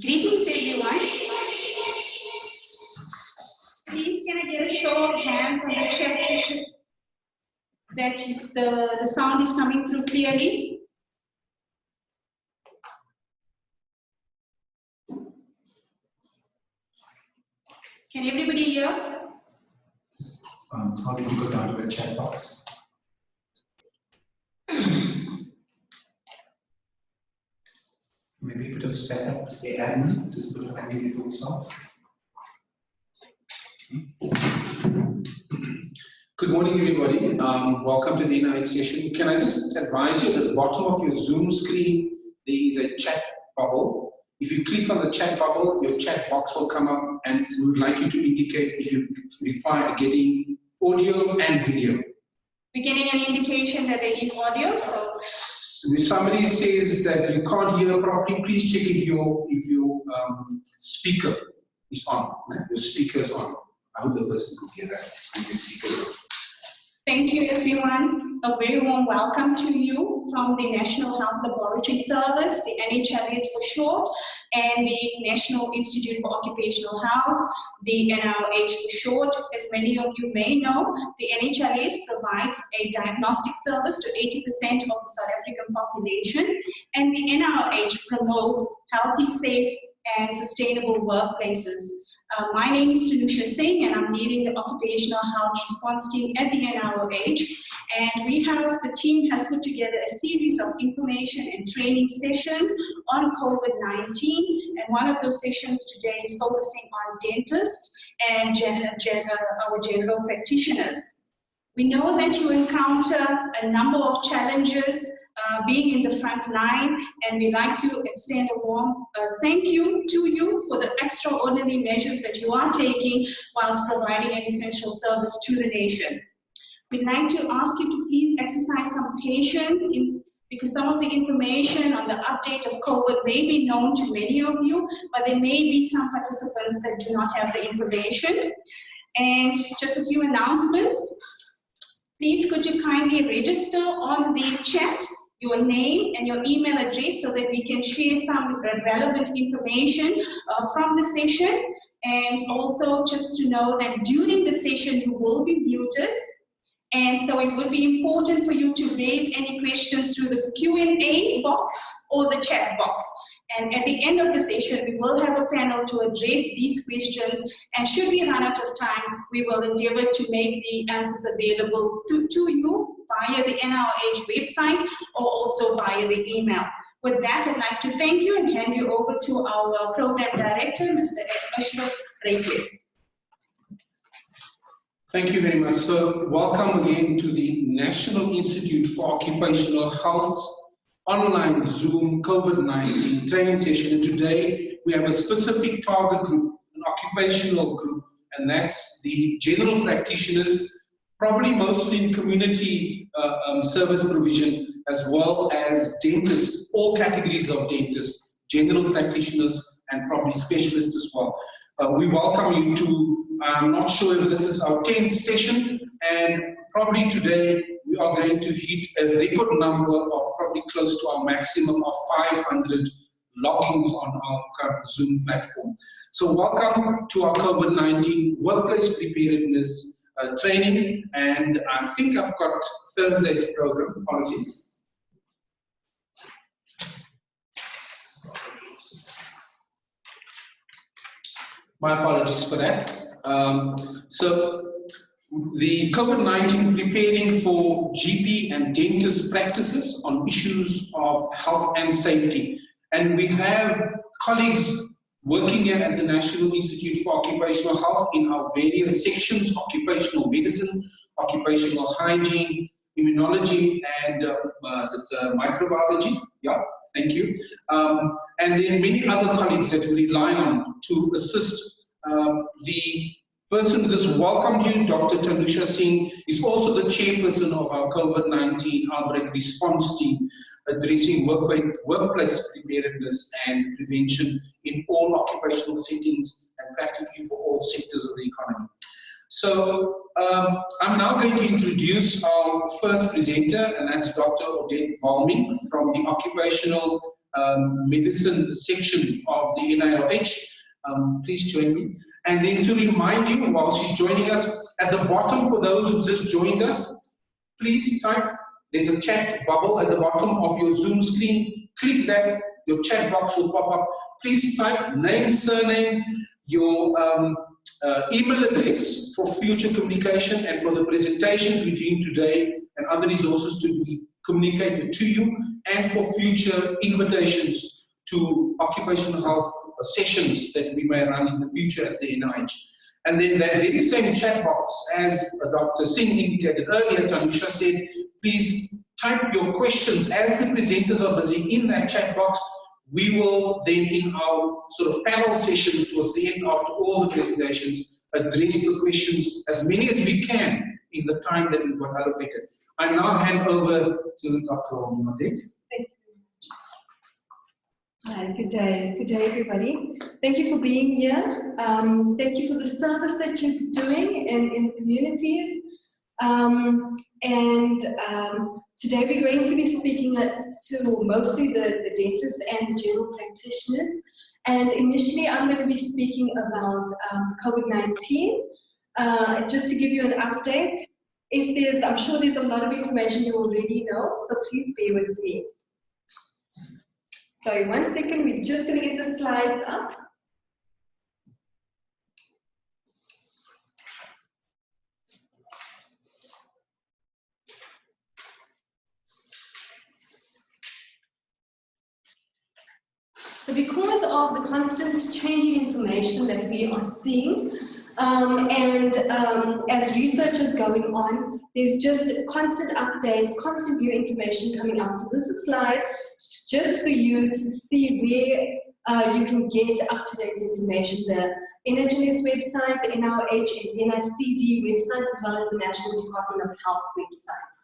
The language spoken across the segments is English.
Greetings, everyone. Please, can I get a show of hands on the chat session that the sound is coming through clearly? Can everybody hear? How did you go down to the chat box? Maybe a bit of setup to the admin, just put an admin before we start. Good morning, everybody. Welcome to the NIH session. Can I just advise you that at the bottom of your Zoom screen, there is a chat bubble. If you click on the chat bubble, your chat box will come up, and we would like you to indicate if you require getting audio and video. We're getting an indication that there is audio, so if somebody says that you can't hear properly, please check if your speaker is on. Right? Your speaker is on. I hope the person could hear that with the speaker. Thank you, everyone. A very warm welcome to you from the National Health Laboratory Service, the NHLS for short, and the National Institute for Occupational Health, the NIH for short. As many of you may know, the NHLS provides a diagnostic service to 80% of the South African population, and the NIH promotes healthy, safe, and sustainable workplaces. My name is Tanusha Singh, and I'm leading the Occupational Health Response Team at the NIH. And the team has put together a series of information and training sessions on COVID-19. And one of those sessions today is focusing on dentists and our general practitioners. We know that you encounter a number of challenges being in the front line, and we'd like to extend a warm thank you to you for the extraordinary measures that you are taking whilst providing an essential service to the nation. We'd like to ask you to please exercise some patience because some of the information on the update of COVID may be known to many of you, but there may be some participants that do not have the information. And just a few announcements. Please could you kindly register on the chat your name and your email address so that we can share some relevant information from the session. And also just to know that during the session you will be muted. And so it would be important for you to raise any questions through the Q&A box or the chat box. And at the end of the session, we will have a panel to address these questions. And should we run out of time, we will endeavor to make the answers available to you via the NIH website or also via the email. With that, I'd like to thank you and hand you over to our program director, Mr. Ashraf Rekib. Thank you very much. So welcome again to the National Institute for Occupational Health online Zoom COVID-19 training session. And today we have a specific target group, an occupational group, and that's the general practitioners, probably mostly in community service provision, as well as dentists, all categories of dentists, general practitioners, and probably specialists as well. We welcome you to, I'm not sure if this is our 10th session, and probably today we are going to hit a record number of probably close to our maximum of 500 logins on our current Zoom platform. So welcome to our COVID-19 workplace preparedness training, and I think I've got Thursday's program, apologies. My apologies for that. So the COVID-19 preparing for GP and dentist practices on issues of health and safety. And we have colleagues working here at the National Institute for Occupational Health in our various sections: occupational medicine, occupational hygiene, immunology, and microbiology. Yeah, thank you. And then many other colleagues that we rely on to assist. The person who just welcomed you, Dr. Tanusha Singh, is also the chairperson of our COVID-19 outbreak response team, addressing workplace preparedness and prevention in all occupational settings and practically for all sectors of the economy. So I'm now going to introduce our first presenter, and that's Dr. Odette Valming from the Occupational medicine section of the NIOH. Please join me. And then to remind you, while she's joining us, at the bottom, for those who just joined us, please type, there's a chat bubble at the bottom of your Zoom screen. Click that, your chat box will pop up. Please type name, surname, your email address for future communication and for the presentations we're doing today and other resources to be communicated to you, and for future invitations to occupational health sessions that we may run in the future as the NIH. And then that very same chat box, as Dr. Singh indicated earlier, Tanusha said, please type your questions as the presenters are busy in that chat box. We will then, in our sort of panel session towards the end, after all the presentations, address the questions, as many as we can, in the time that we've got allocated. I now hand over to Dr. Mohamed. Thank you. Hi, good day. Good day, everybody. Thank you for being here. Thank you for the service that you're doing in the communities. Today we're going to be speaking to mostly the dentists and the general practitioners. And initially I'm going to be speaking about COVID-19. Just to give you an update, I'm sure there's a lot of information you already know, so please bear with me. Sorry, 1 second, we're just going to get the slides up. So because of the constant changing information that we are seeing, as research is going on, there's just constant updates, constant new information coming out. So this is a slide just for you to see where you can get up-to-date information. The NHS website, the NIOH and NICD websites, as well as the National Department of Health websites.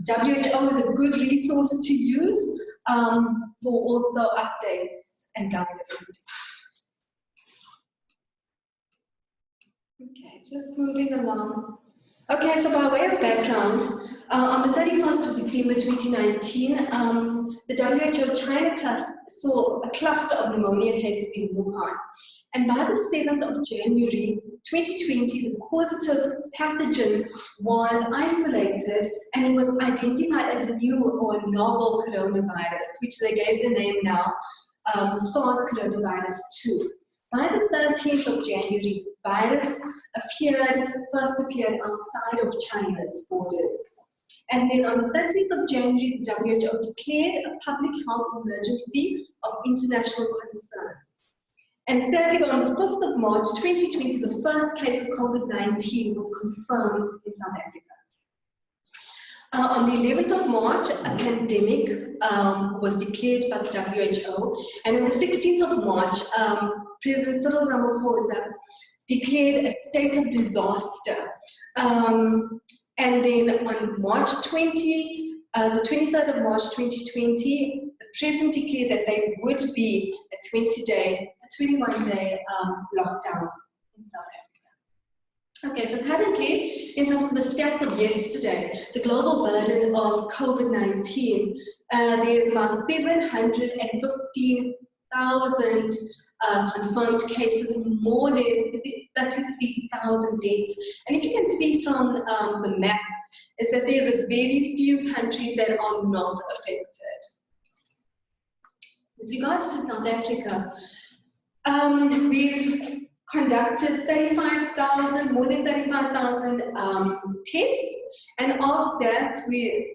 WHO is a good resource to use for also updates and guidance. Okay, just moving along. Okay, so by way of background, on the 31st of December 2019, the WHO China saw a cluster of pneumonia cases in Wuhan. And by the 7th of January 2020, the causative pathogen was isolated and it was identified as a new or novel coronavirus, which they gave the name now, SARS coronavirus 2. By the 13th of January, the virus first appeared outside of China's borders. And then on the 13th of January, the WHO declared a public health emergency of international concern. And sadly, on the 5th of March 2020, the first case of COVID-19 was confirmed in South Africa. On the 11th of March, a pandemic was declared by the WHO, and on the 16th of March, President Cyril Ramaphosa declared a state of disaster. And then on March 20, the 23rd of March 2020, the President declared that there would be a 21-day lockdown in South Africa. Okay, so currently, in terms of the stats of yesterday, the global burden of COVID-19, there's about 715,000 confirmed cases and more than 33,000 deaths. And if you can see from the map, is that there's a very few countries that are not affected. With regards to South Africa, we've conducted more than 35,000 tests, and of that,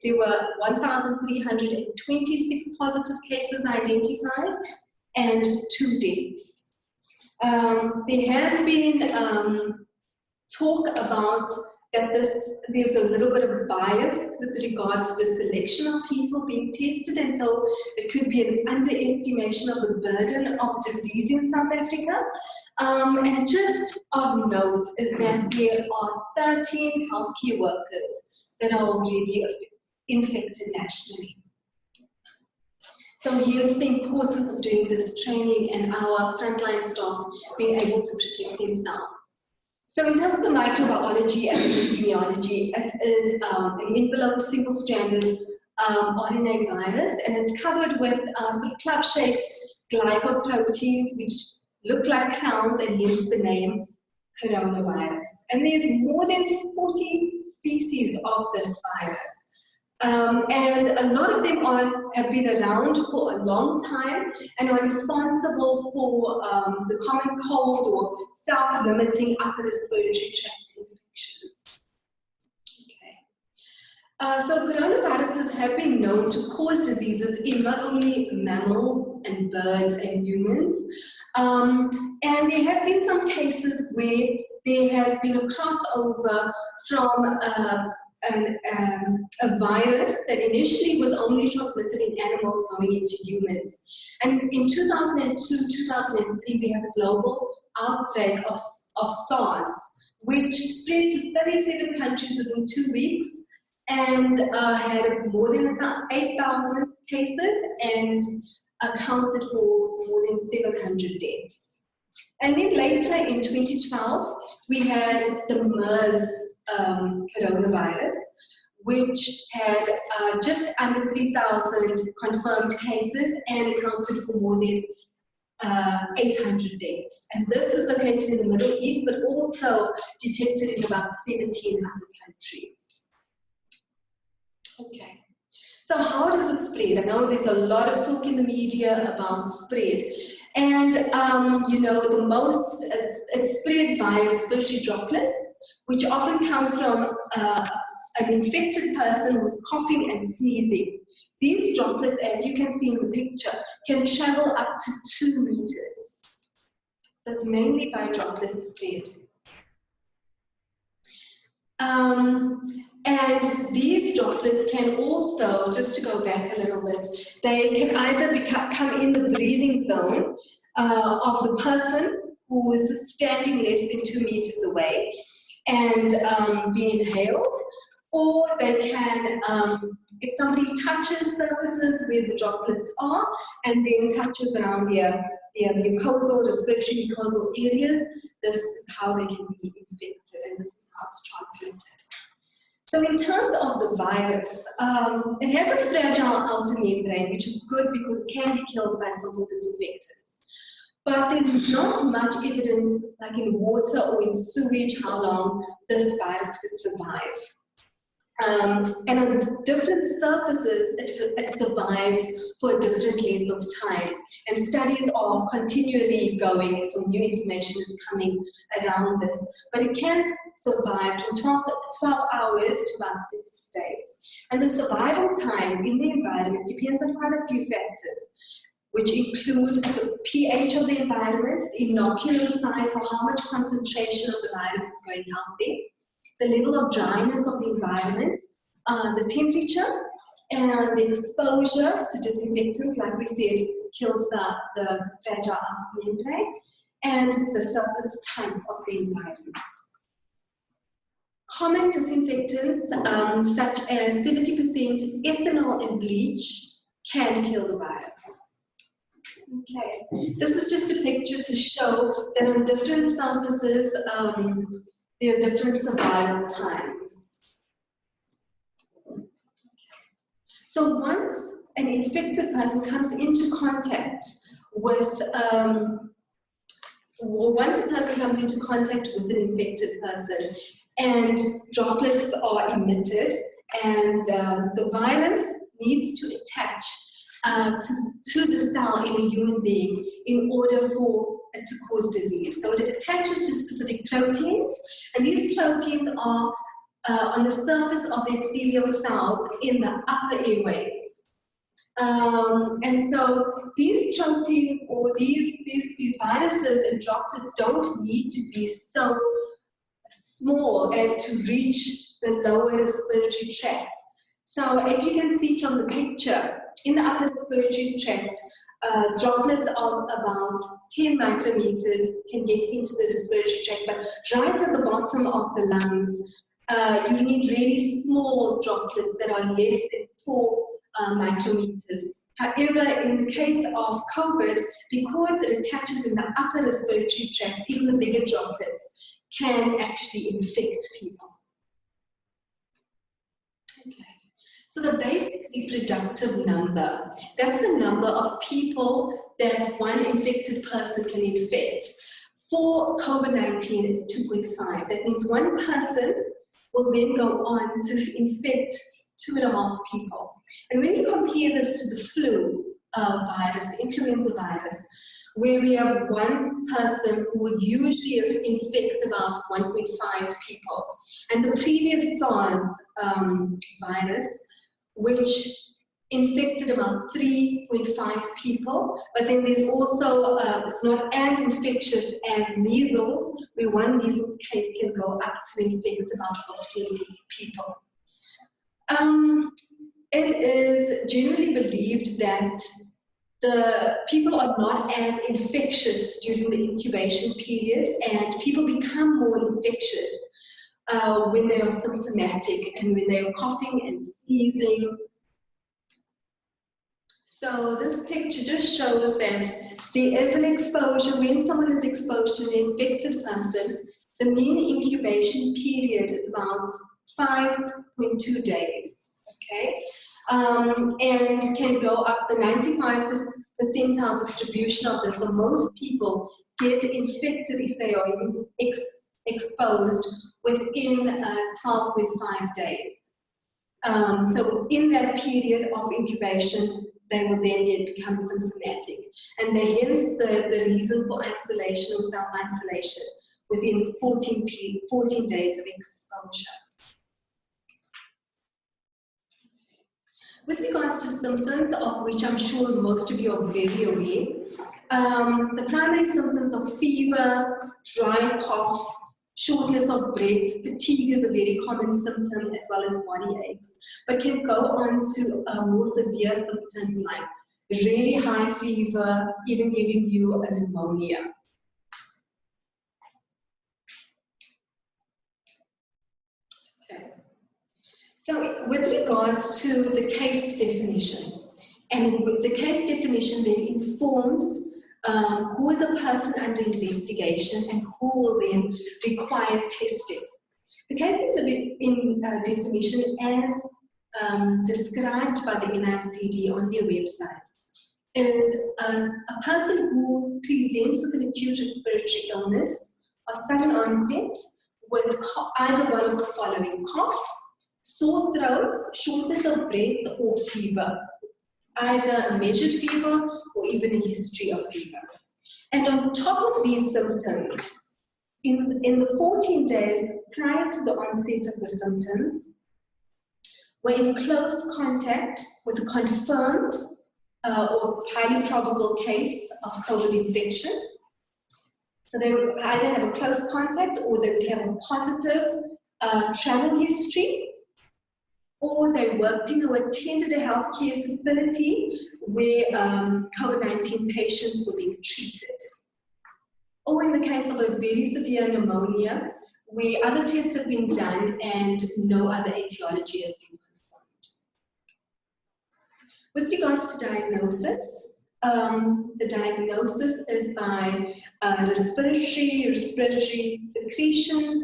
there were 1,326 positive cases identified and 2 deaths. There has been talk about that there's a little bit of bias with regards to the selection of people being tested, and so it could be an underestimation of the burden of disease in South Africa. And just of note is that there are 13 healthcare workers that are already infected nationally. So here's the importance of doing this training and our frontline staff being able to protect themselves. So in terms of the microbiology and epidemiology, it is an enveloped, single-stranded RNA virus, and it's covered with sort of club-shaped glycoproteins which look like crowns, and hence the name coronavirus. And there's more than 40 species of this virus. And a lot of them have been around for a long time and are responsible for the common cold or self-limiting upper respiratory tract infections. Okay. So coronaviruses have been known to cause diseases in not only mammals and birds and humans, and there have been some cases where there has been a crossover from a virus that initially was only transmitted in animals going into humans. And in 2002, 2003, we had a global outbreak of SARS, which spread to 37 countries within 2 weeks and had more than about 8,000 cases and accounted for more than 700 deaths. And then later in 2012, we had the MERS coronavirus, which had just under 3,000 confirmed cases and accounted for more than 800 deaths. And this was located in the Middle East, but also detected in about 17 other countries. Okay. So how does it spread? I know there's a lot of talk in the media about spread. And, you know, the most, it's spread via respiratory droplets, which often come from an infected person who's coughing and sneezing. These droplets, as you can see in the picture, can travel up to 2 meters. So it's mainly by droplet spread. And these droplets can also, just to go back a little bit, they can either come in the breathing zone of the person who is standing less than 2 meters away and be inhaled, or they can, if somebody touches surfaces where the droplets are and then touches around their mucosal, respiratory mucosal areas, this is how they can be infected, and this is how it's transmitted. So in terms of the virus, it has a fragile outer membrane, which is good because it can be killed by simple disinfectants. But there's not much evidence, like in water or in sewage, how long this virus could survive. And on different surfaces, it survives for a different length of time. And studies are continually going, so new information is coming around this. But it can survive from 12 hours to about 6 days. And the survival time in the environment depends on quite a few factors, which include the pH of the environment, the inocular size, or how much concentration of the virus is going out there, the level of dryness of the environment, the temperature, and the exposure to disinfectants, like we said, kills the fragile outer membrane, and the surface type of the environment. Common disinfectants, such as 70% ethanol and bleach, can kill the virus. Okay, this is just a picture to show that on different surfaces, there are different survival times. So once an infected person comes into contact with, once a person comes into contact with an infected person and droplets are emitted, and the virus needs to attach to the cell in a human being in order for it to cause disease. So it attaches to specific proteins, and these proteins are on the surface of the epithelial cells in the upper airways. And so these proteins or these viruses and droplets don't need to be so small as to reach the lower respiratory tract. So if you can see from the picture, in the upper respiratory tract, droplets of about 10 micrometers can get into the respiratory tract, but right at the bottom of the lungs, you need really small droplets that are less than 4 micrometers. However, in the case of COVID, because it attaches in the upper respiratory tract, even the bigger droplets can actually infect people. Okay. So the basic reproductive number, that's the number of people that one infected person can infect. For COVID-19, it's 2.5. That means one person will then go on to infect 2.5 people. And when you compare this to the flu virus, the influenza virus, where we have one person who would usually infect about 1.5 people, and the previous SARS virus, which infected about 3.5 people, but then there's also, it's not as infectious as measles, where one measles case can go up to infect about 15 people. It is generally believed that the people are not as infectious during the incubation period, and people become more infectious when they are symptomatic and when they are coughing and sneezing. So this picture just shows that there is an exposure. When someone is exposed to an infected person, the mean incubation period is about 5.2 days, okay? And can go up the 95 percentile distribution of this. So most people get infected if they are exposed within 12.5 days. So in that period of incubation, they will then become symptomatic. And hence the reason for isolation or self-isolation within 14 days of exposure. With regards to symptoms, of which I'm sure most of you are very aware, the primary symptoms of fever, dry cough, shortness of breath, fatigue is a very common symptom, as well as body aches, but can go on to more severe symptoms like really high fever, even giving you a pneumonia. So with regards to the case definition, and the case definition then informs who is a person under investigation and who will then require testing. The case definition as described by the NICD on their website is a person who presents with an acute respiratory illness of sudden onset with either one of the following: cough, sore throat, shortness of breath, or fever. Either a measured fever or even a history of fever. And on top of these symptoms, in the 14 days prior to the onset of the symptoms, were in close contact with a confirmed or highly probable case of COVID infection. So they would either have a close contact, or they would have a positive travel history, or they worked in or attended a healthcare facility where COVID-19 patients were being treated. Or in the case of a very severe pneumonia, where other tests have been done and no other etiology has been confirmed. With regards to diagnosis, the diagnosis is by respiratory secretions,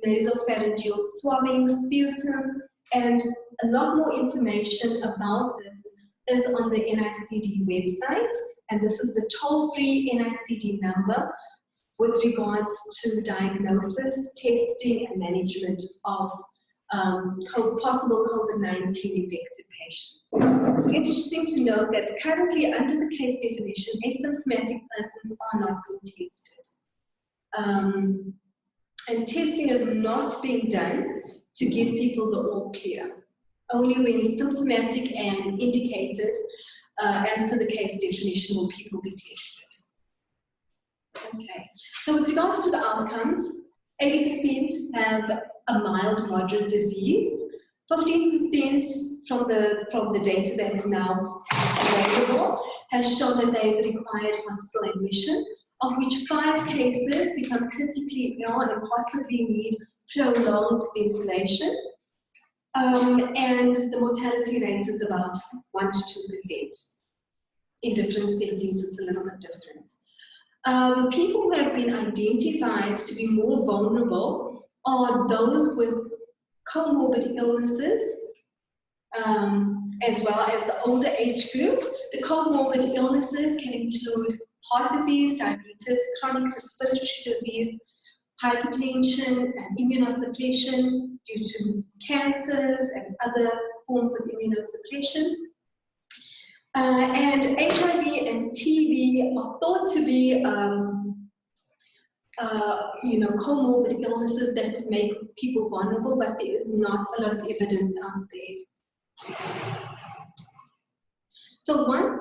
nasopharyngeal swabbing, sputum, and a lot more information about this is on the NICD website, and this is the toll-free NICD number with regards to diagnosis, testing, and management of possible COVID-19 infected patients. It's interesting to note that currently, under the case definition, asymptomatic persons are not being tested. And testing is not being done to give people the all clear, only when symptomatic and indicated, as per the case definition, will people be tested. Okay, so with regards to the outcomes, 80% have a mild, moderate disease. 15% from the data that's now available has shown that they've required hospital admission, of which 5 cases become critically ill and possibly need prolonged ventilation. And the mortality rate is about 1 to 2%. In different settings, it's a little bit different. People who have been identified to be more vulnerable are those with comorbid illnesses, as well as the older age group. The comorbid illnesses can include heart disease, diabetes, chronic respiratory disease, hypertension, and immunosuppression due to cancers and other forms of immunosuppression. And HIV and TB are thought to be comorbid illnesses that could make people vulnerable, but there is not a lot of evidence out there. So once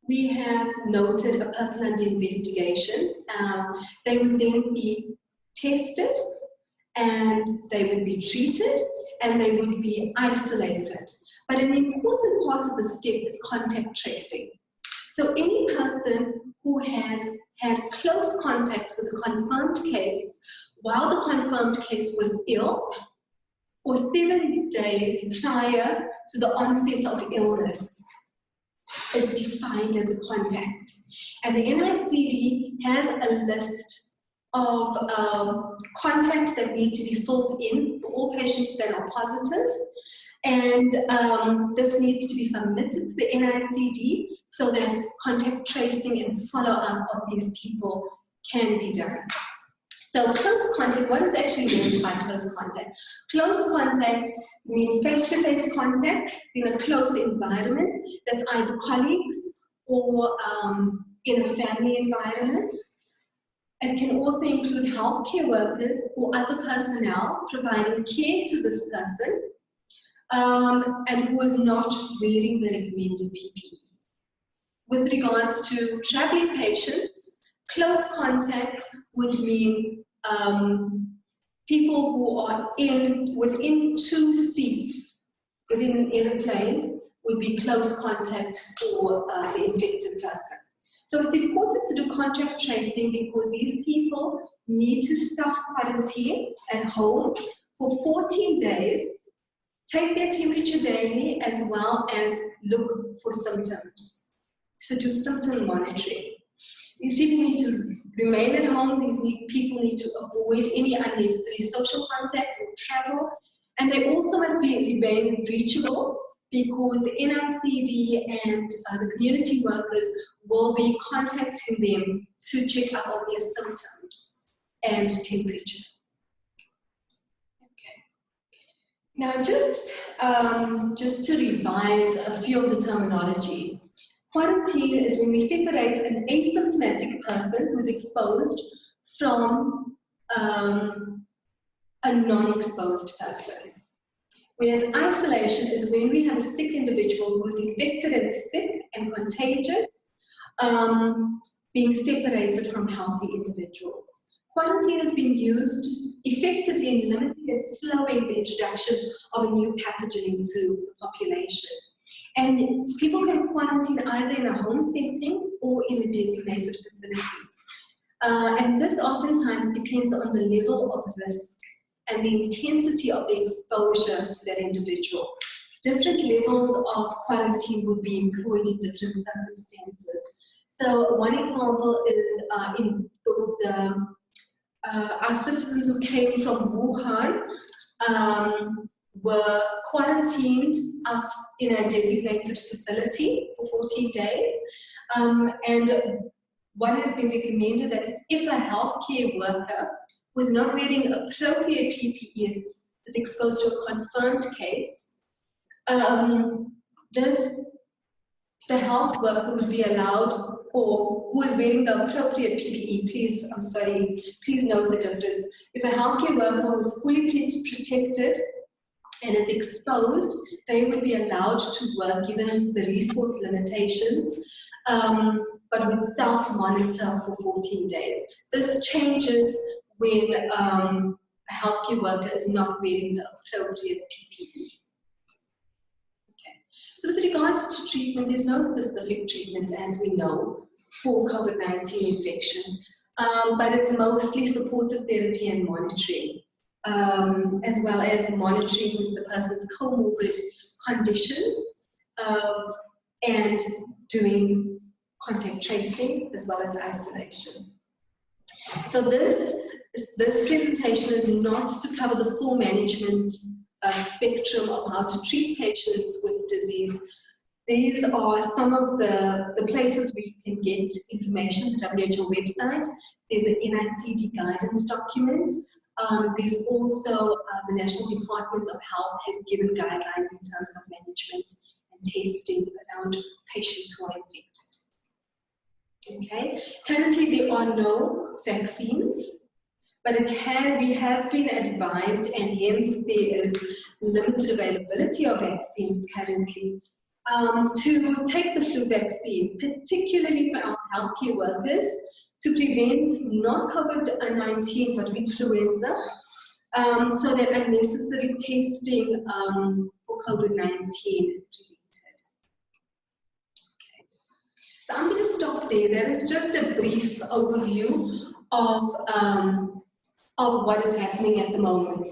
we have noted a person under investigation, they would then be tested, and they would be treated, and they would be isolated. But an important part of the step is contact tracing. So any person who has had close contact with a confirmed case while the confirmed case was ill, or 7 days prior to the onset of illness, is defined as a contact. And the NICD has a list of contacts that need to be filled in for all patients that are positive. And this needs to be submitted to the NICD so that contact tracing and follow-up of these people can be done. So close contact, what is actually meant by close contact? Close contact means face-to-face contact in a close environment that's either colleagues or in a family environment. It can also include healthcare workers or other personnel providing care to this person, and who is not wearing the recommended PPE. With regards to traveling patients, close contact would mean people who are within 2 seats within an airplane would be close contact for the infected person. So it's important to do contact tracing because these people need to self-quarantine at home for 14 days, take their temperature daily, as well as look for symptoms. So do symptom monitoring. These people need to remain at home. People need to avoid any unnecessary social contact or travel. And they also must remain reachable because the NICD and the community workers will be contacting them to check up on their symptoms and temperature. Now, just to revise a few of the terminology, quarantine is when we separate an asymptomatic person who's exposed from a non-exposed person. Whereas isolation is when we have a sick individual who is infected and sick and contagious, being separated from healthy individuals. Quarantine has been used effectively in limiting and slowing the introduction of a new pathogen into the population. And people can quarantine either in a home setting or in a designated facility. And this oftentimes depends on the level of risk and the intensity of the exposure to that individual. Different levels of quarantine would be employed in different circumstances. So one example is in our citizens who came from Wuhan were quarantined out in a designated facility for 14 days. And what has been recommended that is if a healthcare worker who is not wearing appropriate PPE is exposed to a confirmed case, the health worker would be allowed, or who is wearing the appropriate PPE, please note the difference. If a healthcare worker who is fully protected and is exposed, they would be allowed to work given the resource limitations, but would self-monitor for 14 days. This changes when a healthcare worker is not wearing the appropriate PPE. So with regards to treatment, there's no specific treatment, as we know, for COVID-19 infection, but it's mostly supportive therapy and monitoring, as well as monitoring the person's comorbid conditions, and doing contact tracing, as well as isolation. So this presentation is not to cover the full management spectrum of how to treat patients with disease. These are some of the places where you can get information, the WHO website. There's an NICD guidance document. There's also the National Department of Health has given guidelines in terms of management and testing around patients who are infected. Okay, currently there are no vaccines, but we have been advised, and hence there is limited availability of vaccines currently, to take the flu vaccine, particularly for our healthcare workers, to prevent not COVID-19 but influenza, so that unnecessary testing for COVID-19 is prevented. Okay. So I'm going to stop there. That is just a brief overview of what is happening at the moment.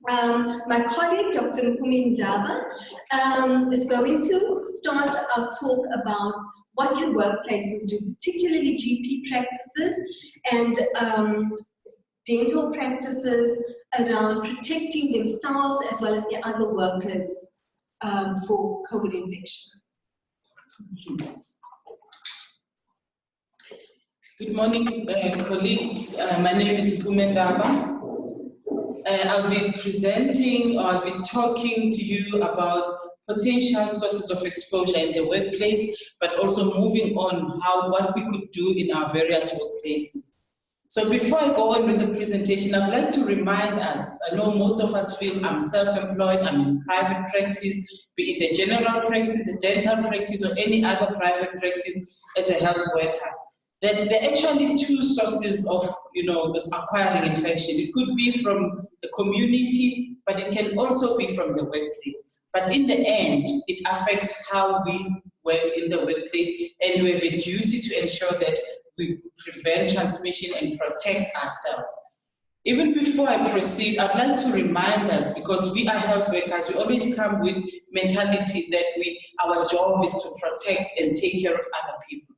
My colleague, Dr. Mpumi Ndaba, is going to start our talk about what can workplaces do, particularly GP practices and dental practices around protecting themselves as well as their other workers for COVID infection. Good morning, colleagues. My name is Mpumi Ndaba. I'll be presenting, or I'll be talking to you about potential sources of exposure in the workplace, but also moving on what we could do in our various workplaces. So before I go on with the presentation, I'd like to remind us, I know most of us feel I'm self-employed, I'm in private practice, be it a general practice, a dental practice, or any other private practice as a health worker. There are actually two sources of, acquiring infection. It could be from the community, but it can also be from the workplace. But in the end, it affects how we work in the workplace, and we have a duty to ensure that we prevent transmission and protect ourselves. Even before I proceed, I'd like to remind us, because we are health workers, we always come with mentality that our job is to protect and take care of other people.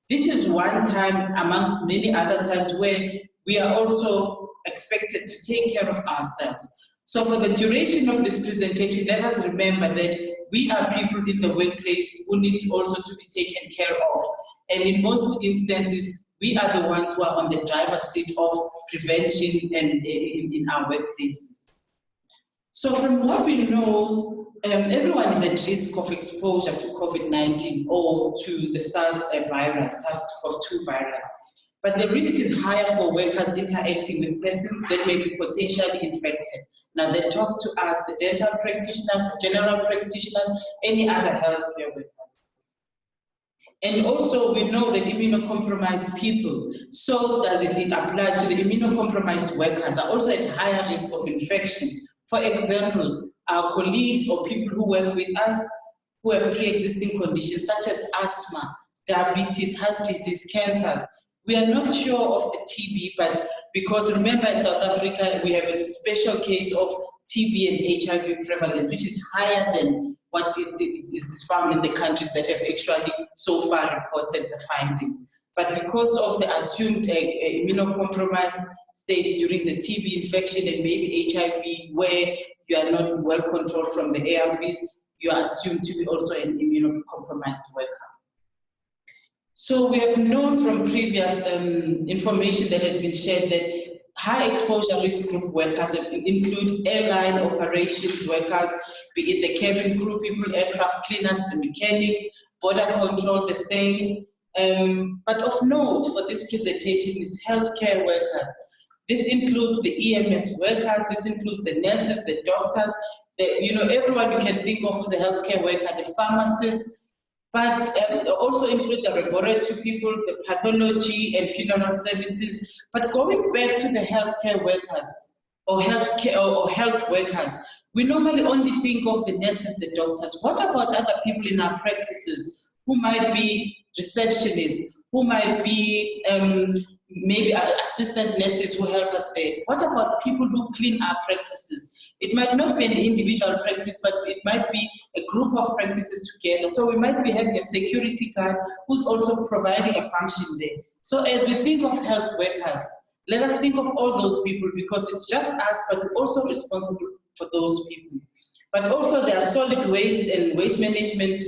This is one time amongst many other times where we are also expected to take care of ourselves. So for the duration of this presentation, let us remember that we are people in the workplace who need also to be taken care of. And in most instances, we are the ones who are on the driver's seat of prevention and in our workplaces. So from what we know, everyone is at risk of exposure to COVID-19 or to the SARS-CoV-2 virus. But the risk is higher for workers interacting with persons that may be potentially infected. Now that talks to us, the dental practitioners, the general practitioners, any other healthcare workers. And also we know that immunocompromised people, so does it apply to the immunocompromised workers, are also at higher risk of infection. For example, our colleagues or people who work with us who have pre-existing conditions such as asthma, diabetes, heart disease, cancers. We are not sure of the TB, but because remember in South Africa, we have a special case of TB and HIV prevalence, which is higher than what is found in the countries that have actually so far reported the findings. But because of the assumed immunocompromised state during the TB infection and maybe HIV, where you are not well controlled from the ARVs, you are assumed to be also an immunocompromised worker. So we have known from previous information that has been shared that high exposure risk group workers include airline operations workers, be it the cabin crew people, aircraft cleaners, the mechanics, border control, the same. But of note for this presentation is healthcare workers. This includes the EMS workers, this includes the nurses, the doctors, everyone you can think of as a healthcare worker, the pharmacists, but also include the laboratory people, the pathology and funeral services. But going back to the healthcare workers or health workers, we normally only think of the nurses, the doctors. What about other people in our practices who might be receptionists, who might be maybe assistant nurses who help us there? What about people who clean our practices? It might not be an individual practice, but it might be a group of practices together. So we might be having a security guard who's also providing a function there. So as we think of health workers, let us think of all those people, because it's just us, but we're also responsible for those people. But also there are solid waste and waste management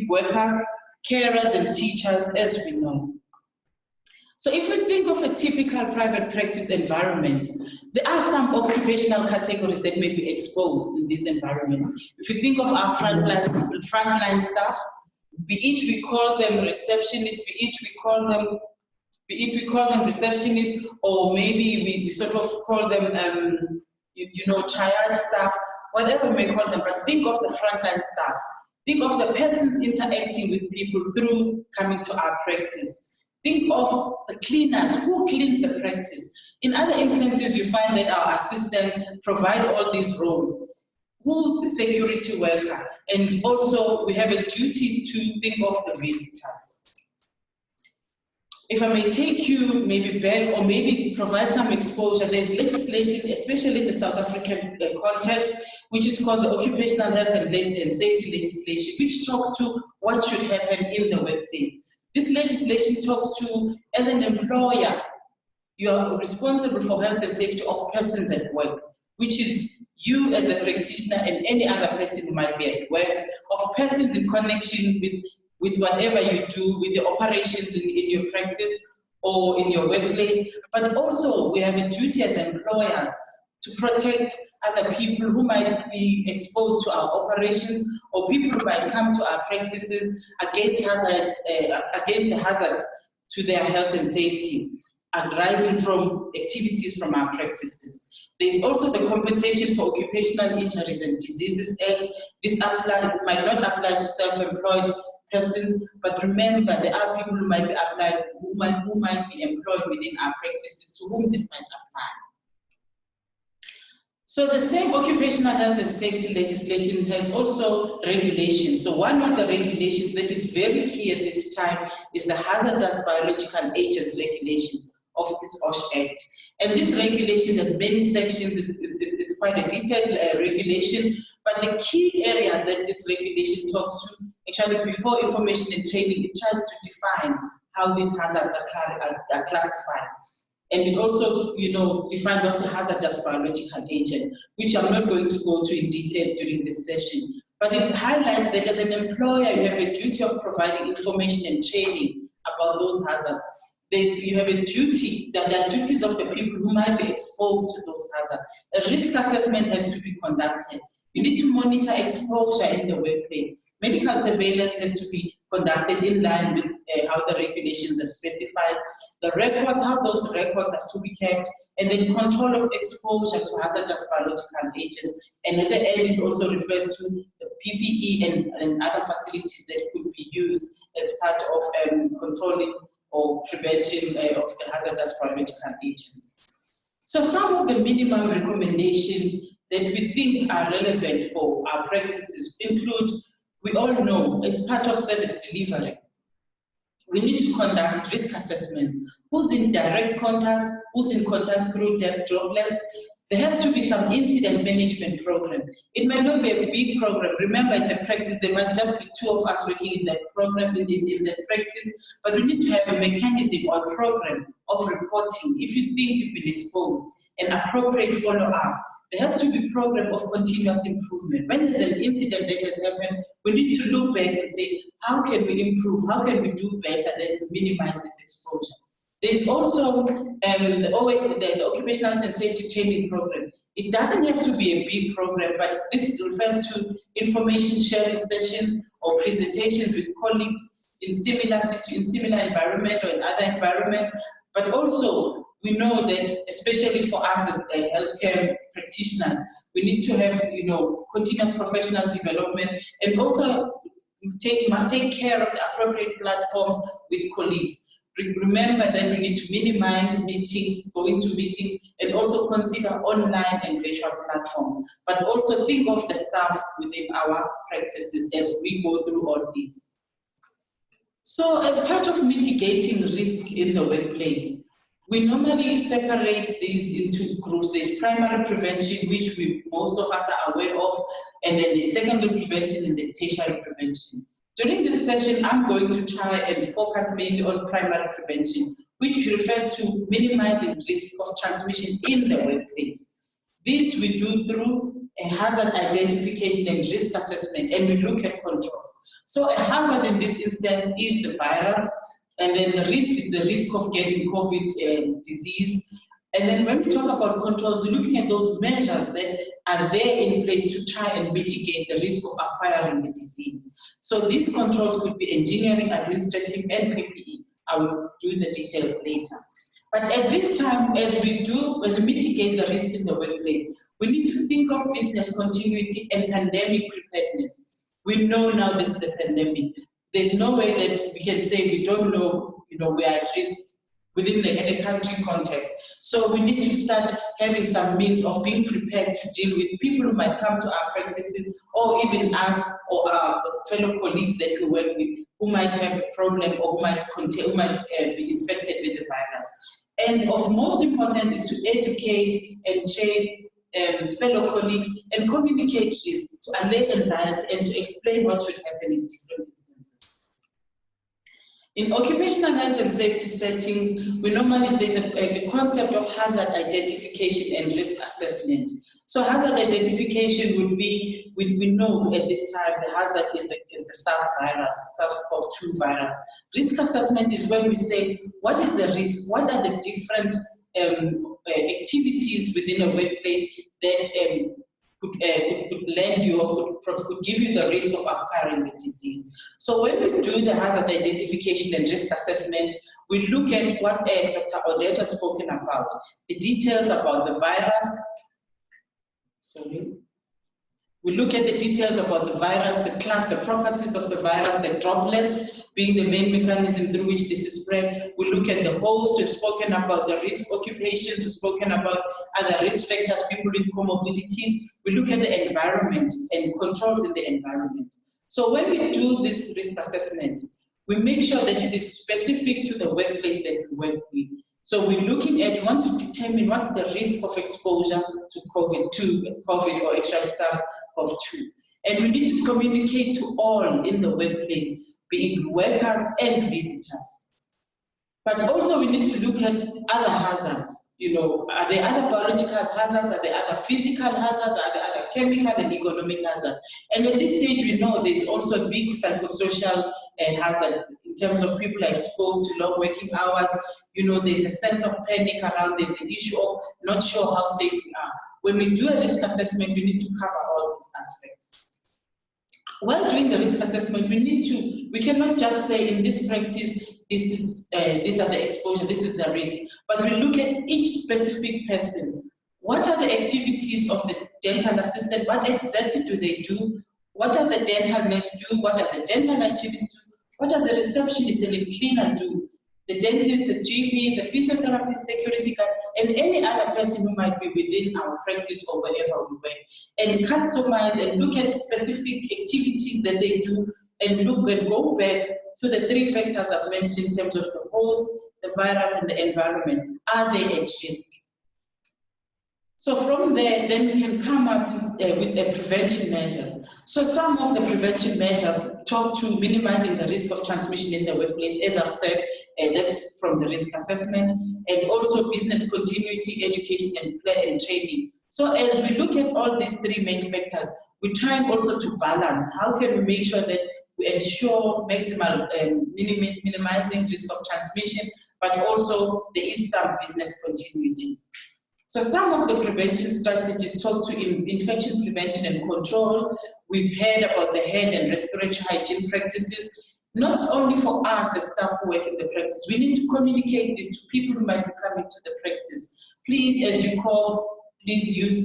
workers, carers and teachers, as we know. So if we think of a typical private practice environment, there are some occupational categories that may be exposed in this environment. If you think of our frontline staff, be it we call them receptionists, be it we call them receptionists, or maybe we sort of call them, triage staff, whatever we may call them, but think of the frontline staff. Think of the persons interacting with people through coming to our practice. Think of the cleaners, who cleans the practice. In other instances, you find that our assistants provide all these roles. Who's the security worker? And also, we have a duty to think of the visitors. If I may take you maybe back or maybe provide some exposure, there's legislation, especially in the South African context, which is called the Occupational Health and Safety legislation, which talks to what should happen in the workplace. This legislation talks to, as an employer, you are responsible for health and safety of persons at work, which is you as a practitioner and any other person who might be at work, of persons in connection with whatever you do, with the operations in your practice or in your workplace. But also we have a duty as employers to protect other people who might be exposed to our operations or people who might come to our practices against the hazards to their health and safety arising from activities from our practices. There is also the Compensation for Occupational Injuries and Diseases Act. This might not apply to self-employed persons, but remember there are people who might be employed within our practices to whom this might apply. So the same occupational health and safety legislation has also regulations. So one of the regulations that is very key at this time is the Hazardous Biological Agents Regulation of this OSH Act. And this regulation has many sections, it's quite a detailed regulation, but the key areas that this regulation talks to, actually before information and training, it tries to define how these hazards are classified. And it also, defines what's a hazardous biological agent, which I'm not going to go to in detail during this session. But it highlights that as an employer, you have a duty of providing information and training about those hazards. You have a duty, that there are duties of the people who might be exposed to those hazards. A risk assessment has to be conducted. You need to monitor exposure in the workplace. Medical surveillance has to be conducted in line with how the regulations have specified. The records, how those records are to be kept, and then control of exposure to hazardous biological agents. And at the end, it also refers to the PPE and other facilities that could be used as part of controlling or prevention of the hazardous biological agents. So some of the minimum recommendations that we think are relevant for our practices include, we all know, as part of service delivery, we need to conduct risk assessment. Who's in direct contact, who's in contact through their droplets. There has to be some incident management program. It might not be a big program. Remember, it's a practice. There might just be 2 of us working in that program, in that practice, but we need to have a mechanism or program of reporting. If you think you've been exposed, an appropriate follow-up. There has to be a program of continuous improvement. When there's an incident that has happened, we need to look back and say, how can we improve? How can we do better than minimize this exposure? There's also the Occupational and Safety Training Program. It doesn't have to be a big program, but this refers to information sharing sessions or presentations with colleagues in similar environment or in other environments. But also, we know that, especially for us as healthcare practitioners, we need to have, continuous professional development and also take care of the appropriate platforms with colleagues. Remember that we need to minimize meetings, going to meetings, and also consider online and virtual platforms. But also think of the staff within our practices as we go through all these. So as part of mitigating risk in the workplace, we normally separate these into groups. There's primary prevention, which most of us are aware of, and then there's secondary prevention and there's tertiary prevention. During this session, I'm going to try and focus mainly on primary prevention, which refers to minimizing risk of transmission in the workplace. This we do through a hazard identification and risk assessment, and we look at controls. So a hazard in this instance is the virus, and then the risk is the risk of getting COVID disease. And then when we talk about controls, we're looking at those measures that are there in place to try and mitigate the risk of acquiring the disease. So these controls could be engineering, administrative, and PPE. I will do the details later. But at this time, as we mitigate the risk in the workplace, we need to think of business continuity and pandemic preparedness. We know now this is a pandemic. There's no way that we can say we don't know, we are at risk within the country context. So we need to start having some means of being prepared to deal with people who might come to our practices, or even us or our fellow colleagues that we work with, who might have a problem or who might be infected with the virus. And of most important is to educate and train fellow colleagues and communicate this to allay anxiety and to explain what should happen in different instances. In occupational health and safety settings, there's a concept of hazard identification and risk assessment. So hazard identification would be, we know at this time the hazard is the SARS-CoV-2 virus. Risk assessment is when we say, what is the risk? What are the different activities within a workplace that could lend you or could give you the risk of acquiring the disease. So when we do the hazard identification and risk assessment, we look at what Dr. Odette has spoken about, the details about the virus. We look at the details about the virus, the class, the properties of the virus, the droplets being the main mechanism through which this is spread. We look at the host, we've spoken about the risk occupations, we've spoken about other risk factors, people with comorbidities. We look at the environment and controls in the environment. So when we do this risk assessment, we make sure that it is specific to the workplace that we work with. So we're looking at, we want to determine what's the risk of exposure to COVID or actually SARS-CoV-2. And we need to communicate to all in the workplace, being workers and visitors. But also we need to look at other hazards. Are there other biological hazards? Are there other physical hazards? Are there other chemical and economic hazards? And at this stage, we know there's also a big psychosocial hazard in terms of people are exposed to long working hours. There's a sense of panic around, there's an issue of not sure how safe we are. When we do a risk assessment, we need to cover all these aspects. While doing the risk assessment, we cannot just say in this practice, these are the exposure, this is the risk, but we look at each specific person. What are the activities of the dental assistant? What exactly do they do? What does the dental nurse do? What does the dental hygienist do? What does the receptionist and the cleaner do? The dentist, the GP, the physiotherapist, security guard, and any other person who might be within our practice or wherever we work. And customize and look at specific activities that they do and look and go back to the three factors I've mentioned in terms of the host, the virus, and the environment. Are they at risk? So from there, then we can come up with the prevention measures. So some of the prevention measures talk to minimizing the risk of transmission in the workplace, as I've said, that's from the risk assessment, and also business continuity, education, and training. So as we look at all these three main factors, we're trying also to balance. How can we make sure that we ensure maximal minimizing risk of transmission, but also there is some business continuity. So some of the prevention strategies talk to infection prevention and control. We've heard about the hand and respiratory hygiene practices, not only for us as staff who work in the practice. We need to communicate this to people who might be coming to the practice. Please, as you cough, please use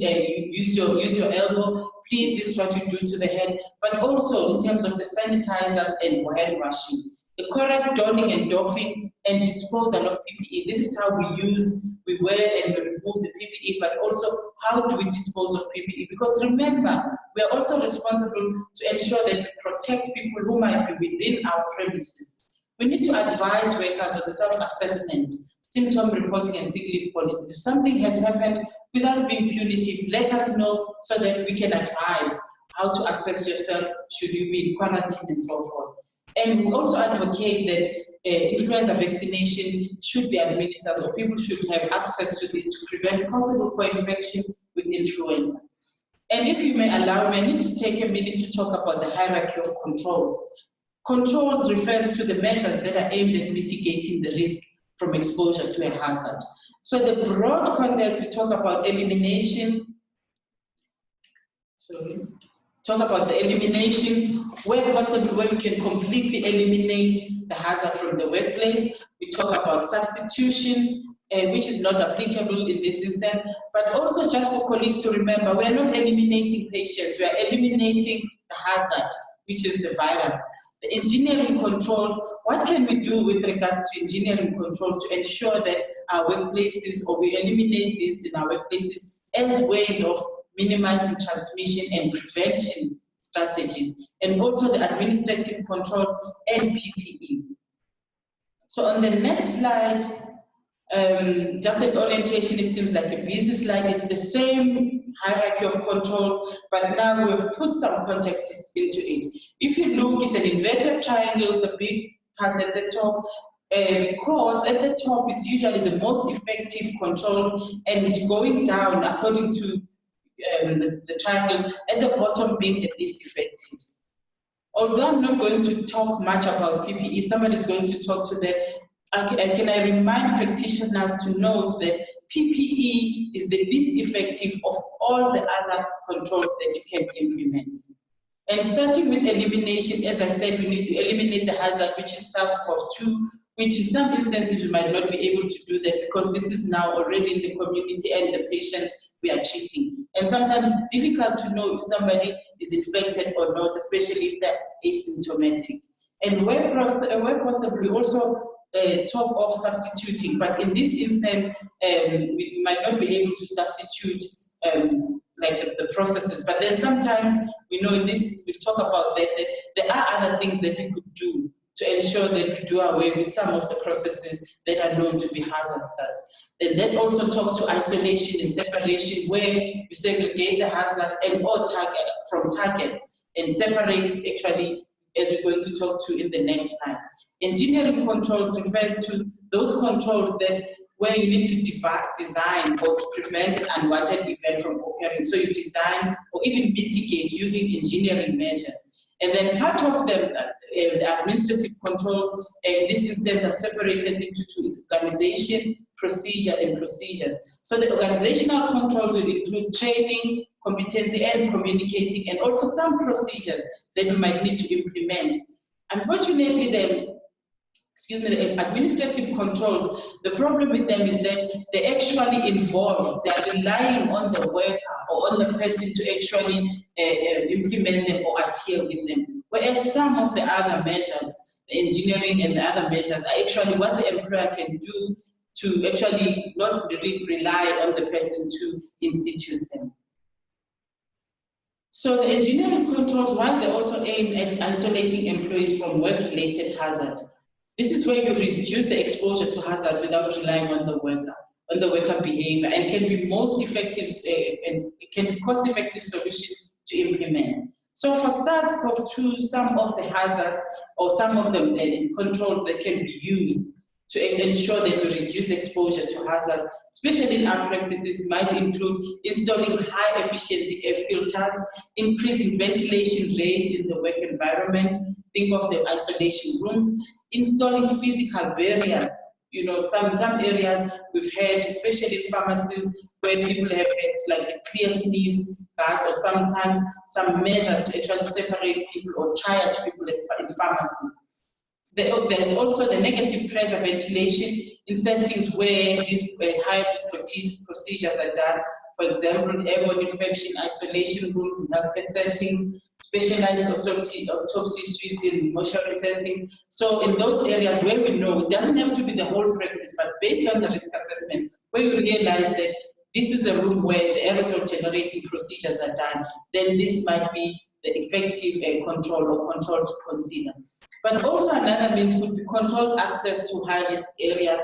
your elbow. Please, this is what you do to the hand. But also in terms of the sanitizers and hand washing. The correct donning and doffing and disposal of PPE. This is how we wear and we remove the PPE, but also how do we dispose of PPE? Because remember, we are also responsible to ensure that we protect people who might be within our premises. We need to advise workers on self-assessment, symptom reporting and sick leave policies. If something has happened, without being punitive, let us know so that we can advise how to assess yourself, should you be in quarantine and so forth. And we also advocate that influenza vaccination should be administered, or people should have access to this to prevent possible co-infection with influenza. And if you may allow me, I need to take a minute to talk about the hierarchy of controls. Controls refers to the measures that are aimed at mitigating the risk from exposure to a hazard. So the broad context, we talk about elimination, the elimination, where possible, where we can completely eliminate the hazard from the workplace. We talk about substitution, which is not applicable in this instance, but also just for colleagues to remember, we are not eliminating patients, we are eliminating the hazard, which is the virus. The engineering controls, what can we do with regards to engineering controls to ensure that our workplaces, or we eliminate this in our workplaces as ways of minimizing transmission and prevention strategies, and also the administrative control and PPE. So on the next slide, just an orientation, it seems like a busy slide. It's the same hierarchy of controls, but now we've put some context into it. If you look, it's an inverted triangle, the big part at the top, because at the top it's usually the most effective controls, and going down according to the triangle, at the bottom being the least effective. Although I'm not going to talk much about PPE, somebody's going to talk to them. Can I remind practitioners to note that PPE is the least effective of all the other controls that you can implement. And starting with elimination, as I said, we need to eliminate the hazard, which is SARS-CoV-2, which in some instances we might not be able to do that because this is now already in the community and the patients we are treating. And sometimes it's difficult to know if somebody is infected or not, especially if they're asymptomatic. And where possible, we also talk of substituting, but in this instance, we might not be able to substitute like the processes. But then sometimes, we know in this, we talk about that there are other things that we could do to ensure that we do away with some of the processes that are known to be hazardous. And that also talks to isolation and separation, where we segregate the hazards and all from targets and separate, actually, as we're going to talk to in the next slide. Engineering controls refers to those controls that where you need to design or to prevent an unwanted event from occurring. So you design or even mitigate using engineering measures. And then part of them, the administrative controls, in this instance, are separated into two: is organization, procedure, and procedures. So the organizational controls will include training, competency, and communicating, and also some procedures that we might need to implement. Unfortunately, the administrative controls, the problem with them is that they actually involve, they are relying on the worker or on the person to actually implement them or adhere with them. Whereas some of the other measures, the engineering and the other measures, are actually what the employer can do to actually not really rely on the person to institute them. So the engineering controls, while they also aim at isolating employees from work-related hazard, this is where you reduce the exposure to hazard without relying on the worker behavior, and can be most effective and can be cost-effective solution to implement. So for SARS-CoV-2, some of the hazards or some of the controls that can be used to ensure that we reduce exposure to hazard, especially in our practices, might include installing high-efficiency air filters, increasing ventilation rates in the work environment, think of the isolation rooms, installing physical barriers. You know, some areas we've had, especially in pharmacies, where people have had like a clear sneeze guards, or sometimes some measures to actually separate people or triage people in pharmacies. There's also the negative pressure ventilation in settings where these high-risk procedures are done. For example, airborne infection isolation rooms in healthcare settings, specialized autopsy suites in mortuary settings. So in those areas where we know, it doesn't have to be the whole practice, but based on the risk assessment, where we realize that this is a room where the aerosol generating procedures are done, then this might be the effective control or control to consider. But also another means would be controlled access to high-risk areas,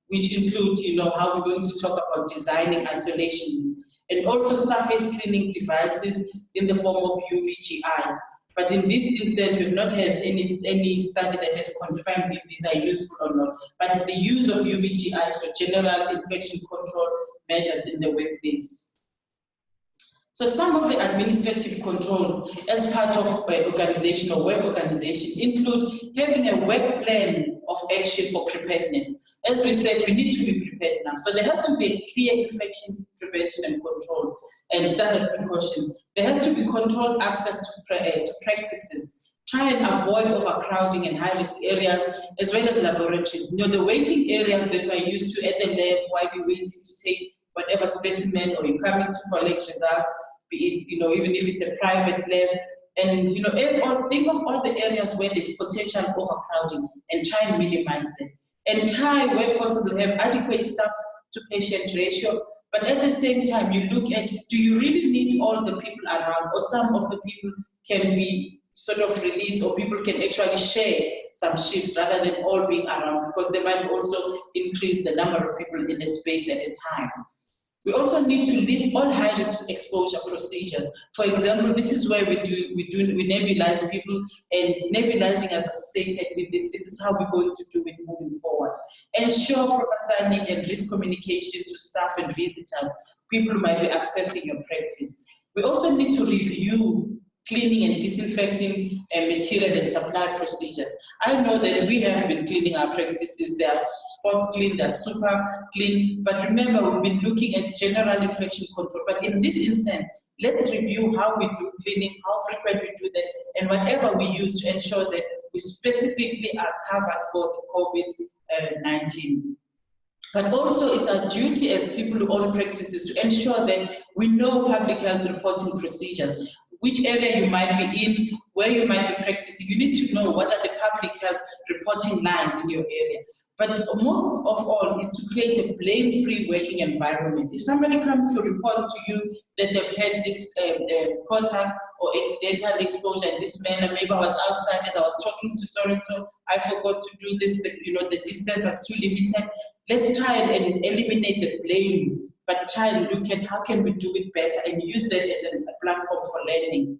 which include, you know, how we're going to talk about designing isolation, and also surface cleaning devices in the form of UVGIs. But in this instance, we've not had any study that has confirmed if these are useful or not. But the use of UVGIs for general infection control measures in the workplace. So some of the administrative controls as part of organization or work organization include having a work plan of action for preparedness. As we said, we need to be prepared now. So there has to be a clear infection prevention and control and standard precautions. There has to be controlled access to practices. Try and avoid overcrowding in high-risk areas as well as laboratories. You know, the waiting areas that are used to at the lab while you're waiting to take whatever specimen or you're coming to collect results, be it, you know, even if it's a private lab. And, you know, think of all the areas where there's potential overcrowding and try and minimize them. And try, where possible, have adequate staff to patient ratio. But at the same time, you look at, do you really need all the people around, or some of the people can be sort of released, or people can actually share some shifts rather than all being around, because they might also increase the number of people in a space at a time. We also need to list all high-risk exposure procedures. For example, this is where we nebulize people, and nebulizing as associated with this is how we're going to do it moving forward. Ensure proper signage and risk communication to staff and visitors. People might be accessing your practice. We also need to review cleaning and disinfecting material and supply procedures. I know that we have been cleaning our practices. They are spot clean, they're super clean. But remember, we've been looking at general infection control. But in this instance, let's review how we do cleaning, how frequent we do that, and whatever we use to ensure that we specifically are covered for COVID-19. But also it's our duty as people who own practices to ensure that we know public health reporting procedures. Which area you might be in, where you might be practicing, you need to know what are the public health reporting lines in your area. But most of all is to create a blame-free working environment. If somebody comes to report to you that they've had this contact or accidental exposure in this manner, maybe I was outside as I was talking to so-and-so, I forgot to do this, the distance was too limited. Let's try and eliminate the blame, but try and look at how can we do it better and use that as a platform for learning.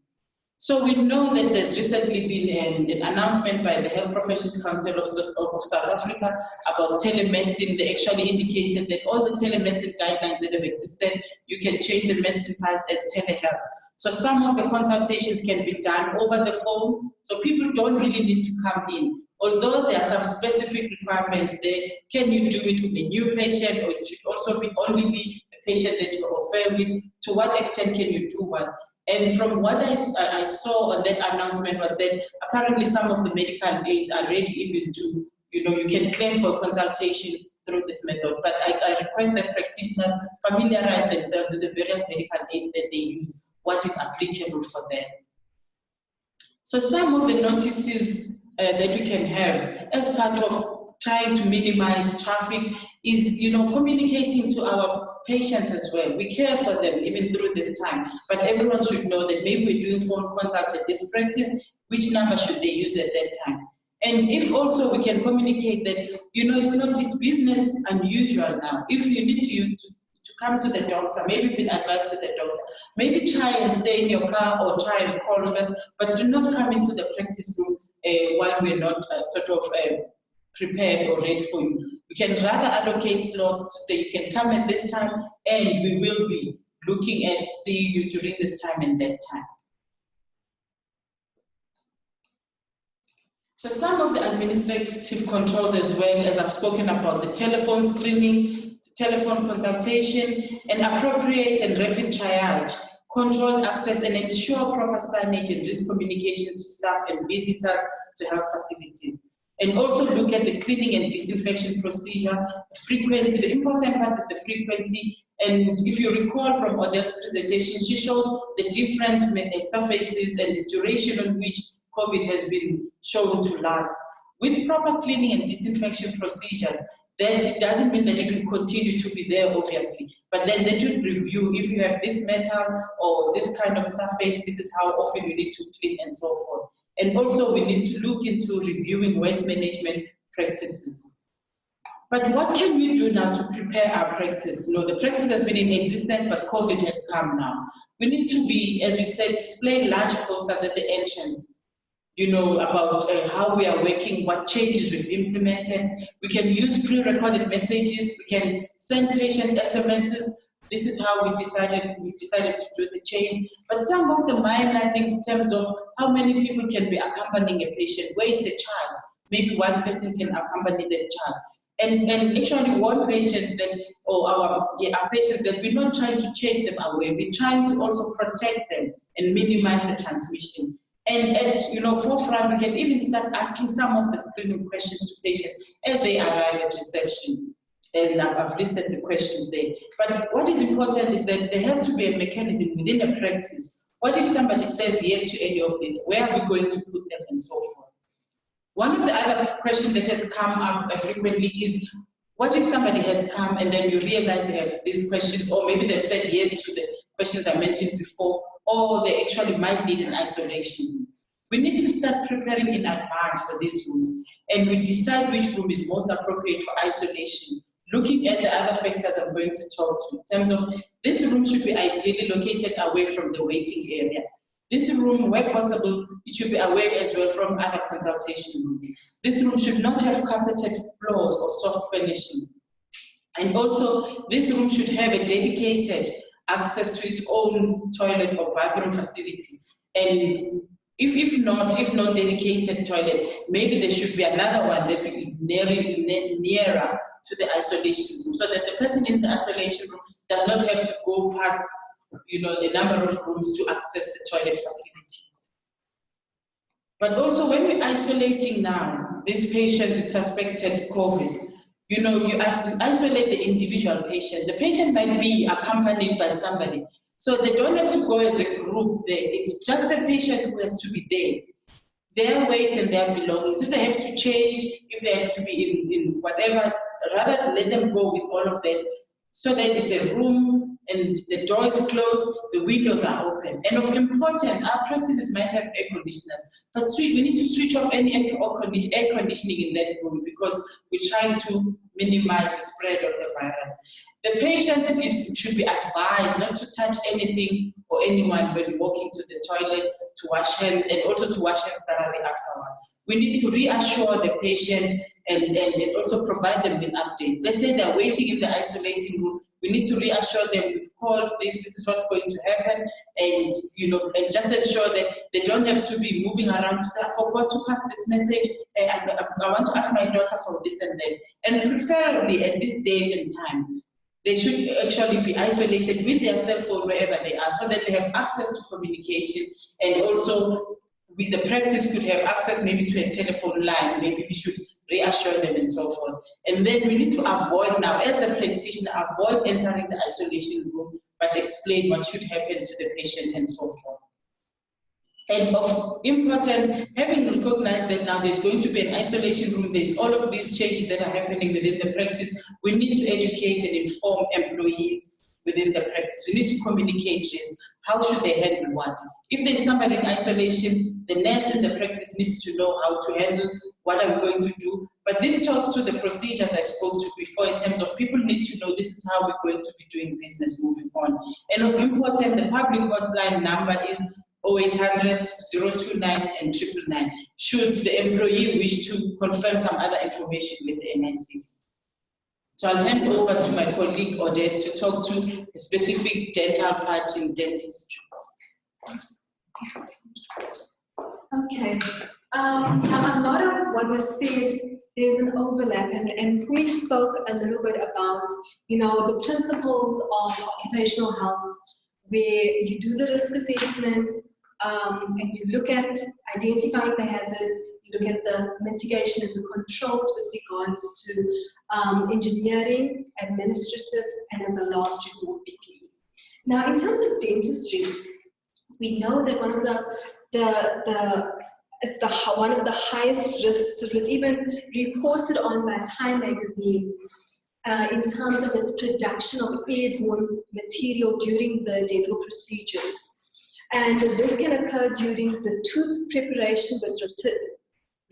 So we know that there's recently been an announcement by the Health Professions Council of South Africa about telemedicine. They actually indicated that all the telemedicine guidelines that have existed, you can change the medicine pass as telehealth. So some of the consultations can be done over the phone, so people don't really need to come in. Although there are some specific requirements there, can you do it with a new patient, or it should also be only be a patient that you refer with? To what extent can you do one? And from what I saw on that announcement was that apparently some of the medical aids are ready even to, you can claim for a consultation through this method. But I request that practitioners familiarize themselves with the various medical aids that they use, what is applicable for them. So some of the notices that we can have as part of trying to minimize traffic is, communicating to our patients as well. We care for them even through this time, but everyone should know that maybe we're doing phone consults at this practice, which number should they use at that time? And if also we can communicate that, it's business unusual now. If you need to come to the doctor, maybe you've been advised to the doctor, maybe try and stay in your car or try and call first, but do not come into the practice room while we're not prepared or ready for you. We can rather allocate slots to say you can come at this time and we will be looking at seeing you during this time and that time. So some of the administrative controls as well, as I've spoken about, the telephone screening, telephone consultation, and appropriate and rapid triage, controlled access, and ensure proper signage and risk communication to staff and visitors to health facilities. And also look at the cleaning and disinfection procedure, frequency. The important part is the frequency. And if you recall from Odette's presentation, she showed the different surfaces and the duration on which COVID has been shown to last. With proper cleaning and disinfection procedures, that it doesn't mean that it will continue to be there, obviously, but then they do review if you have this metal or this kind of surface, this is how often you need to clean and so forth. And also we need to look into reviewing waste management practices. But what can we do now to prepare our practice? The practice has been in existence, but COVID has come now. We need to be, as we said, display large posters at the entrance, about how we are working, what changes we've implemented. We can use pre-recorded messages. We can send patient SMSs. this is how we've decided to do the change. But some of the minor things in terms of how many people can be accompanying a patient, where it's a child, maybe one person can accompany the child. And actually warn patients that, or our patients that we're not trying to chase them away, we're trying to also protect them and minimize the transmission. And at forefront, we can even start asking some of the screening questions to patients as they arrive at reception. And I've listed the questions there. But what is important is that there has to be a mechanism within a practice. What if somebody says yes to any of this? Where are we going to put them and so forth? One of the other questions that has come up frequently is, what if somebody has come and then you realize they have these questions, or maybe they've said yes to the questions I mentioned before, or they actually might need an isolation room. We need to start preparing in advance for these rooms, and we decide which room is most appropriate for isolation, looking at the other factors I'm going to talk to, in terms of this room should be ideally located away from the waiting area. This room, where possible, it should be away as well from other consultation rooms. This room should not have carpeted floors or soft furnishing. And also, this room should have a dedicated access to its own toilet or bathroom facility. And if not dedicated toilet, maybe there should be another one that is nearer to the isolation room, so that the person in the isolation room does not have to go past a number of rooms to access the toilet facility. But also, when we're isolating now these patients with suspected COVID, you isolate the individual patient. The patient might be accompanied by somebody, so they don't have to go as a group there. It's just the patient who has to be there. Their waste and their belongings. If they have to change, if they have to be in whatever, rather let them go with all of that, so that it's a room and the door is closed, the windows are open. And of importance, our practices might have air conditioners, but we need to switch off any air conditioning in that room, because we're trying to minimize the spread of the virus. The patient should be advised not to touch anything or anyone when walking to the toilet, to wash hands, and also to wash hands thoroughly afterward. We need to reassure the patient and also provide them with updates. Let's say they're waiting in the isolating room. We need to reassure them, we've called this is what's going to happen, and and just ensure that they don't have to be moving around to say, I forgot to pass this message, I want to ask my daughter for this and that. And preferably at this date and time, they should actually be isolated with their cell phone wherever they are, so that they have access to communication, and also the practice could have access maybe to a telephone line. Maybe we should reassure them and so forth. And then we need to avoid now, as the practitioner, avoid entering the isolation room, but explain what should happen to the patient and so forth. And of important, having recognized that now there's going to be an isolation room, there's all of these changes that are happening within the practice, we need to educate and inform employees within the practice. We need to communicate this. How should they handle what? If there's somebody in isolation, the nurse in the practice needs to know how to handle what are we going to do. But this talks to the procedures I spoke to before, in terms of people need to know this is how we're going to be doing business moving on. And of important, the public hotline number is 0800 029 and 999, should the employee wish to confirm some other information with the NIC. So I'll hand over to my colleague Odette to talk to a specific dental part in dentistry. Okay. A lot of what was said, there's an overlap, and we spoke a little bit about, the principles of occupational health, where you do the risk assessment, and you look at identifying the hazards, you look at the mitigation and the controls with regards to engineering, administrative, and as a last resort, PPE. Now, in terms of dentistry, we know that one of one of the highest risks. It was even reported on by Time magazine in terms of its production of airborne material during the dental procedures. And this can occur during the tooth preparation with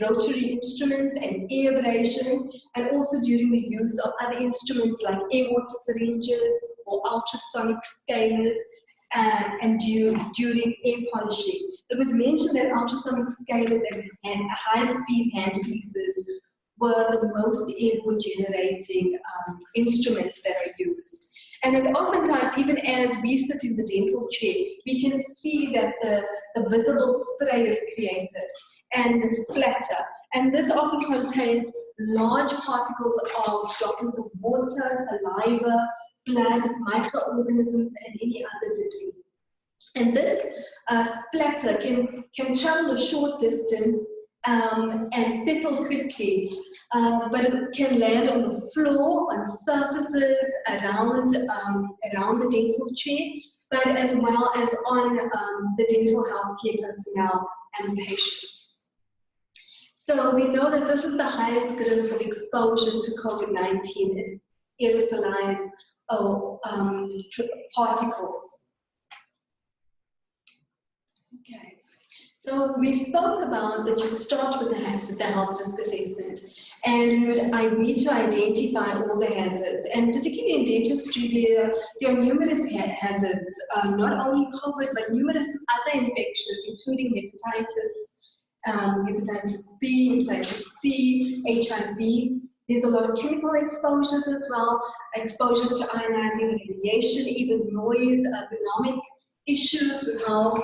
rotary instruments and air abrasion, and also during the use of other instruments like air water syringes or ultrasonic scalers, and during air polishing. It was mentioned that ultrasonic scalers and high-speed hand pieces were the most airborne generating instruments that are used. And then oftentimes, even as we sit in the dental chair, we can see that the visible spray is created and splatter. And this often contains large particles of droplets of water, saliva, blood, microorganisms, and any other debris. And this splatter can travel a short distance and settle quickly, but it can land on the floor, on surfaces around the dental chair, but as well as on the dental healthcare personnel and patients. So we know that this is the highest risk of exposure to COVID-19 is aerosolized particles. Okay, so we spoke about that you start with the health risk assessment, and I need to identify all the hazards, and particularly in dentistry there are numerous hazards, not only COVID but numerous other infections including hepatitis B, hepatitis C, HIV. There's a lot of chemical exposures as well, exposures to ionizing radiation, even noise, ergonomic issues with how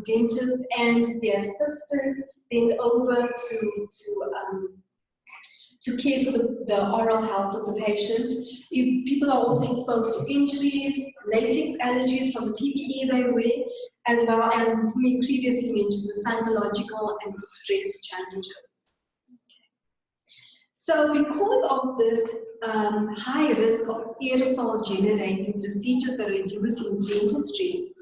dentists and their assistants bend over to care for the oral health of the patient. People are also exposed to injuries, latex allergies from the PPE they wear, as well as we previously mentioned the psychological and stress challenges. So because of this high risk of aerosol generating procedures that are used in dentistry,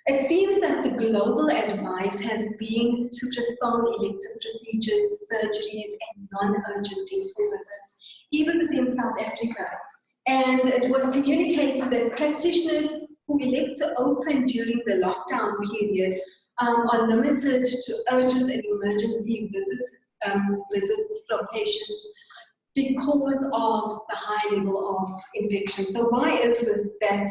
it seems that the global advice has been to postpone elective procedures, surgeries, and non-urgent dental visits, even within South Africa. And it was communicated that practitioners who elect to open during the lockdown period are limited to urgent and emergency visits from patients because of the high level of infection. So why is this that,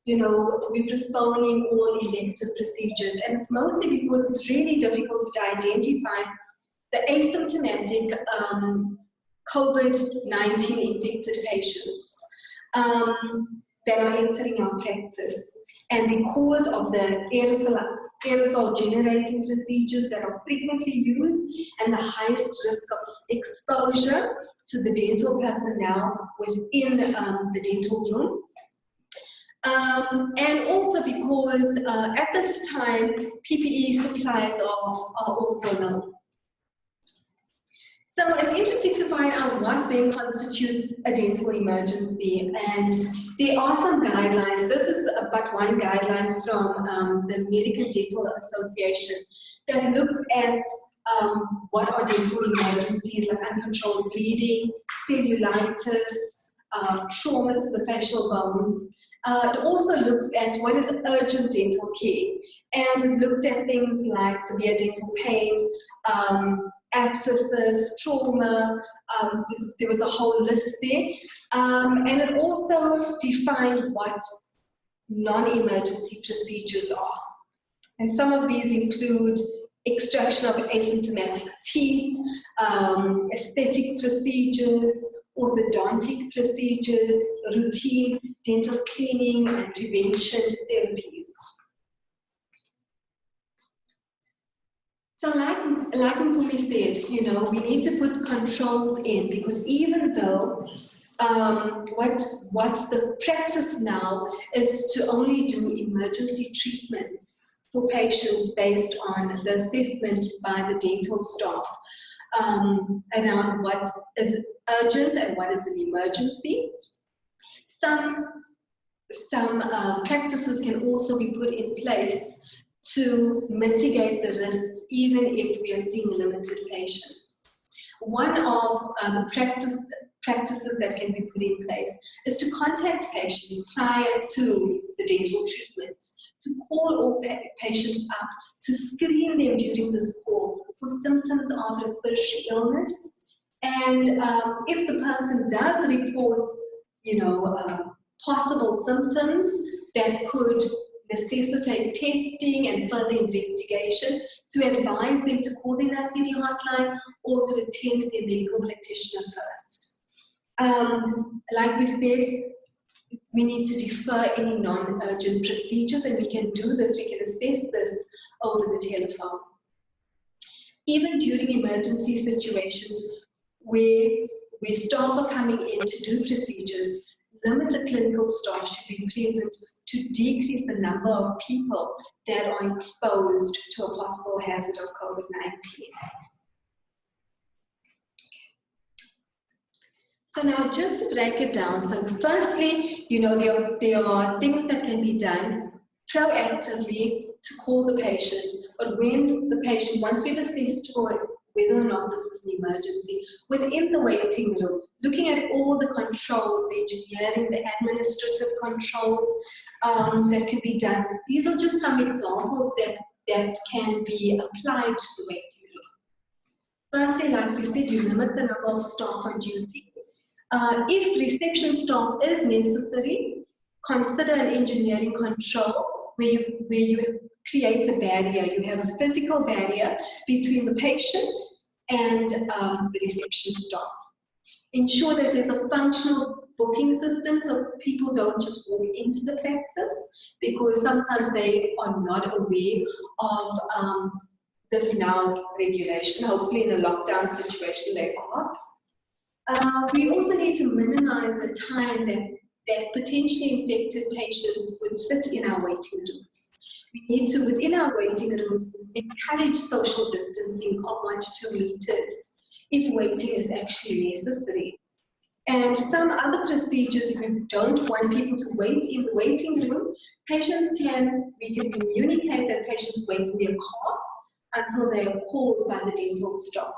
we're postponing all elective procedures? And it's mostly because it's really difficult to identify the asymptomatic COVID-19 infected patients that are entering our practice. And because of the aerosol generating procedures that are frequently used and the highest risk of exposure to the dental personnel within the dental room. And also because at this time, PPE supplies are also low. So it's interesting to find out what then constitutes a dental emergency, and there are some guidelines. This is but one guideline from the American Dental Association that looks at what are dental emergencies, like uncontrolled bleeding, cellulitis, trauma to the facial bones. It also looks at what is urgent dental care, and it looked at things like severe dental pain, abscesses, trauma. There was a whole list there, and it also defined what non-emergency procedures are. And some of these include extraction of asymptomatic teeth, aesthetic procedures, orthodontic procedures, routine dental cleaning and prevention therapies. So like Mpumi said, we need to put controls in, because even though what's the practice now is to only do emergency treatments for patients based on the assessment by the dental staff around what is urgent and what is an emergency. Some practices can also be put in place to mitigate the risks, even if we are seeing limited patients. One of the practices that can be put in place is to contact patients prior to the dental treatment, to call all patients up, to screen them during this call for symptoms of respiratory illness. And if the person does report, possible symptoms that could necessitate testing and further investigation, to advise them to call their NCD hotline or to attend their medical practitioner first. Like we said, we need to defer any non-urgent procedures, and we can do this, we can assess this over the telephone. Even during emergency situations where staff are coming in to do procedures, limited clinical staff should be present to decrease the number of people that are exposed to a possible hazard of COVID-19. So now just to break it down, so firstly, there are things that can be done proactively to call the patient, but when the patient, once we've assessed for whether or not this is an emergency, within the waiting room, looking at all the controls, the engineering, the administrative controls that can be done. These are just some examples that can be applied to the waiting room. Firstly, like we said, you limit the number of staff on duty. If reception staff is necessary, consider an engineering control where you create a barrier. You have a physical barrier between the patient and the reception staff. Ensure that there's a functional booking system so people don't just walk into the practice, because sometimes they are not aware of this now regulation. Hopefully in a lockdown situation they are. We also need to minimize the time that potentially infected patients would sit in our waiting rooms. We need to, within our waiting rooms, encourage social distancing of 1 to 2 meters if waiting is actually necessary. And some other procedures, if we don't want people to wait in the waiting room, we can communicate that patients wait in their car until they are called by the dental staff.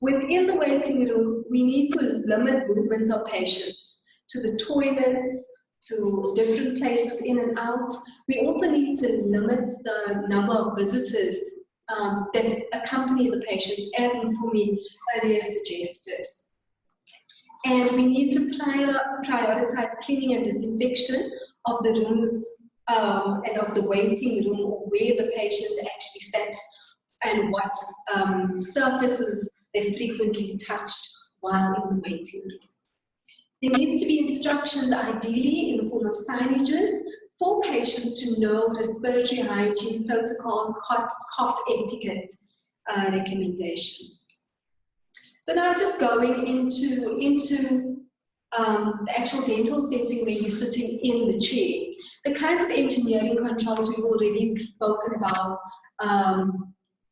Within the waiting room, we need to limit movements of patients to the toilets, to different places in and out. We also need to limit the number of visitors that accompany the patients, as Mpumi earlier suggested. And we need to prioritize cleaning and disinfection of the rooms and of the waiting room, or where the patient actually sat and what surfaces they frequently touched while in the waiting room. There needs to be instructions, ideally in the form of signages, for patients to know respiratory hygiene protocols, cough etiquette recommendations. So now just going into the actual dental setting where you're sitting in the chair. The kinds of engineering controls we've already spoken about,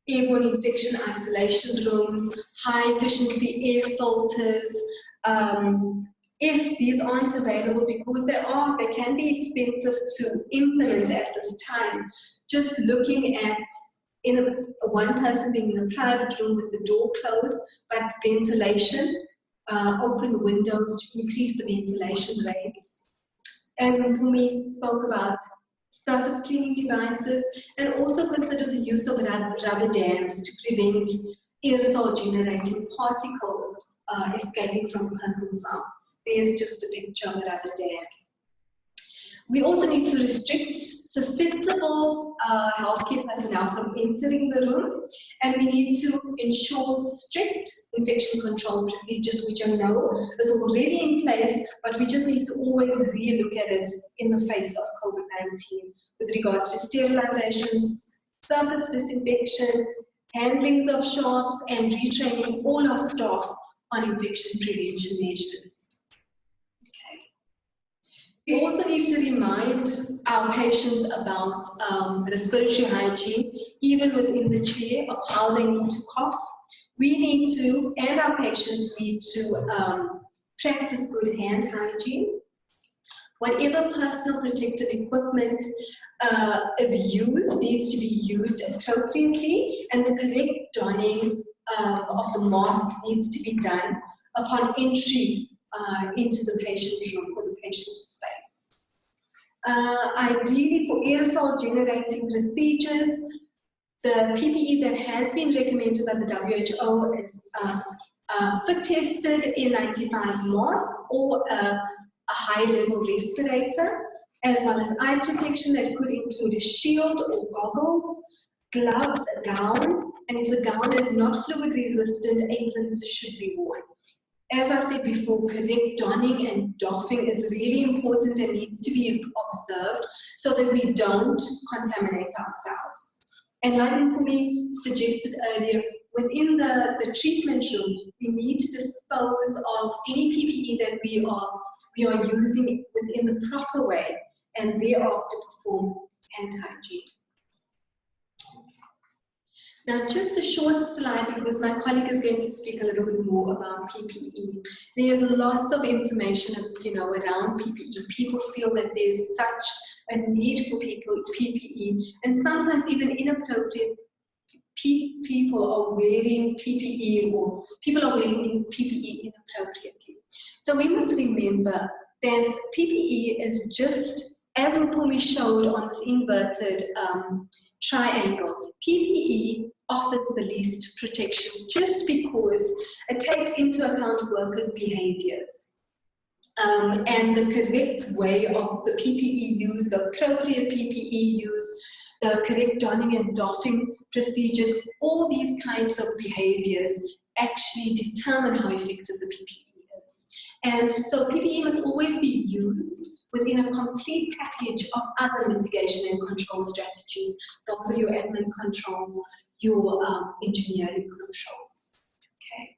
airborne infection isolation rooms, high efficiency air filters. If these aren't available, because they can be expensive to implement at this time, just looking at one person being in a private room with the door closed, but ventilation, open windows to increase the ventilation rates. As Mpumi spoke about, surface cleaning devices, and also consider the use of rubber dams to prevent aerosol generating particles escaping from a person's mouth. There's just a picture of a rubber dam. We also need to restrict susceptible healthcare personnel from entering the room, and we need to ensure strict infection control procedures, which I know is already in place, but we just need to always re-look at it in the face of COVID-19 with regards to sterilizations, surface disinfection, handlings of sharps, and retraining all our staff on infection prevention measures. We also need to remind our patients about respiratory hygiene, even within the chair, of how they need to cough. We need to, and our patients need to practice good hand hygiene. Whatever personal protective equipment is used needs to be used appropriately, and the correct donning of the mask needs to be done upon entry into the patient's room or the patient's space. Ideally, for aerosol generating procedures, the PPE that has been recommended by the WHO is fit tested N95 mask or a high-level respirator, as well as eye protection that could include a shield or goggles, gloves, a gown, and if the gown is not fluid resistant, aprons should be worn. as I said before, correct donning and doffing is really important and needs to be observed so that we don't contaminate ourselves. And like Mpumi suggested earlier, within the treatment room, we need to dispose of any PPE that we are using within the proper way and thereafter perform hand hygiene. Now, just a short slide because my colleague is going to speak a little bit more about PPE. There's lots of information, around PPE. People feel that there's such a need for PPE, and sometimes even inappropriate people are wearing PPE, or people are wearing PPE inappropriately. So we must remember that PPE is just, as Mpumi showed on this inverted triangle, PPE offers the least protection just because it takes into account workers' behaviors. And the correct way of the PPE use, the appropriate PPE use, the correct donning and doffing procedures, all these kinds of behaviors actually determine how effective the PPE is. And so PPE must always be used within a complete package of other mitigation and control strategies. Those are your admin controls, your engineering controls. Okay.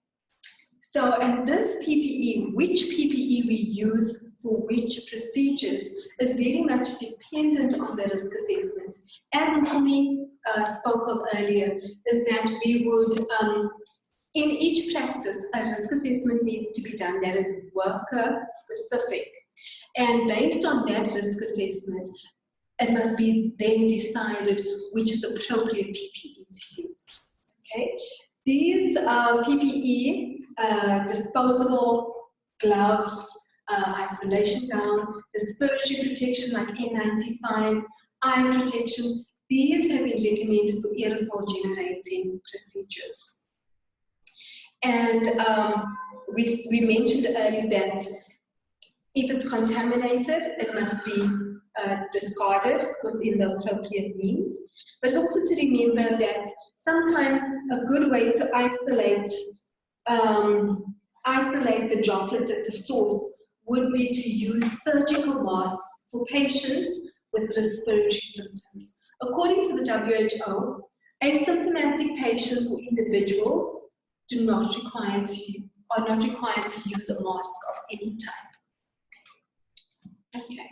So, and this PPE, which PPE we use for which procedures, is very much dependent on the risk assessment. As Mpumi spoke of earlier, is that we would, in each practice, a risk assessment needs to be done that is worker specific. And based on that risk assessment, it must be then decided which is appropriate PPE to use. Okay? These PPE, disposable gloves, isolation gown, respiratory protection like N95s, eye protection, these have been recommended for aerosol generating procedures. And we mentioned earlier that if it's contaminated, it must be discarded within the appropriate means. But also to remember that sometimes a good way to isolate the droplets at the source would be to use surgical masks for patients with respiratory symptoms. According to the WHO, asymptomatic patients or individuals are not required to use a mask of any type. Okay.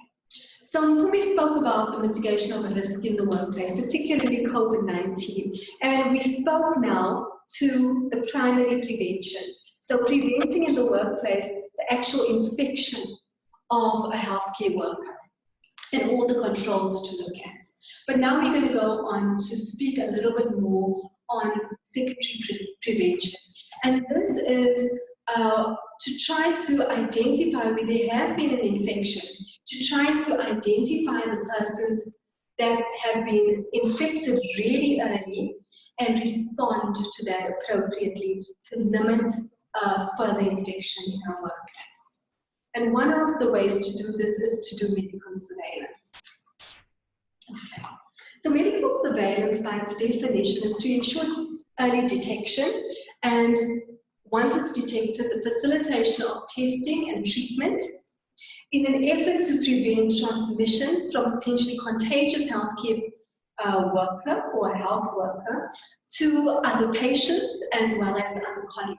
So Mpumi spoke about the mitigation of risk in the workplace, particularly COVID-19, and we spoke now to the primary prevention. So preventing in the workplace the actual infection of a healthcare worker and all the controls to look at. But now we're going to go on to speak a little bit more on secondary prevention. And this is to try to identify where there has been an infection, to try to identify the persons that have been infected really early and respond to that appropriately to limit further infection in our workplace. And one of the ways to do this is to do medical surveillance. Okay. So medical surveillance by its definition is to ensure early detection, and once it's detected, the facilitation of testing and treatment in an effort to prevent transmission from potentially contagious healthcare worker or a health worker to other patients as well as other colleagues.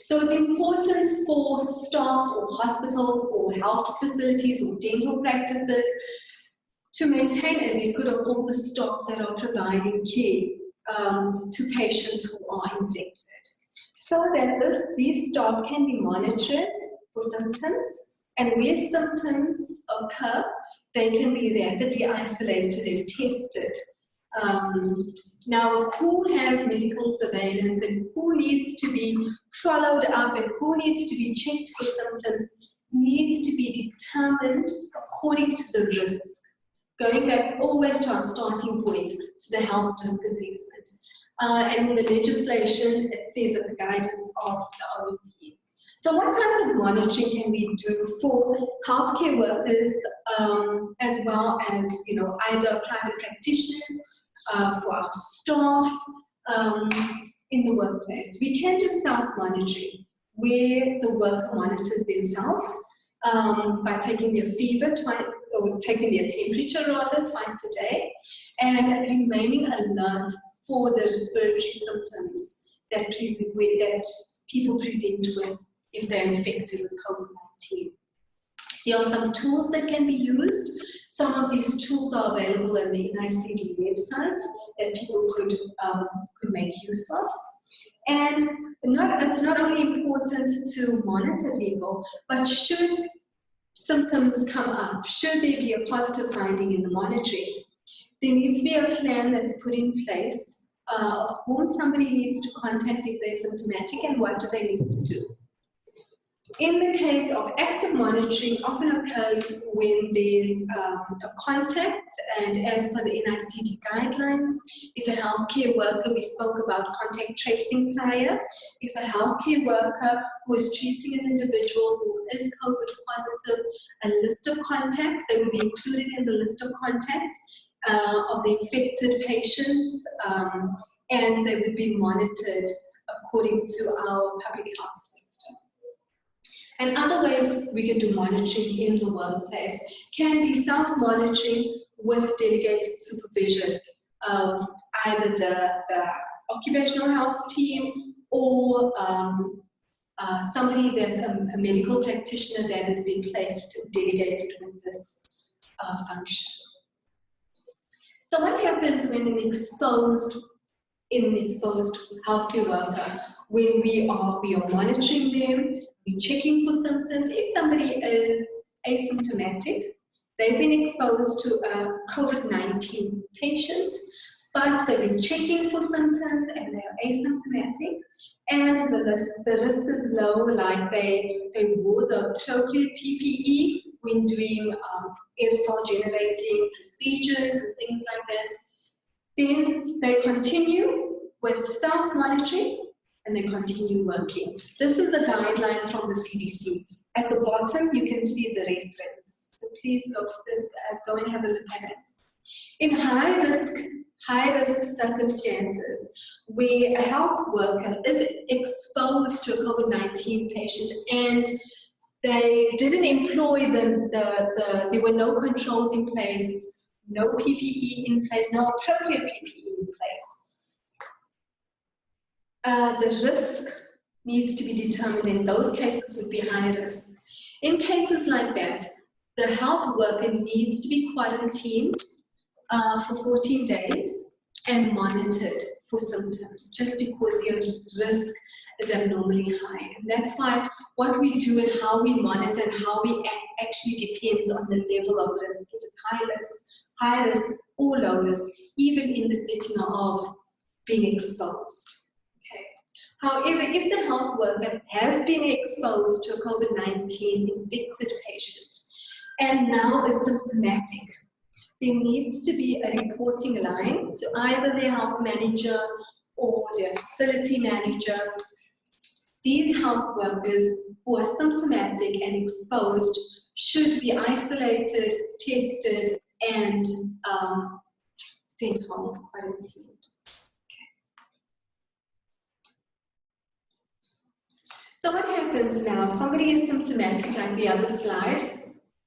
So it's important for staff or hospitals or health facilities or dental practices to maintain a record of all the staff that are providing care to patients who are infected, so that these staff can be monitored for symptoms, and where symptoms occur, they can be rapidly isolated and tested. Now, who has medical surveillance and who needs to be followed up and who needs to be checked for symptoms needs to be determined according to the risk. Going back always to our starting point, to the health risk assessment. And in the legislation, it says at the guidance of the OEP. So what types of monitoring can we do for healthcare workers as well as, either private practitioners, for our staff, in the workplace. We can do self-monitoring, where the worker monitors themselves by taking their fever twice, or taking their temperature rather twice a day, and remaining alert for the respiratory symptoms that people present with if they're infected with COVID-19. There are some tools that can be used. Some of these tools are available on the NICD website that people could make use of. And it's not only important to monitor people, but should symptoms come up, should there be a positive finding in the monitoring, there needs to be a plan that's put in place of whom somebody needs to contact if they're symptomatic and what do they need to do. In the case of active monitoring, often occurs when there's a contact, and as per the NICD guidelines, if a healthcare worker, we spoke about contact tracing prior, if a healthcare worker who is treating an individual who is COVID positive, a list of contacts, they will be included in the list of contacts of the infected patients, and they would be monitored according to our public health system. And other ways we can do monitoring in the workplace can be self-monitoring with delegated supervision of either the occupational health team or somebody that's a medical practitioner that has been placed, delegated with this function. So what happens when an exposed healthcare worker, when we are monitoring them, we're checking for symptoms. If somebody is asymptomatic, they've been exposed to a COVID-19 patient, but they've been checking for symptoms and they are asymptomatic, and the risk is low, like they wore the appropriate PPE when doing aerosol generating procedures and things like that, then they continue with self-monitoring and they continue working. This is a guideline from the CDC. At the bottom, you can see the reference. So please go and have a look at it. In high-risk circumstances, where a health worker is exposed to a COVID-19 patient and they didn't employ there were no controls in place, no PPE in place, no appropriate PPE in place, the risk needs to be determined. In those cases would be high risk. In cases like that, the health worker needs to be quarantined for 14 days and monitored for symptoms, just because their risk is abnormally high. And that's why what we do and how we monitor and how we act actually depends on the level of risk. If it's high risk or low risk, even in the setting of being exposed. However, if the health worker has been exposed to a COVID-19 infected patient and now is symptomatic, there needs to be a reporting line to either their health manager or their facility manager. These health workers who are symptomatic and exposed should be isolated, tested, and sent home, quarantined. So what happens now? Somebody is symptomatic, like the other slide.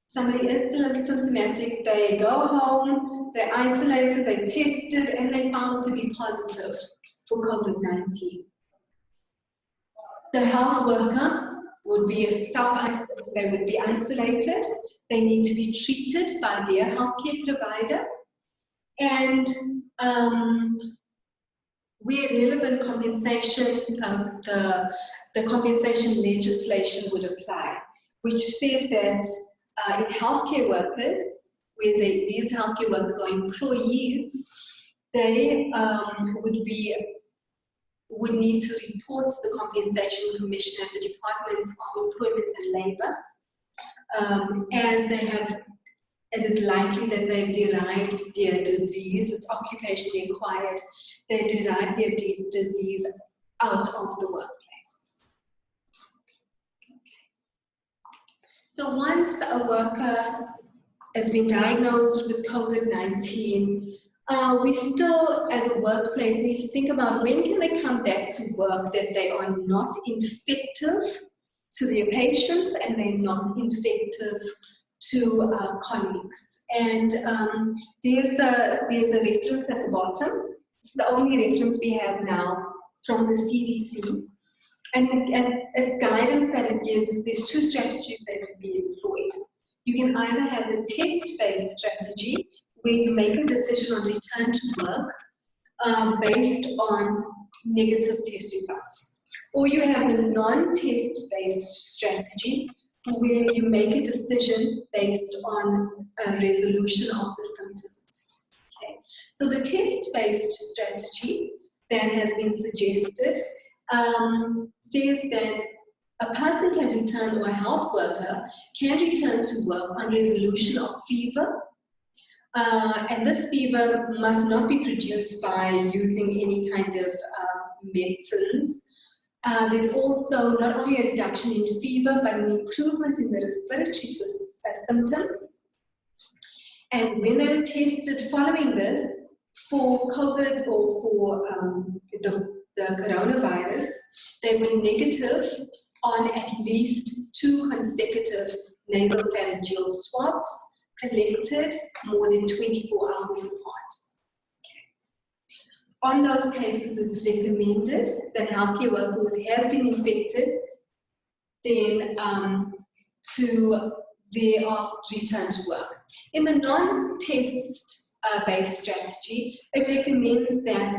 Somebody is symptomatic, they go home, they're isolated, they tested, and they found to be positive for COVID-19. The health worker would be self-isolated, they would be isolated, they need to be treated by their healthcare provider, and where relevant compensation, the compensation legislation would apply, which says that in healthcare workers, where these healthcare workers are employees, they would need to report to the Compensation Commission at the Department of Employment and Labour, as they have. It is likely that they've derived their disease, it's occupationally acquired, they derive their disease out of the workplace. So once a worker has been diagnosed with COVID-19, we still, as a workplace, need to think about when can they come back to work that they are not infective to their patients and they're not infective to colleagues. And there's a reference at the bottom. It's the only reference we have now from the CDC. And its guidance that it gives is there's two strategies that can be employed. You can either have the test-based strategy, where you make a decision on return to work based on negative test results. Or you have a non-test-based strategy, where you make a decision based on a resolution of the symptoms. Okay. So the test-based strategy that has been suggested says that a person can return, or a health worker can return to work on resolution of fever, and this fever must not be produced by using any kind of medicines. There's also not only a reduction in fever, but an improvement in the respiratory symptoms. And when they were tested following this for COVID or for the coronavirus, they were negative on at least 2 consecutive nasopharyngeal swabs collected more than 24 hours apart. Okay. On those cases, it's recommended that a healthcare worker who has been infected then to thereafter return to work. In the non-test based strategy, it recommends that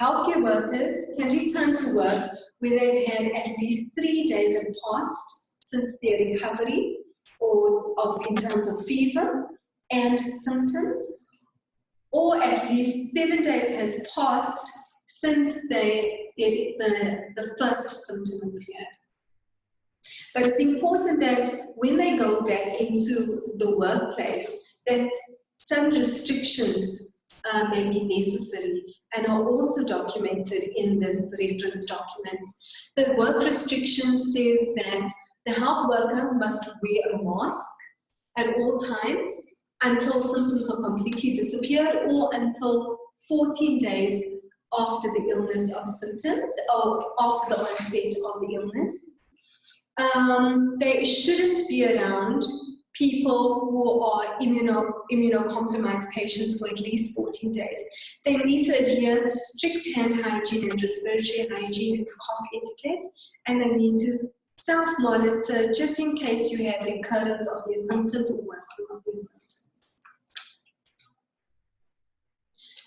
healthcare workers can return to work where they've had at least 3 days have passed since their recovery, or in terms of fever and symptoms, or at least 7 days has passed since the first symptom appeared. But it's important that when they go back into the workplace, that some restrictions may be necessary and are also documented in this reference documents. The work restriction says that the health worker must wear a mask at all times until symptoms are completely disappeared, or until 14 days after the illness of symptoms, or after the onset of the illness. They shouldn't be around people who are immunocompromised patients for at least 14 days. They need to adhere to strict hand hygiene and respiratory hygiene and cough etiquette, and they need to self-monitor just in case you have recurrence of your symptoms or worsening of your symptoms.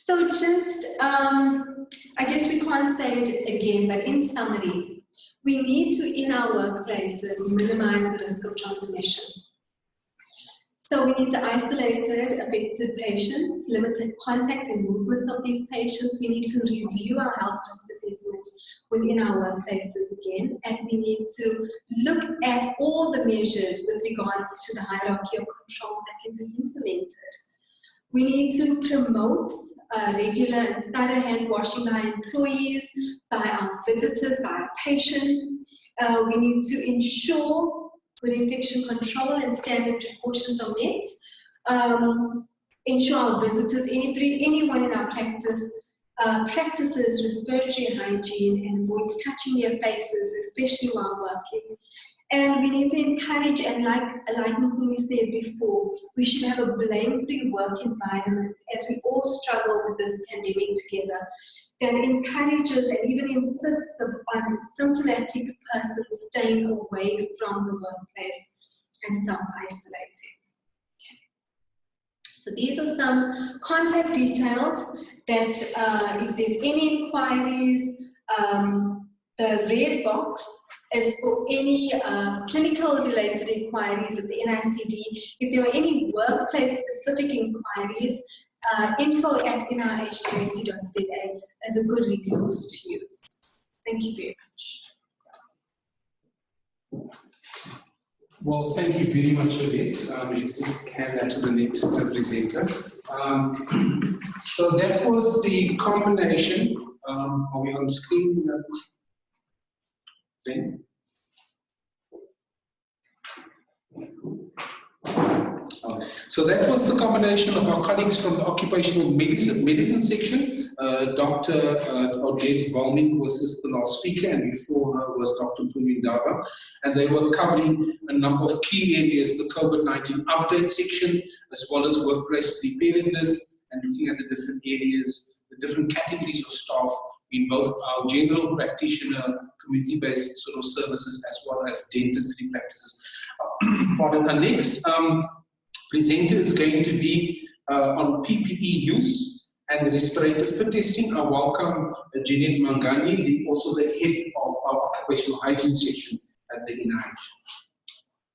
So just, I guess we can't say it again, but in summary, we need to, in our workplaces, minimize the risk of transmission. So we need to isolate affected patients, limited contact and movements of these patients. We need to review our health risk assessment within our workplaces again, and we need to look at all the measures with regards to the hierarchy of controls that can be implemented. We need to promote regular and thorough hand washing by employees, by our visitors, by our patients. We need to ensure good infection control and standard precautions are met. Ensure our visitors, anyone in our practice, practices respiratory hygiene and avoids touching their faces, especially while working. And we need to encourage, and like Nkumi said before, we should have a blame-free work environment as we all struggle with this pandemic together, that encourages and even insists on symptomatic persons staying away from the workplace and self-isolating. Okay. So these are some contact details that if there's any inquiries, the red box is for any clinical related inquiries at the NICD. If there are any workplace specific inquiries, info@nrhkac.za is a good resource to use. Thank you very much. Well, thank you very much, Odette. If you just hand that to the next presenter. So that was the combination. Are we on screen? Ben? So So that was the combination of our colleagues from the occupational medicine section, Dr. Odette Volming, who was the last speaker, and before her was Dr. Mpumi Ndaba, and they were covering a number of key areas, the COVID-19 update section, as well as workplace preparedness, and looking at the different areas, the different categories of staff in both our general practitioner, community-based sort of services, as well as dentistry practices. Pardon. Our next presenter is going to be on PPE use and respirator fit testing. I welcome Jeanette Mangani, also the head of our occupational hygiene section at the NIH.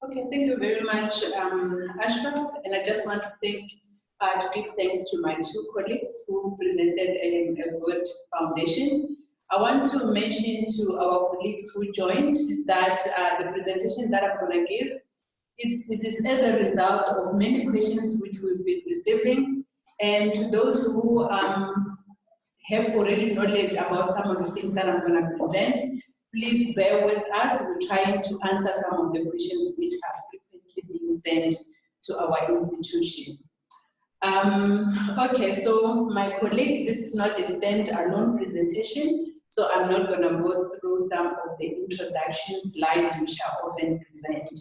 Okay, thank you very much, Ashraf, and I just want to give thanks to my two colleagues who presented a good foundation. I want to mention to our colleagues who joined that the presentation that I'm going to give, it is as a result of many questions which we've been receiving, and to those who have already knowledge about some of the things that I'm going to present, please bear with us. We're trying to answer some of the questions which have frequently been sent to our institution. Okay, so my colleague, this is not a stand-alone presentation, so I'm not going to go through some of the introduction slides which are often presented.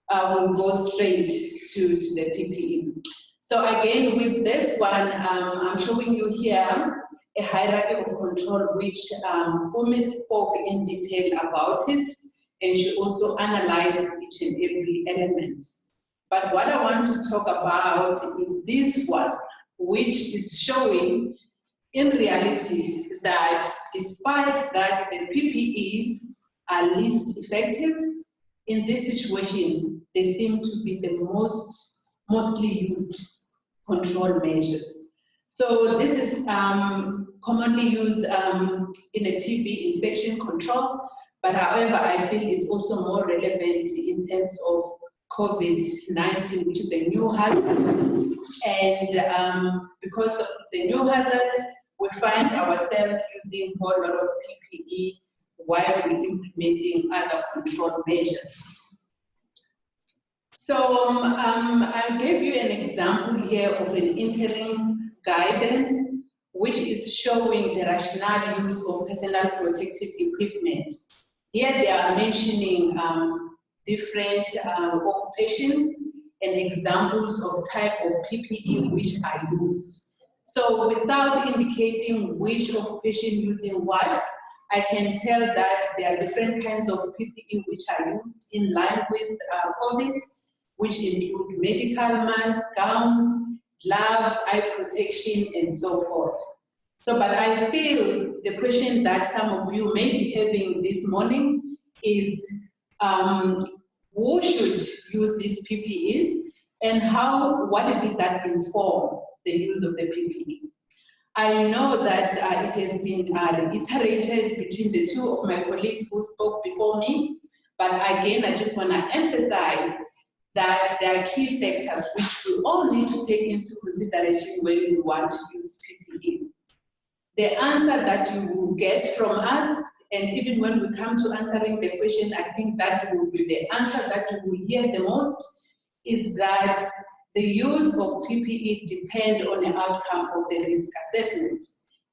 I will go straight to the PPE. So again, with this one, I'm showing you here a hierarchy of control which Mpumi spoke in detail about it, and she also analyzed each and every element. But what I want to talk about is this one, which is showing in reality that despite that the PPEs are least effective, in this situation, they seem to be the mostly used control measures. So this is commonly used in a TB infection control, but however, I feel it's also more relevant in terms of COVID-19, which is a new hazard. And because it's a new hazard, we find ourselves using a whole lot of PPE while we're implementing other control measures. So I'll give you an example here of an interim guidance, which is showing the rationale use of personal protective equipment. Here they are mentioning different occupations and examples of type of PPE which are used. So without indicating which occupation using what, I can tell that there are different kinds of PPE which are used in line with COVID, which include medical masks, gowns, gloves, eye protection, and so forth. So, but I feel the question that some of you may be having this morning is, who should use these PPEs, and what is it that informs the use of the PPE? I know that it has been reiterated between the two of my colleagues who spoke before me, but again, I just want to emphasize that there are key factors which we all need to take into consideration when we want to use PPE. The answer that you will get from us, and even when we come to answering the question, I think that will be the answer that you will hear the most, is that the use of PPE depends on the outcome of the risk assessment.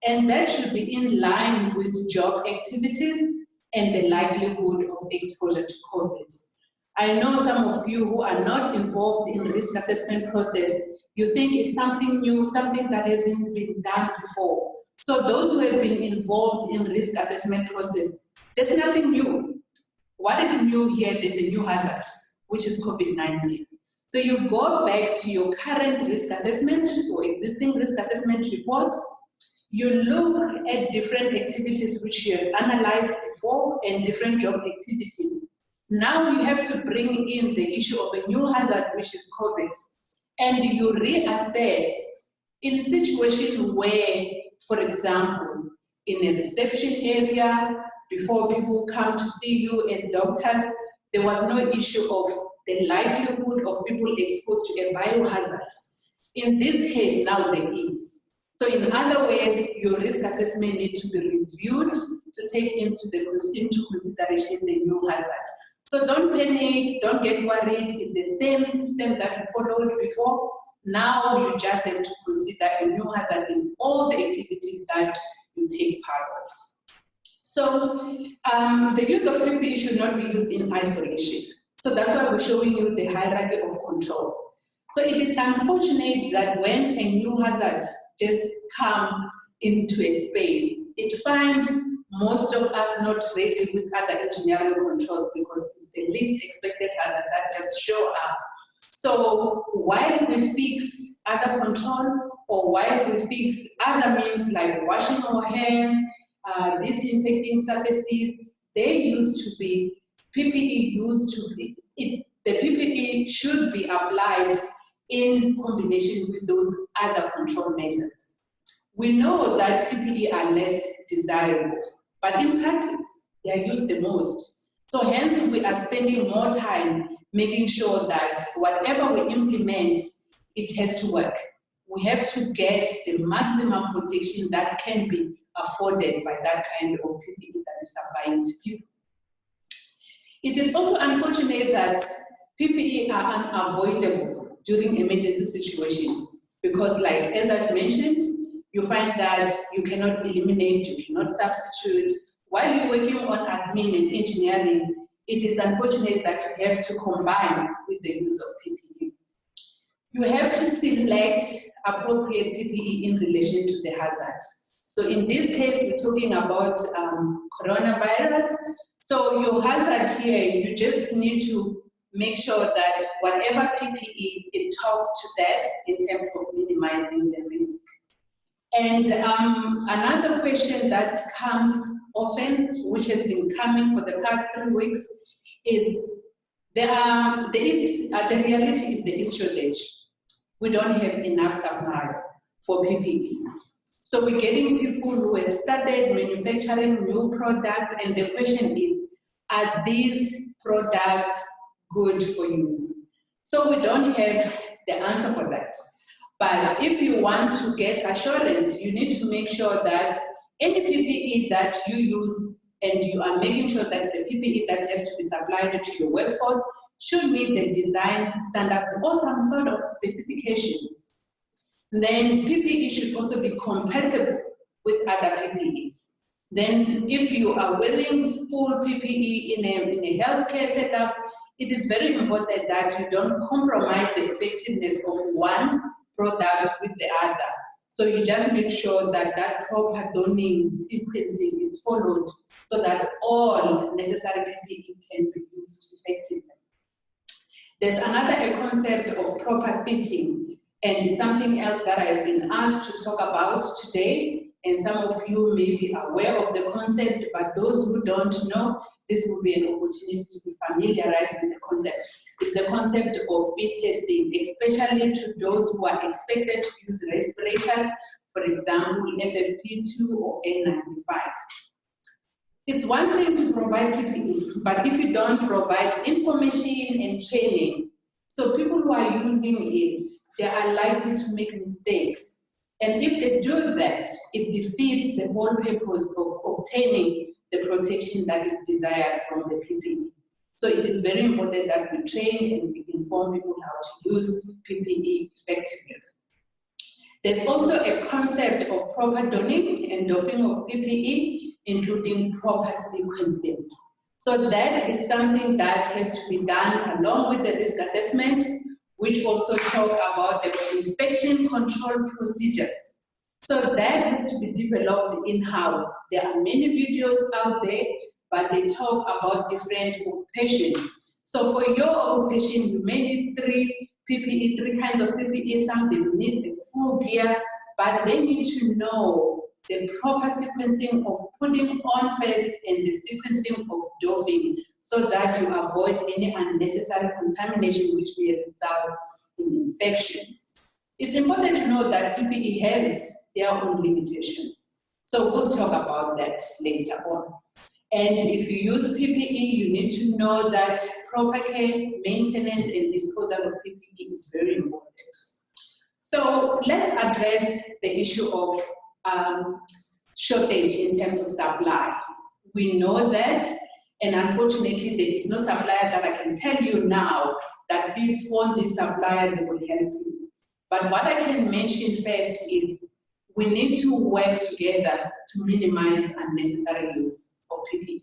And that should be in line with job activities and the likelihood of exposure to COVID. I know some of you who are not involved in the risk assessment process, you think it's something new, something that hasn't been done before. So those who have been involved in risk assessment process, there's nothing new. What is new here? There's a new hazard, which is COVID-19. So you go back to your current risk assessment or existing risk assessment report, you look at different activities which you have analyzed before and different job activities. Now you have to bring in the issue of a new hazard, which is COVID, and you reassess in a situation where, for example, in a reception area, before people come to see you as doctors, there was no issue of the likelihood of people exposed to a biohazard. In this case, now there is. So in other words, your risk assessment needs to be reviewed to take into consideration the new hazard. So don't panic, don't get worried. It's the same system that you followed before. Now you just have to consider a new hazard in all the activities that you take part of. So the use of PPE should not be used in isolation. So that's why we're showing you the hierarchy of controls. So it is unfortunate that when a new hazard just comes into a space, it finds most of us not ready with other engineering controls because it's the least expected hazard that just show up. So while we fix other control, or while we fix other means like washing our hands, disinfecting surfaces, they used to be, PPE used to be, the PPE should be applied in combination with those other control measures. We know that PPE are less desirable, but in practice, they are used the most. So hence we are spending more time making sure that whatever we implement, it has to work. We have to get the maximum protection that can be afforded by that kind of PPE that is supplying to people. It is also unfortunate that PPE are unavoidable during emergency situations because, like as I've mentioned, you find that you cannot eliminate, you cannot substitute. While you're working on admin and engineering, it is unfortunate that you have to combine with the use of PPE. You have to select appropriate PPE in relation to the hazards. So in this case, we're talking about coronavirus. So your hazard here, you just need to make sure that whatever PPE, it talks to that in terms of minimizing the risk. And another question that comes often, which has been coming for the past 3 weeks, is the reality is there is shortage. We don't have enough supply for PPE. So we're getting people who have started manufacturing new products, and the question is, are these products good for use? So we don't have the answer for that. But if you want to get assurance, you need to make sure that any PPE that you use, and you are making sure that the PPE that has to be supplied to your workforce should meet the design standards or some sort of specifications. Then PPE should also be compatible with other PPEs. Then if you are wearing full PPE in a healthcare setup, it is very important that you don't compromise the effectiveness of one product with the other. So you just make sure that that proper donning sequencing is followed so that all necessary PPE can be used effectively. There's another concept of proper fitting, and it's something else that I've been asked to talk about today, and some of you may be aware of the concept, but those who don't know, this will be an opportunity to be familiarized with the concept. It's the concept of fit testing, especially to those who are expected to use respirators, for example, FFP2 or N95. It's one thing to provide PPE, but if you don't provide information and training, so people who are using it, they are likely to make mistakes. And if they do that, it defeats the whole purpose of obtaining the protection that is desired from the PPE. So it is very important that we train and we inform people how to use PPE effectively. There's also a concept of proper donning and doffing of PPE, including proper sequencing. So that is something that has to be done along with the risk assessment, which also talk about the infection control procedures. So that has to be developed in-house. There are many videos out there, but they talk about different occupations. So for your occupation, you may need three kinds of PPE. Some they will need a full gear, but they need to know the proper sequencing of putting on first and the sequencing of doffing so that you avoid any unnecessary contamination which may result in infections. It's important to know that PPE has their own limitations. So we'll talk about that later on. And if you use PPE, you need to know that proper care, maintenance, and disposal of PPE is very important. So let's address the issue of shortage in terms of supply. We know that And unfortunately, there is no supplier that I can tell you now that please phone this supplier, they will help you. But what I can mention first is we need to work together to minimize unnecessary use of PPE.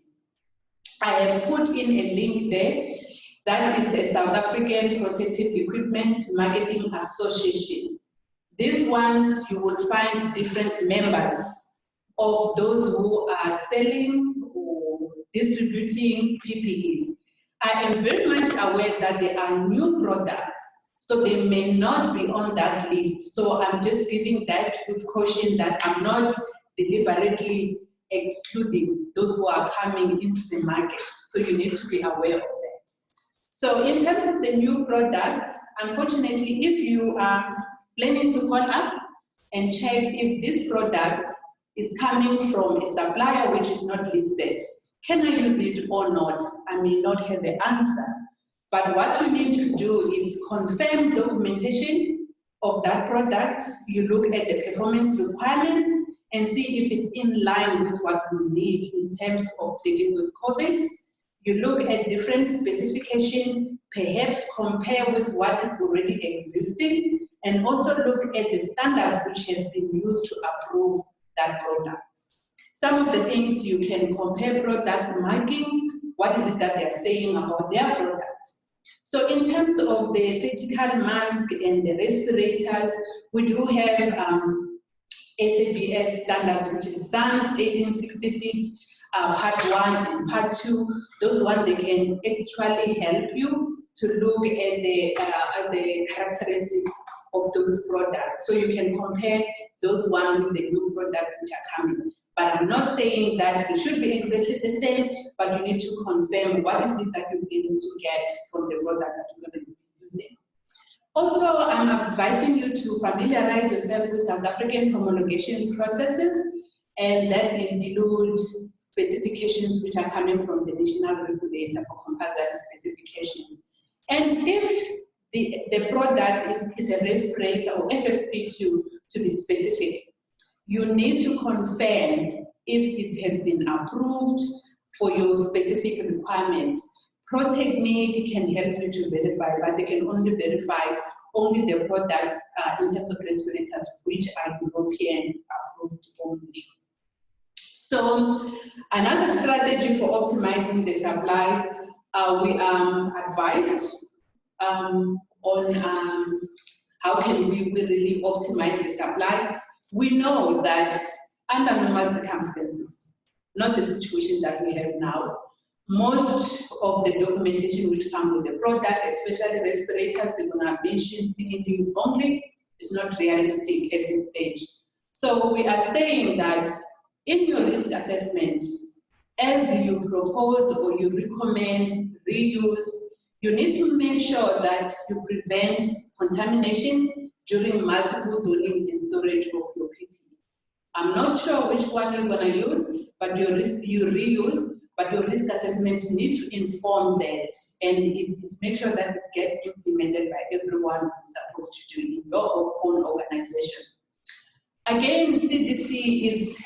I have put in a link there. That is the South African Protective Equipment Marketing Association. These ones, you will find different members of those who are selling or distributing PPEs. I am very much aware that there are new products, so they may not be on that list. So I'm just giving that with caution that I'm not deliberately excluding those who are coming into the market. So you need to be aware of that. So in terms of the new products, unfortunately, if you are planning to call us and check if this product is coming from a supplier which is not listed, can I use it or not? I may not have an answer. But what you need to do is confirm documentation of that product. You look at the performance requirements and see if it's in line with what we need in terms of dealing with COVID. You look at different specifications, perhaps compare with what is already existing, and also look at the standards which has been used to approve that product. Some of the things you can compare product markings, what is it that they're saying about their product? So in terms of the surgical mask and the respirators, we do have SABS standards, which is SANS 1866, Part 1 and Part 2. Those ones, they can actually help you to look at the characteristics of those products. So you can compare those ones with the new products which are coming. But I'm not saying that they should be exactly the same, but you need to confirm what is it that you're going to get from the product that you're going to be using. Also, I'm advising you to familiarize yourself with South African homologation processes, and that includes specifications which are coming from the national regulator for compulsory specification. And if the product is a respirator or FFP2 to be specific, you need to confirm if it has been approved for your specific requirements. ProTechnique can help you to verify, but they can only verify only the products in terms of respirators which are European approved only. So another strategy for optimizing the supply, we advised on how can we really optimize the supply. We know that under normal circumstances, not the situation that we have now, most of the documentation which comes with the product, especially respirators, they're going to mention single use only, is not realistic at this stage. So we are saying that in your risk assessment, as you propose or you recommend reuse, you need to make sure that you prevent contamination during multiple donning and storage of your PPE. I'm not sure which one you're going to use, but you reuse, but your risk assessment need to inform that, and it make sure that it gets implemented by everyone who's supposed to do it in your own organization. Again, CDC is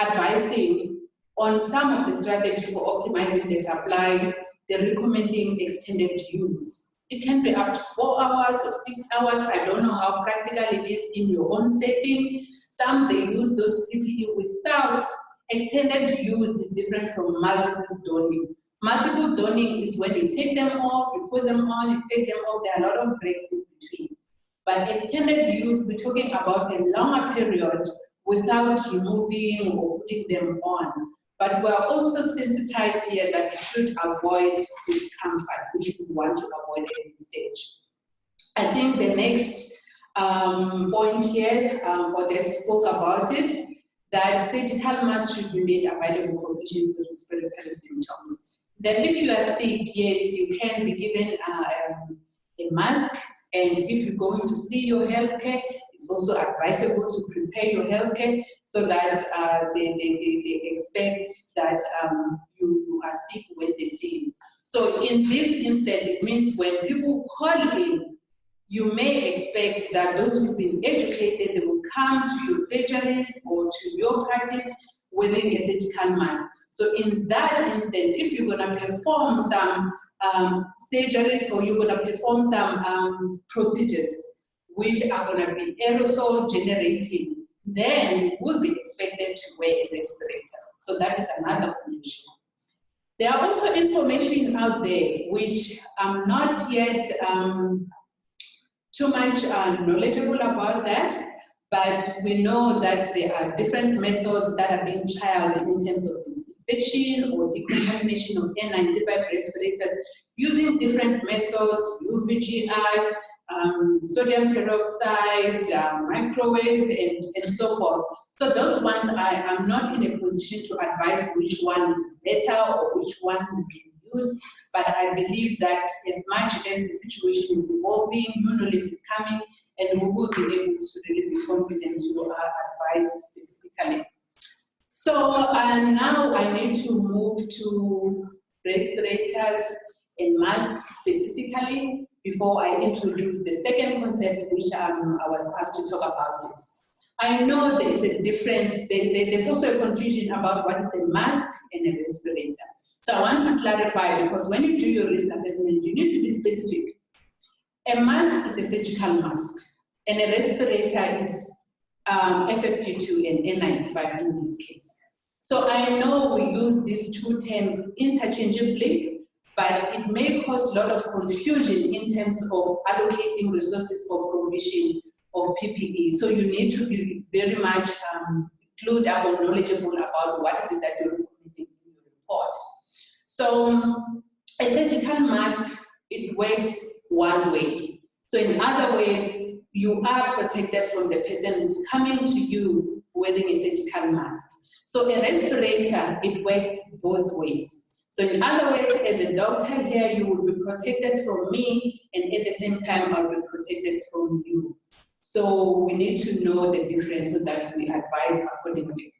advising on some of the strategy for optimizing the supply. They're recommending extended use. It can be up to 4 hours or 6 hours. I don't know how practical it is in your own setting. Some, they use those PPE without. Extended use is different from multiple donning. Multiple donning is when you take them off, you put them on, you take them off. There are a lot of breaks in between. But extended use, we're talking about a longer period without removing or putting them on. But we're also sensitized here that we should avoid discomfort, which we want to avoid at this stage. I think the next point here, Odette spoke about it, that surgical masks should be made available for patients with respiratory symptoms. Then if you are sick, yes, you can be given a mask, and if you're going to see your healthcare, it's also advisable to prepare your healthcare so that they expect that you are sick when they see you. So in this instance, it means when people call in, you may expect that those who've been educated, they will come to your surgeries or to your practice wearing a surgical mask. So in that instant, if you're gonna perform some surgeries or you're gonna perform some procedures which are gonna be aerosol generating, then you will be expected to wear a respirator. So that is another condition. There are also information out there which I'm not yet too much knowledgeable about that, but we know that there are different methods that are being trialed in terms of disinfection or decontamination of N95 respirators using different methods, UVGI, sodium peroxide, microwave, and so forth. So those ones I am not in a position to advise which one is better or which one will be used, but I believe that as much as the situation is evolving, new knowledge is coming, and we will be able to really be confident to advise specifically. So now I need to move to respirators and masks specifically before I introduce the second concept, which I was asked to talk about it. I know there is a difference, there's also a confusion about what is a mask and a respirator. So I want to clarify, because when you do your risk assessment, you need to be specific. A mask is a surgical mask, and a respirator is FFP2 and N95 in this case. So I know we use these two terms interchangeably, but it may cause a lot of confusion in terms of allocating resources for provision of PPE. So you need to be very much clued up or knowledgeable about what is it that you're recommending in your report. So a surgical mask, it works one way. So in other words, you are protected from the person who's coming to you wearing a surgical mask. So a respirator, it works both ways. So in other words, as a doctor here, you will be protected from me, and at the same time, I'll be protected from you. So we need to know the difference so that we advise accordingly.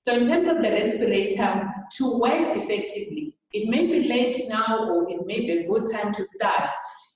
So in terms of the respirator, to work effectively, it may be late now or it may be a good time to start.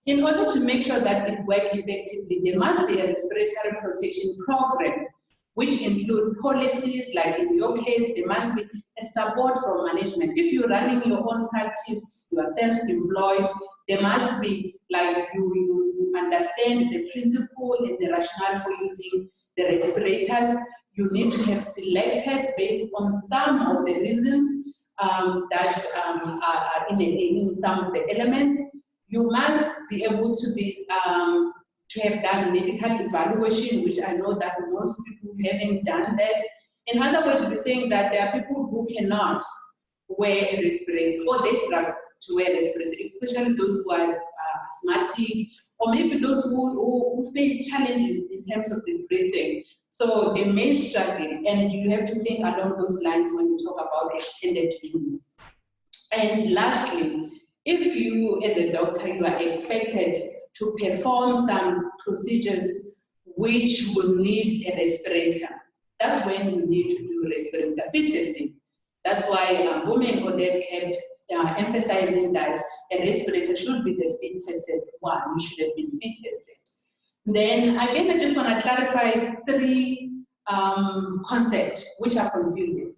In order to make sure that it works effectively, there must be a respiratory protection program, which include policies, like in your case, there must be a support from management. If you're running your own practice, you are self-employed, there must be, like, you understand the principle and the rationale for using the respirators. You need to have selected based on some of the reasons that are in some of the elements. You must be able to be to have done medical evaluation, which I know that most people haven't done that. In other words, we're saying that there are people who cannot wear a respirator, or they struggle to wear a respirator, especially those who are asthmatic, or maybe those who face challenges in terms of the breathing. So they may struggle, and you have to think along those lines when you talk about extended use. And lastly, if you, as a doctor, you are expected to perform some procedures which will need a respirator, that's when you need to do respirator fit testing. That's why Bumi and Odette kept emphasizing that a respirator should be the fit tested one. You should have been fit tested. Then again, I just want to clarify three concepts which are confusing.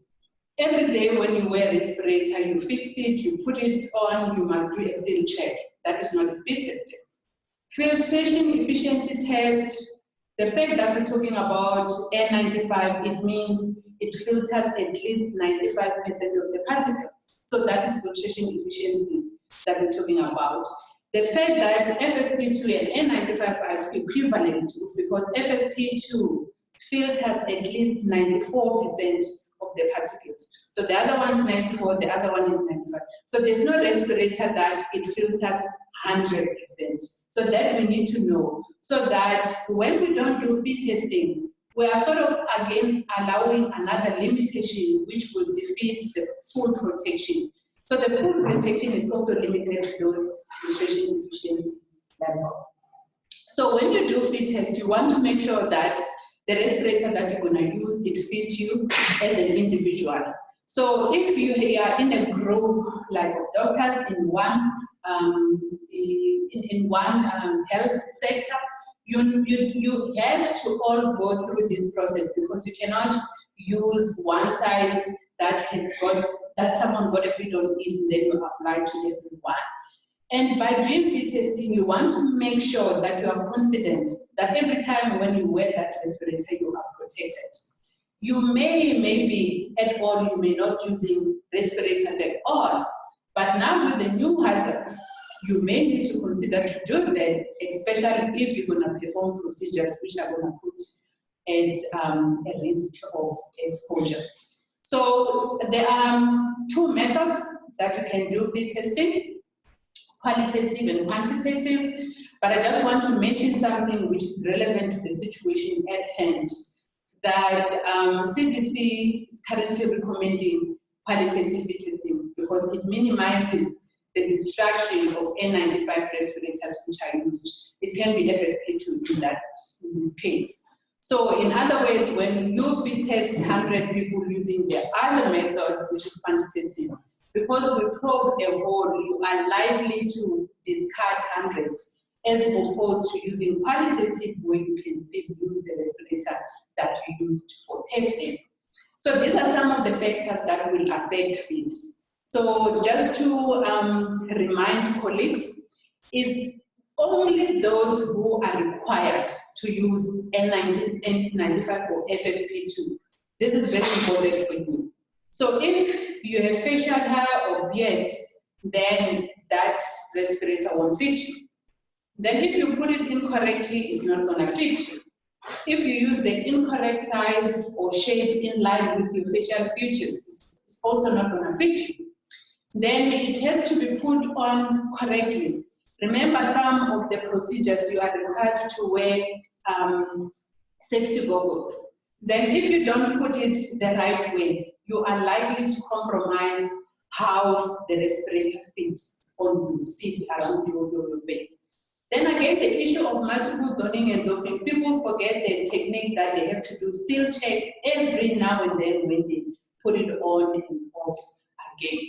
Every day when you wear a respirator, you fix it, you put it on, you must do a seal check. That is not a fit testing. Filtration efficiency test, the fact that we're talking about N95, it means it filters at least 95% of the particles. So that is filtration efficiency that we're talking about. The fact that FFP2 and N95 are equivalent is because FFP2 filters at least 94% of the particles. So the other one's 94, the other one is 95. So there's no respirator that it filters 100%. So that we need to know, so that when we don't do fit testing, we are sort of again allowing another limitation which will defeat the full protection. So the full protection is also limited to those filtration efficiency level. So when you do fit test, you want to make sure that the respirator that you're going to use, it fits you as an individual. So if you are in a group like doctors in one health sector, you have to all go through this process, because you cannot use one size that has got that someone got a fit on it, and then you apply to everyone. And by doing fit testing, you want to make sure that you are confident that every time when you wear that respirator, you are protected. You maybe at all, you may not using respirators at all, but now with the new hazards, you may need to consider to do that, especially if you're going to perform procedures which are going to put at a risk of exposure. So there are two methods that you can do fit testing, qualitative and quantitative, but I just want to mention something which is relevant to the situation at hand, that CDC is currently recommending qualitative fit testing because it minimizes the destruction of N95 respirators which are used. It can be FFP2 in this case. So in other words, when you fit test 100 people using the other method, which is quantitative, because we probe a hole, you are likely to discard 100, as opposed to using qualitative, where you can still use the respirator that you used for testing. So these are some of the factors that will affect fit. So just to remind colleagues, is only those who are required to use N95 or FFP2. This is very important for you. So if you have facial hair or beard, then that respirator won't fit you. Then if you put it incorrectly, it's not going to fit you. If you use the incorrect size or shape in line with your facial features, it's also not going to fit you. Then it has to be put on correctly. Remember, some of the procedures you are required to wear safety goggles. Then if you don't put it the right way, you are likely to compromise how the respirator fits on the seat around your face. Then again, the issue of multiple donning and doffing, people forget the technique that they have to do seal check every now and then when they put it on and off again.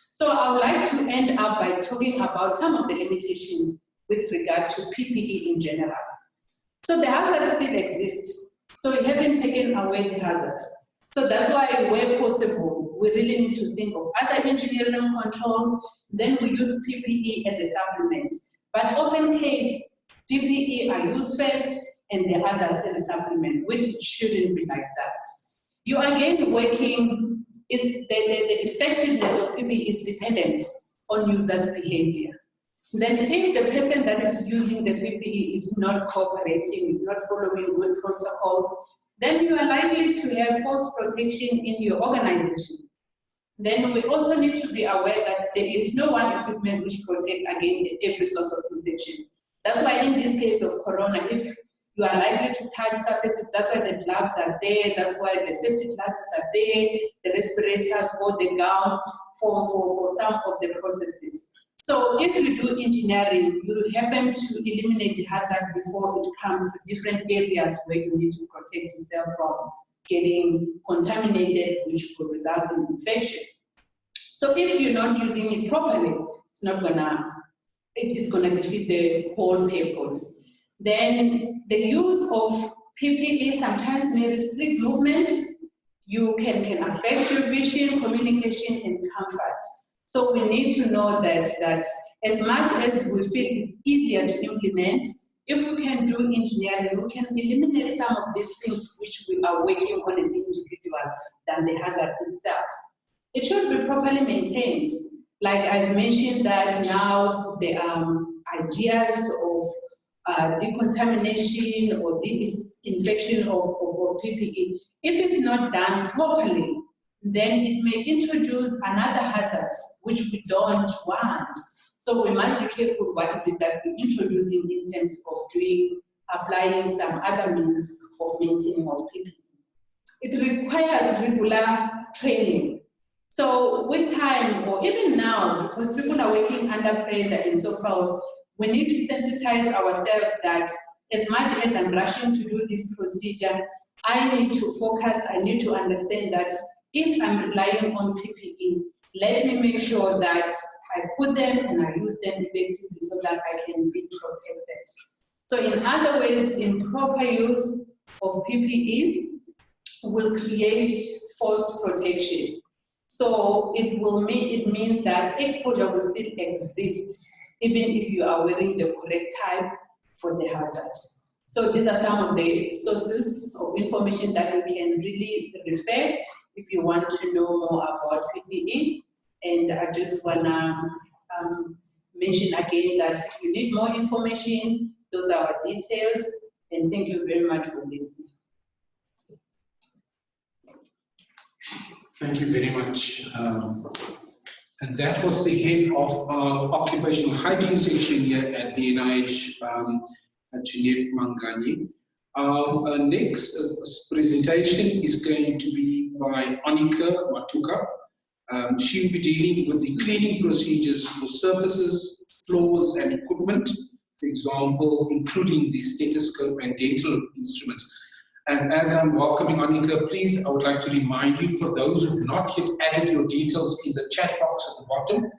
So I would like to end up by talking about some of the limitations with regard to PPE in general. So the hazards still exist. So we haven't taken away the hazards. So that's why, where possible, we really need to think of other engineering controls. Then we use PPE as a supplement. But often case, PPE are used first and the others as a supplement, which shouldn't be like that. You again working, the effectiveness of PPE is dependent on users' behavior. Then if the person that is using the PPE is not cooperating, is not following good protocols, then you are likely to have false protection in your organization. Then we also need to be aware that there is no one equipment which protects against every source of infection. That's why in this case of corona, if you are likely to touch surfaces, that's why the gloves are there, that's why the safety glasses are there, the respirators or the gown for some of the processes. So if you do engineering, you happen to eliminate the hazard before it comes to different areas where you need to protect yourself from getting contaminated, which will result in infection. So if you're not using it properly, it's gonna defeat the whole purpose. Then the use of PPE sometimes may restrict movements. You can affect your vision, communication, and comfort. So we need to know that as much as we feel it's easier to implement, if we can do engineering, we can eliminate some of these things which we are working on an individual than the hazard itself. It should be properly maintained. Like I've mentioned that now the ideas of decontamination or disinfection of PPE, if it's not done properly, then it may introduce another hazard which we don't want. So we must be careful what is it that we're introducing in terms of applying some other means of maintaining of PPE. It requires regular training. So with time, or even now, because people are working under pressure and so forth, we need to sensitize ourselves that as much as I'm rushing to do this procedure, I need to focus, I need to understand that if I'm relying on PPE, let me make sure that I put them and I use them effectively so that I can be protected. So in other words, improper use of PPE will create false protection. So it means that exposure will still exist even if you are wearing the correct type for the hazard. So these are some of the sources of information that you can really refer if you want to know more about PPE. And I just wanna mention again that if you need more information, those are our details. And thank you very much for listening. Thank you very much. And that was the head of our occupational hygiene section here at the NIH, Jeanette Mangani. Our next presentation is going to be by Anika Matuka. She will be dealing with the cleaning procedures for surfaces, floors, and equipment, for example, including the stethoscope and dental instruments. And as I'm welcoming Anika, please, I would like to remind you, for those who have not yet added your details in the chat box at the bottom,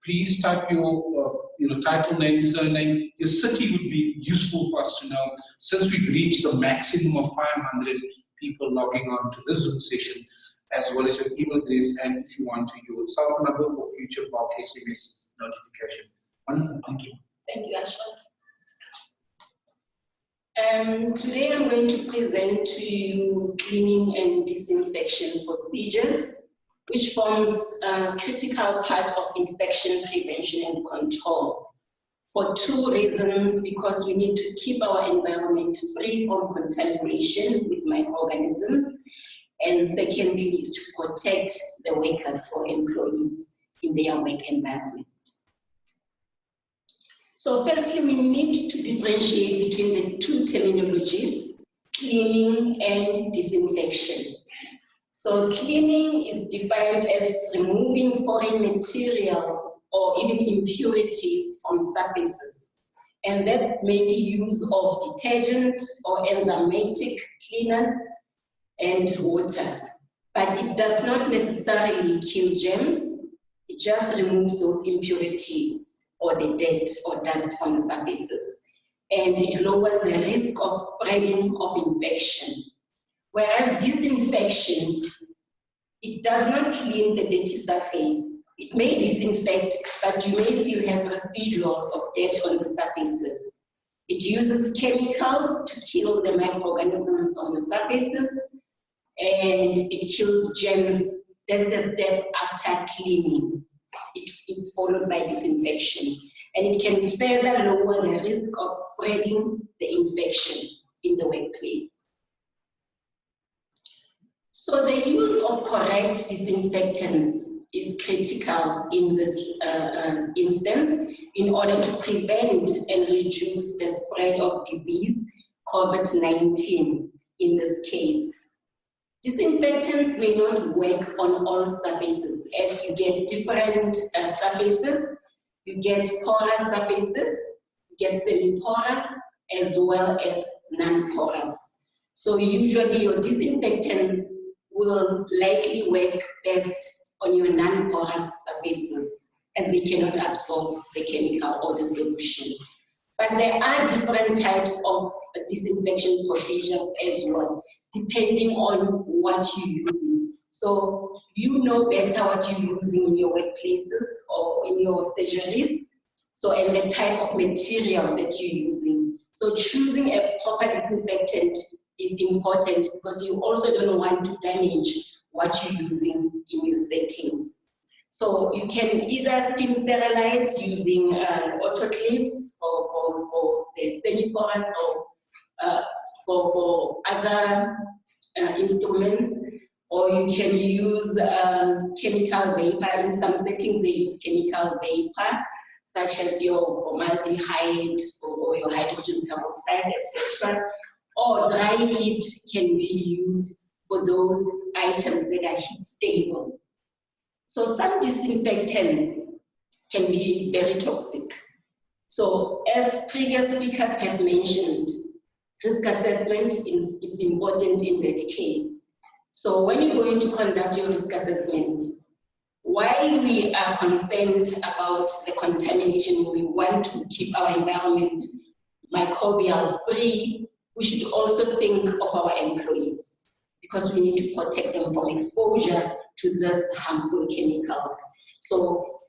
please type your title, name, surname. Your city would be useful for us to know, since we've reached the maximum of 500 people logging on to this Zoom session, as well as your email address, and if you want to, your cell phone number for future bulk SMS notification. Anika, thank you. Thank you, Ashwa. Today I'm going to present to you cleaning and disinfection procedures, which forms a critical part of infection prevention and control. For two reasons: because we need to keep our environment free from contamination with microorganisms, and secondly is to protect the workers or employees in their work environment. So firstly, we need to differentiate between the two terminologies, cleaning and disinfection. So cleaning is defined as removing foreign material or even impurities from surfaces, and that may be use of detergent or enzymatic cleaners and water. But it does not necessarily kill germs, it just removes those impurities or the dirt or dust on the surfaces, and it lowers the risk of spreading of infection. Whereas disinfection, it does not clean the dirty surface. It may disinfect, but you may still have residuals of dirt on the surfaces. It uses chemicals to kill the microorganisms on the surfaces, and it kills germs. That's the step after cleaning. It's followed by disinfection, and it can further lower the risk of spreading the infection in the workplace. So the use of correct disinfectants is critical in this instance in order to prevent and reduce the spread of disease, COVID-19 in this case. Disinfectants may not work on all surfaces, as you get different surfaces. You get porous surfaces, you get semi-porous, as well as non-porous. So usually your disinfectants will likely work best on your non-porous surfaces, as they cannot absorb the chemical or the solution. But there are different types of disinfection procedures as well, depending on what you're using. So you know better what you're using in your workplaces or in your surgeries, so and the type of material that you're using. So choosing a proper disinfectant is important, because you also don't want to damage what you're using in your settings. So you can either steam sterilize using autoclaves for the semi-porous or for other instruments, or you can use chemical vapor. In some settings, they use chemical vapor, such as your formaldehyde or your hydrogen peroxide, etc. Or dry heat can be used for those items that are heat stable. So some disinfectants can be very toxic. So as previous speakers have mentioned, risk assessment is important in that case. So when you're going to conduct your risk assessment, while we are concerned about the contamination, we want to keep our environment microbial free, we should also think of our employees, because we need to protect them from exposure to these harmful chemicals. So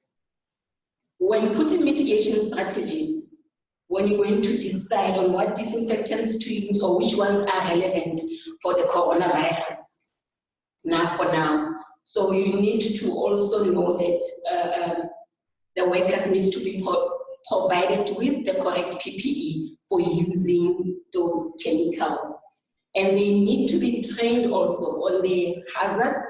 when putting mitigation strategies, when you're going to decide on what disinfectants to use or which ones are relevant for the coronavirus, for now. So you need to also know that the workers need to be provided with the correct PPE for using those chemicals. And they need to be trained also on the hazards,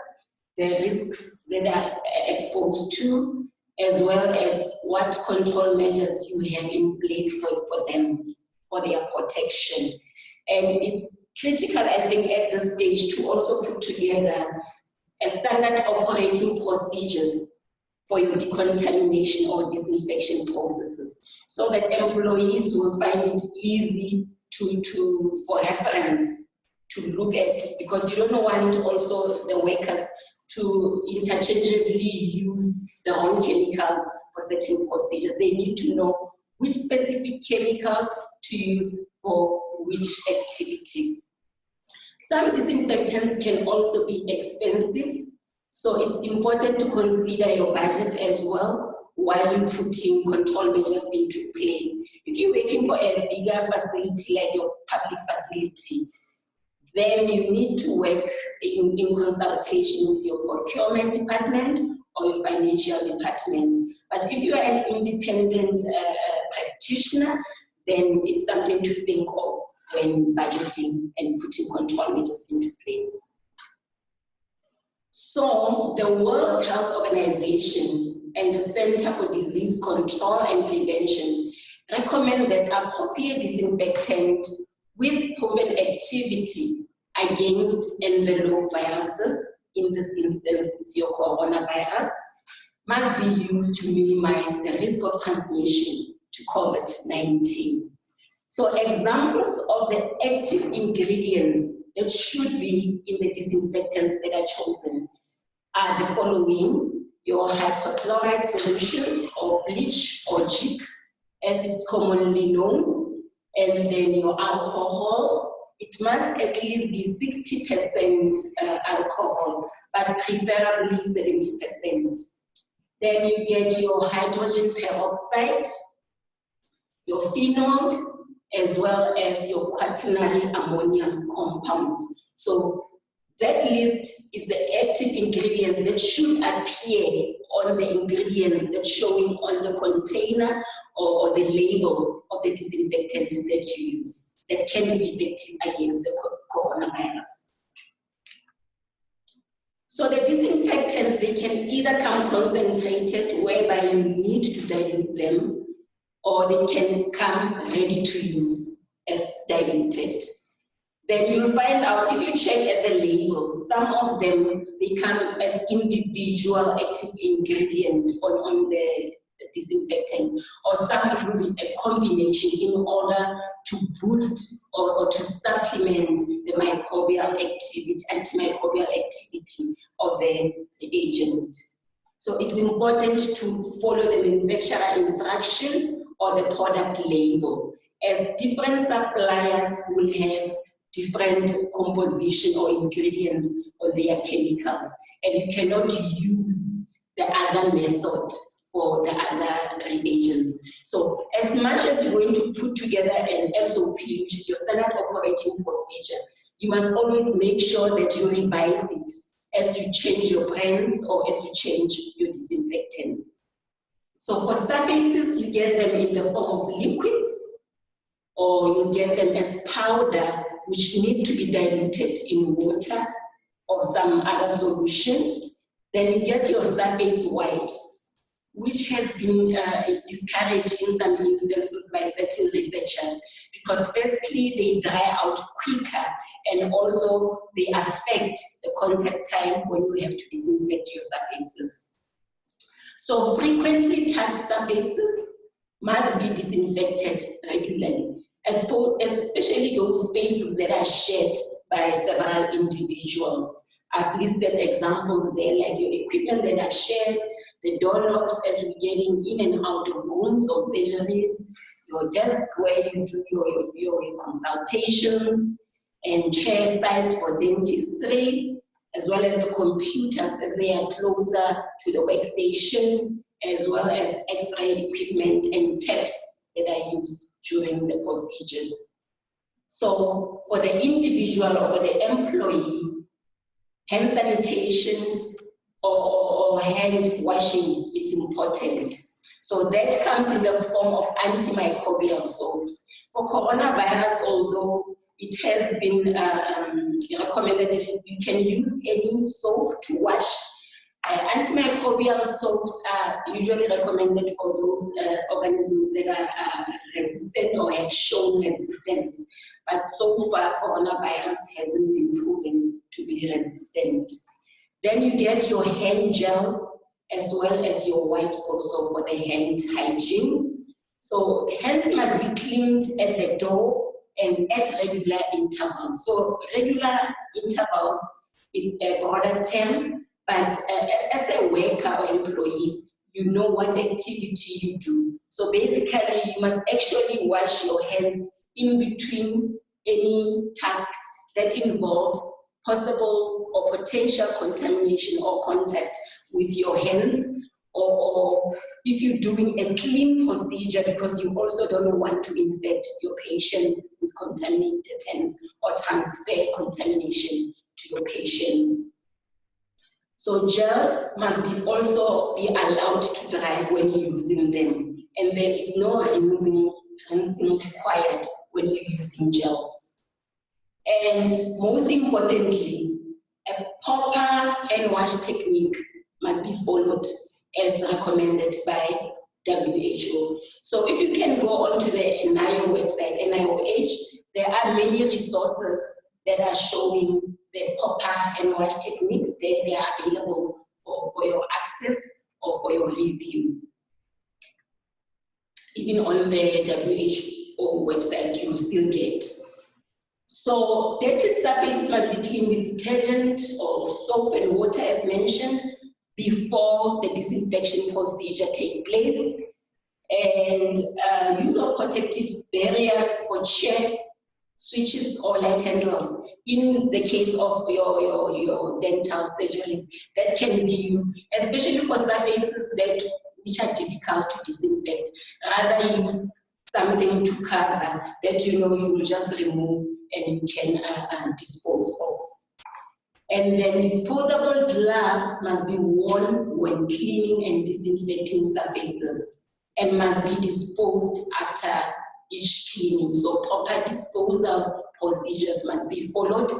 the risks that are exposed to, as well as what control measures you have in place for them, for their protection. And it's critical, I think, at this stage to also put together a standard operating procedures for your decontamination or disinfection processes, so that employees will find it easy for reference to look at, because you don't want also the workers to interchangeably use their own chemicals for certain procedures. They need to know which specific chemicals to use for which activity. Some disinfectants can also be expensive, so it's important to consider your budget as well while you're putting control measures into place. If you're working for a bigger facility like your public facility, then you need to work in consultation with your procurement department or your financial department. But if you are an independent practitioner, then it's something to think of when budgeting and putting control measures into place. So the World Health Organization and the Center for Disease Control and Prevention recommend that appropriate disinfectant with proven activity against envelope viruses, in this instance it's your coronavirus, must be used to minimize the risk of transmission to COVID-19. So examples of the active ingredients that should be in the disinfectants that are chosen are the following: your hypochlorite solutions, or bleach, or jig, as it's commonly known, and then your alcohol. It must at least be 60% alcohol, but preferably 70%. Then you get your hydrogen peroxide, your phenols, as well as your quaternary ammonium compounds. So that list is the active ingredients that should appear on the ingredients that's showing on the container or the label of the disinfectant that you use, that can be effective against the coronavirus. So the disinfectants, they can either come concentrated, whereby you need to dilute them, or they can come ready to use as diluted. Then you'll find out, if you check at the labels, some of them, they come as individual active ingredient on the disinfectant, or some it will be a combination in order to boost or to supplement the microbial activity, antimicrobial activity of the agent. So it's important to follow the manufacturer instruction or the product label, as different suppliers will have different composition or ingredients on their chemicals, and you cannot use the other method for the other reagents. So as much as you're going to put together an SOP, which is your standard operating procedure, you must always make sure that you revise it as you change your brands or as you change your disinfectants. So for surfaces, you get them in the form of liquids, or you get them as powder, which need to be diluted in water or some other solution. Then you get your surface wipes, which has been discouraged in some instances by certain researchers, because firstly, they dry out quicker, and also they affect the contact time when you have to disinfect your surfaces. So frequently touched surfaces must be disinfected regularly, especially those spaces that are shared by several individuals. I've listed examples there, like your equipment that are shared, the doorknobs as you're getting in and out of rooms or surgeries, your desk where you do your consultations, and chair size for dentistry, as well as the computers as they are closer to the workstation, as well as X-ray equipment and taps that are used during the procedures. So for the individual or for the employee, hand sanitation or hand washing is important. So that comes in the form of antimicrobial soaps. For coronavirus, although it has been recommended that you can use any soap to wash, antimicrobial soaps are usually recommended for those organisms that are resistant or have shown resistance. But so far, coronavirus hasn't been proven to be resistant. Then you get your hand gels as well as your wipes also for the hand hygiene. So hands must be cleaned at the door and at regular intervals. So regular intervals is a broader term, but as a worker or employee, you know what activity you do. So basically, you must actually wash your hands in between any task that involves possible or potential contamination or contact with your hands, or if you're doing a clean procedure because you also don't want to infect your patients with contaminated hands or transfer contamination to your patients. So gels must also be allowed to dry when using them, and there is no rinsing required when you're using gels. And most importantly, a proper hand wash technique must be followed as recommended by WHO. So if you can go onto the NIO website, NIOH, there are many resources that are showing the proper hand wash techniques. They are available for your access or for your review. Even on the WHO website, you will still get. So dirty surfaces must be cleaned with detergent or soap and water as mentioned before the disinfection procedure takes place. And use of protective barriers for chair, switches or light handles in the case of your dental surgeries that can be used, especially for surfaces which are difficult to disinfect. Rather use something to cover that you know you will just remove and you can dispose of. And then disposable gloves must be worn when cleaning and disinfecting surfaces and must be disposed after each cleaning. So proper disposal procedures must be followed.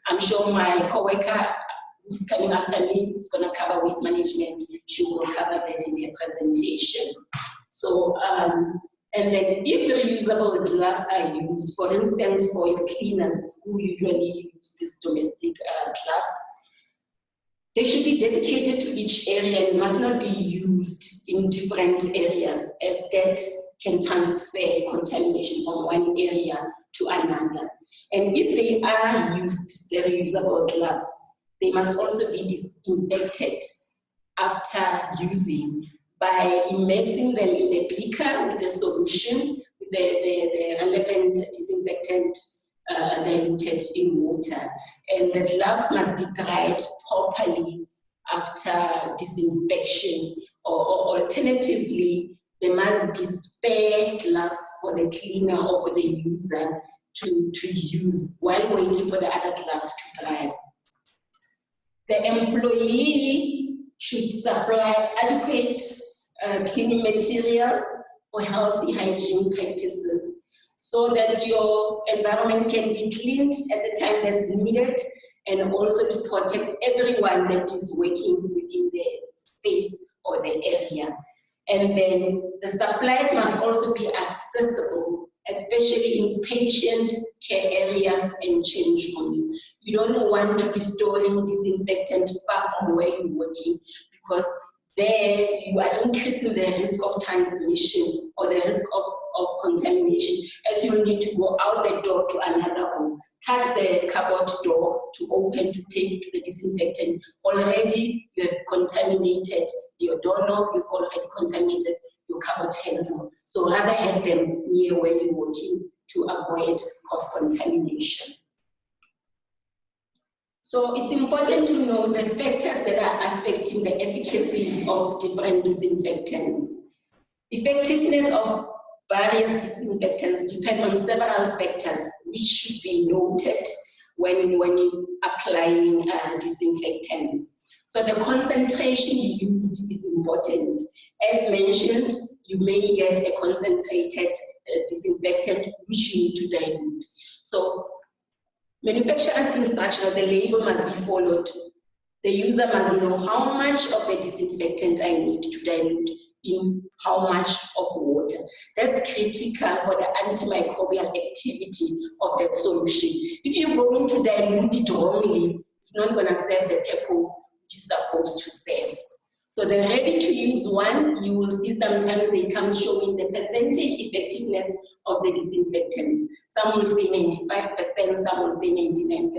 I'm sure my co-worker who's coming after me is going to cover waste management. She will cover that in her presentation. So, and then if reusable gloves are used, for instance, for your cleaners who usually use these domestic gloves, they should be dedicated to each area and must not be used in different areas, as that can transfer contamination from one area to another. And if they are used, the reusable gloves, they must also be disinfected after using by immersing them in a beaker with a solution, with the relevant disinfectant diluted in water. And the gloves must be dried properly after disinfection, or alternatively, there must be spare gloves for the cleaner or for the user to use while waiting for the other gloves to dry. The employee should supply adequate cleaning materials for healthy hygiene practices so that your environment can be cleaned at the time that's needed, and also to protect everyone that is working within the space or the area. And then the supplies must also be accessible, especially in patient care areas and change rooms. You don't want to be storing disinfectant far from where you're working, because there you are increasing the risk of transmission or the risk of contamination, as you need to go out the door to another room, touch the cupboard door to open to take the disinfectant. Already you have contaminated your doorknob, you've already contaminated your cupboard handle. So rather have them near where you're working to avoid cross-contamination. So it's important to know the factors that are affecting the efficacy of different disinfectants. Effectiveness of various disinfectants depend on several factors which should be noted when you're applying disinfectants. So the concentration used is important. As mentioned, you may get a concentrated disinfectant which you need to dilute. So manufacturer's instruction or the label must be followed. The user must know how much of the disinfectant I need to dilute in how much of water. That's critical for the antimicrobial activity of that solution. If you're going to dilute it wrongly, it's not going to serve the purpose which is supposed to serve. So the ready-to-use one, you will see sometimes they come showing the percentage effectiveness of the disinfectants. Some will say 95%, some will say 99%.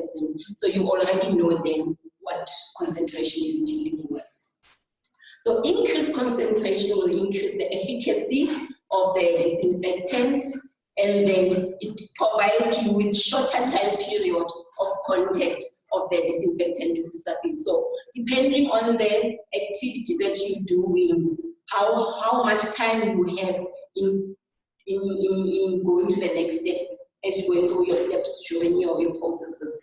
So you already know then what concentration you're dealing with. So increased concentration will increase the efficacy of the disinfectant, and then it provides you with shorter time period of contact of the disinfectant with the surface. So depending on the activity that you're doing, how much time you have in going to the next step as you're going through your steps during your processes,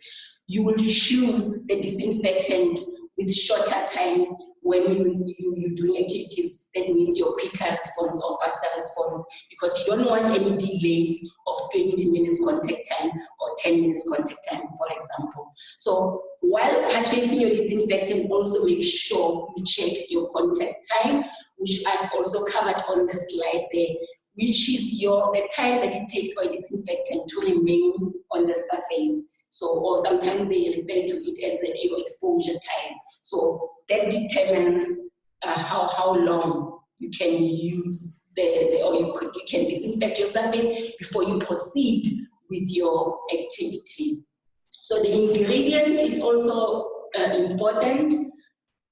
you will choose the disinfectant with shorter time when you're doing activities that needs your quicker response or faster response, because you don't want any delays of 20 minutes contact time or 10 minutes contact time, for example. So while purchasing your disinfectant, also make sure you check your contact time, which I've also covered on the slide there, which is the time that it takes for a disinfectant to remain on the surface. So, or sometimes they refer to it as your exposure time. So that determines how long you can use or you can disinfect your surface before you proceed with your activity. So the ingredient is also important.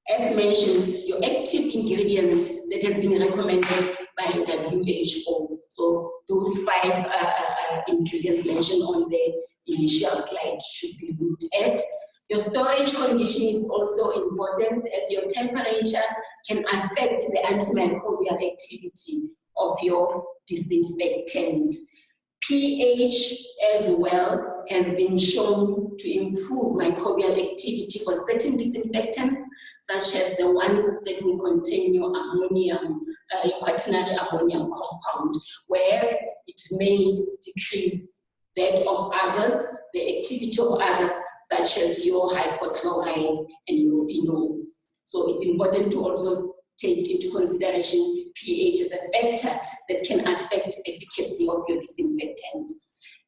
As mentioned, your active ingredient that has been recommended by WHO. So those 5 ingredients mentioned on the initial slide should be looked at. Your storage condition is also important, as your temperature can affect the antimicrobial activity of your disinfectant. pH as well has been shown to improve microbial activity for certain disinfectants, such as the ones that will contain your ammonium, your quaternary ammonium compound, whereas it may decrease that of others, the activity of others, such as your hypochlorites and your phenols. So it's important to also take into consideration pH as a factor that can affect efficacy of your disinfectant.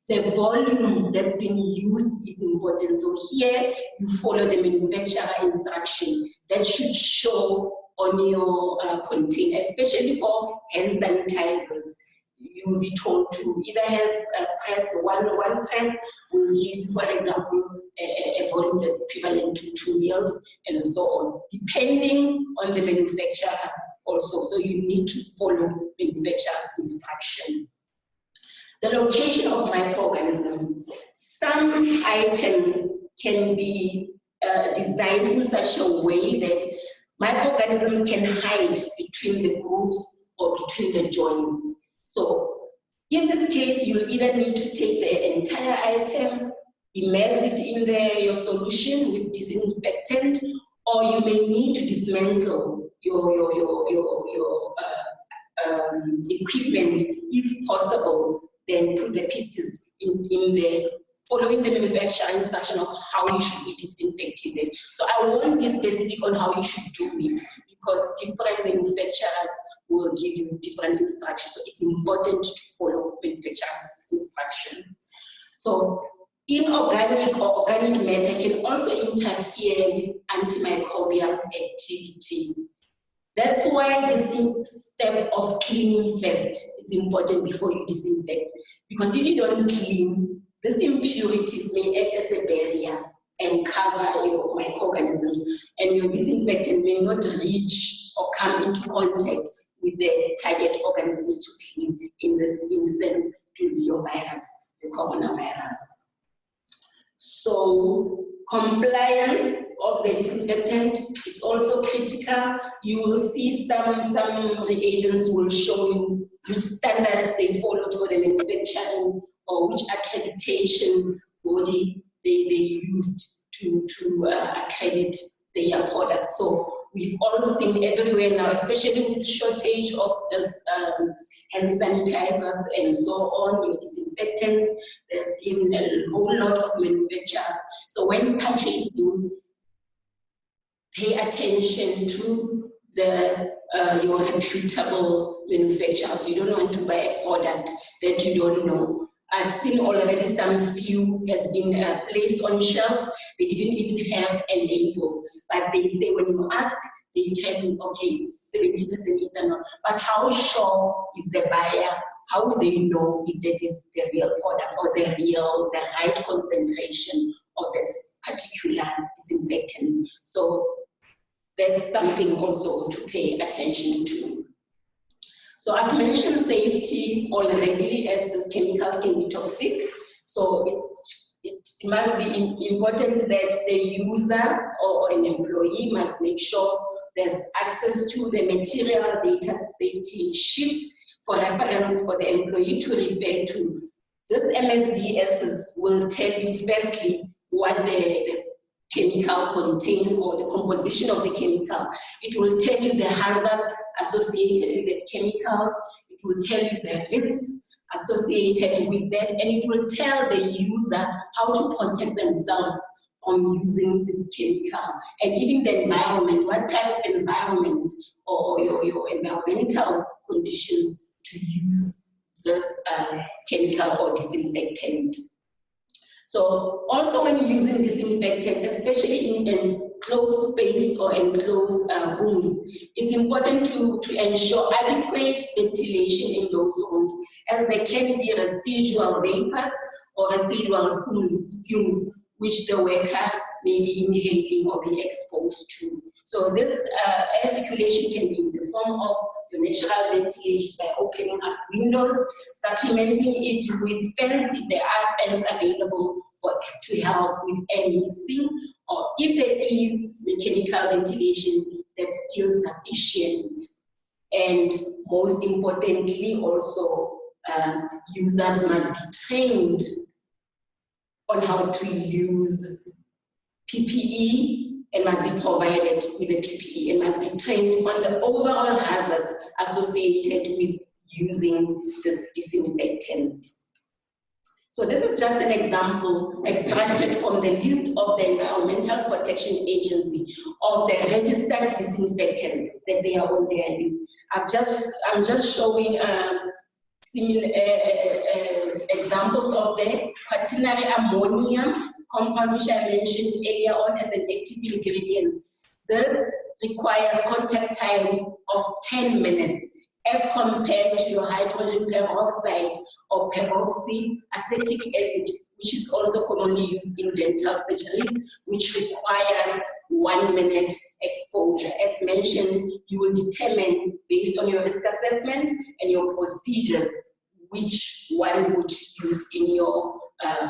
The volume that's been used is important. So here you follow the manufacturer instruction that should show on your container, especially for hand sanitizers. You will be told to either have a press, one press will give, for example, a volume that's equivalent to 2 ml and so on, depending on the manufacturer also. So you need to follow manufacturer's instruction. The location of microorganisms. Some items can be designed in such a way that microorganisms can hide between the grooves or between the joints. So in this case, you'll either need to take the entire item, immerse it in your solution with disinfectant, or you may need to dismantle your equipment if possible. Then put the pieces in there, following the manufacturer instruction of how you should be disinfecting them. So I won't be specific on how you should do it, because different manufacturers will give you different instructions. So it's important to follow manufacturer's instruction. So inorganic or organic matter can also interfere with antimicrobial activity. That's why this step of cleaning first is important before you disinfect. Because if you don't clean, these impurities may act as a barrier and cover your microorganisms, and your disinfectant may not reach or come into contact with the target organisms to clean, in this instance, to be your virus, the coronavirus. So compliance of the disinfectant is also critical. You will see some reagents will show you which standards they followed for the manufacturing or which accreditation body they used to accredit their products. So we've all seen everywhere now, especially with shortage of this hand sanitizers and so on, your disinfectants, there's been a whole lot of manufacturers. So when purchasing, pay attention to the your reputable manufacturers. You don't want to buy a product that you don't know. I've seen already some few has been placed on shelves. They didn't even have a label, but they say when you ask, they tell you, okay, it's 70% ethanol. But how sure is the buyer? How would they know if that is the real product or the right concentration of that particular disinfectant? So that's something also to pay attention to. So I've mentioned safety already, as these chemicals can be toxic. So it must be important that the user or an employee must make sure there's access to the material data safety sheets for reference for the employee to refer to. This MSDS will tell you firstly what the chemical contains or the composition of the chemical. It will tell you the hazards associated with the chemicals. It will tell you the risks associated with that, and it will tell the user how to protect themselves from using this chemical. And even the environment, what type of environment or your environmental conditions to use this chemical or disinfectant. So also when using disinfectant, especially in enclosed space or enclosed rooms, it's important to ensure adequate ventilation in those rooms, as there can be residual vapors or residual fumes which the worker may be inhaling or be exposed to. So this air circulation can be in the form of your natural ventilation by opening up windows, supplementing it with fans if there are fans available to help with air mixing, or if there is mechanical ventilation, that's still sufficient. And most importantly, also users must be trained on how to use PPE and must be provided with a PPE and must be trained on the overall hazards associated with using this disinfectant. So this is just an example extracted from the list of the Environmental Protection Agency of the registered disinfectants that they are on their list. I'm just showing similar examples of the quaternary ammonium compound, which I mentioned earlier on as an active ingredient. This requires contact time of 10 minutes as compared to your hydrogen peroxide or peroxyacetic acid, which is also commonly used in dental surgeries, which requires 1 minute exposure. As mentioned, you will determine based on your risk assessment and your procedures which one would use in your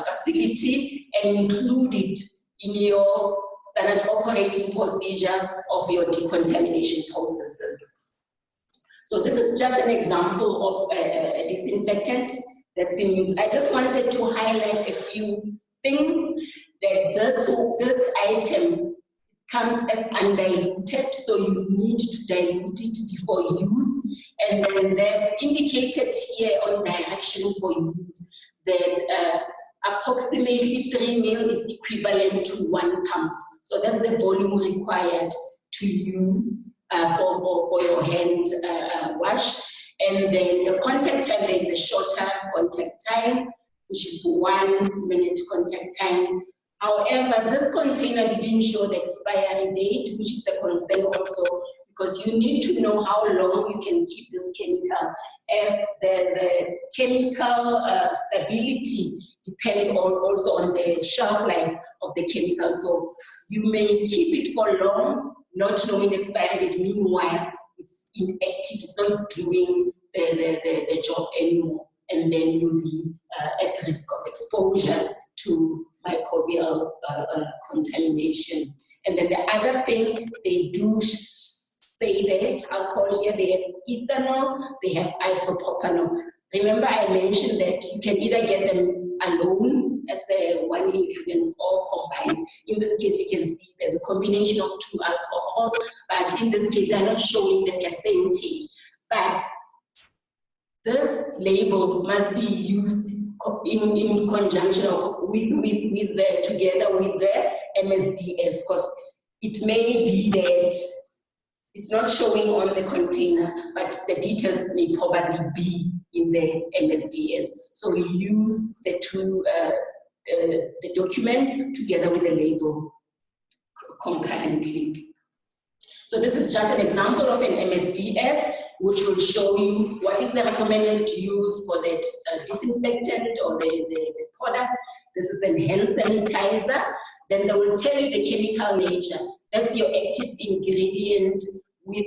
facility and include it in your standard operating procedure of your decontamination processes. So this is just an example of a disinfectant that's been used. I just wanted to highlight a few things that this item comes as undiluted, so you need to dilute it before use. And then they've indicated here on direction for use that approximately 3 ml is equivalent to 1 pump. So that's the volume required to use for your hand wash. And then the contact time, there is a shorter contact time, which is 1 minute contact time. However, this container didn't show the expiry date, which is a concern also, because you need to know how long you can keep this chemical, as the chemical stability depends also on the shelf life of the chemical. So you may keep it for long, not knowing the expiry date. Meanwhile, it's inactive, it's not doing the job anymore, and then you'll be at risk of exposure to microbial recommendation. And then the other thing, they do say that alcohol here, they have ethanol, they have isopropanol. Remember I mentioned that you can either get them alone as the one ingredient or combined. In this case, you can see there's a combination of 2 alcohol, but in this case, they're not showing the percentage. But this label must be used in conjunction together with the MSDS, because it may be that it's not showing on the container, but the details may probably be in the MSDS. So we use the two, the document together with the label concurrently. So this is just an example of an MSDS, which will show you what is the recommended use for that disinfectant or the product. This is an hand sanitizer. Then they will tell you the chemical nature. That's your active ingredient with,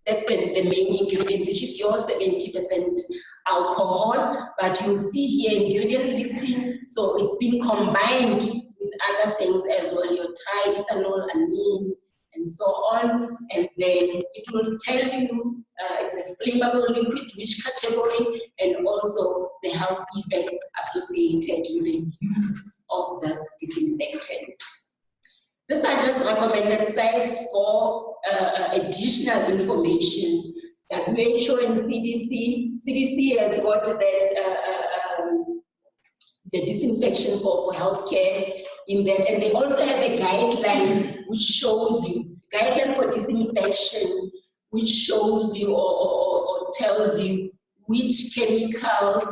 that's the main ingredient, which is your 70% alcohol. But you'll see here ingredient listing. So it's been combined with other things as well, your triethanol, amine, and so on. And then it will tell you it's a flammable liquid, which category, and also the health effects associated with the use of this disinfectant. These are just recommended sites for additional information. WHO and CDC. CDC has got that the disinfection for healthcare in that, and they also have a guideline which shows you, guideline for disinfection, which shows you or tells you which chemicals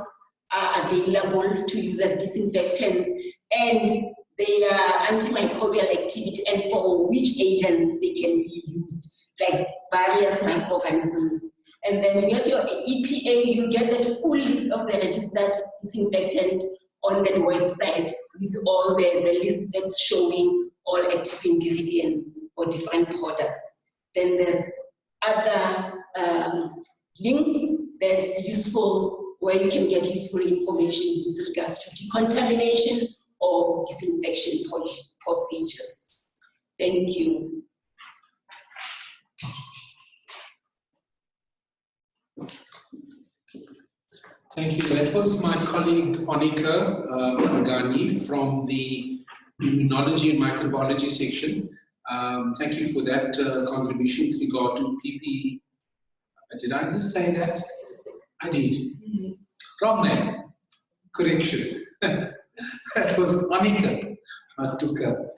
are available to use as disinfectants and their antimicrobial activity and for which agents they can be used, like various microorganisms. And then you get your EPA, you get that full list of the registered disinfectant on that website with all the list that's showing all active ingredients for different products. Then there's other links that's useful, where you can get useful information with regards to decontamination or disinfection procedures. Thank you. Thank you. That was my colleague Onika Gani from the Immunology and Microbiology section. Thank you for that contribution with regard to PP. Did I just say that? I did. Wrong name. Correction. That was Onika Matuka,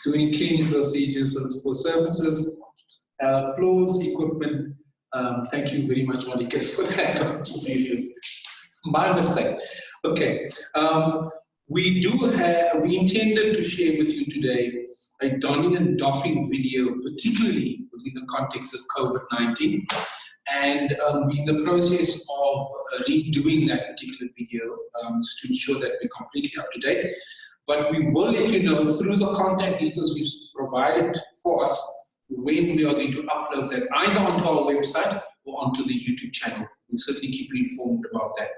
doing cleaning procedures for services, floors, equipment. Thank you very much, Monica, for that contribution. My mistake. Okay. We intended to share with you today a donning and doffing video, particularly within the context of COVID-19. And we're in the process of redoing that particular video to ensure that we're completely up to date. But we will let you know through the contact details we've provided for us when we are going to upload that either onto our website or onto the YouTube channel. We'll certainly keep you informed about that.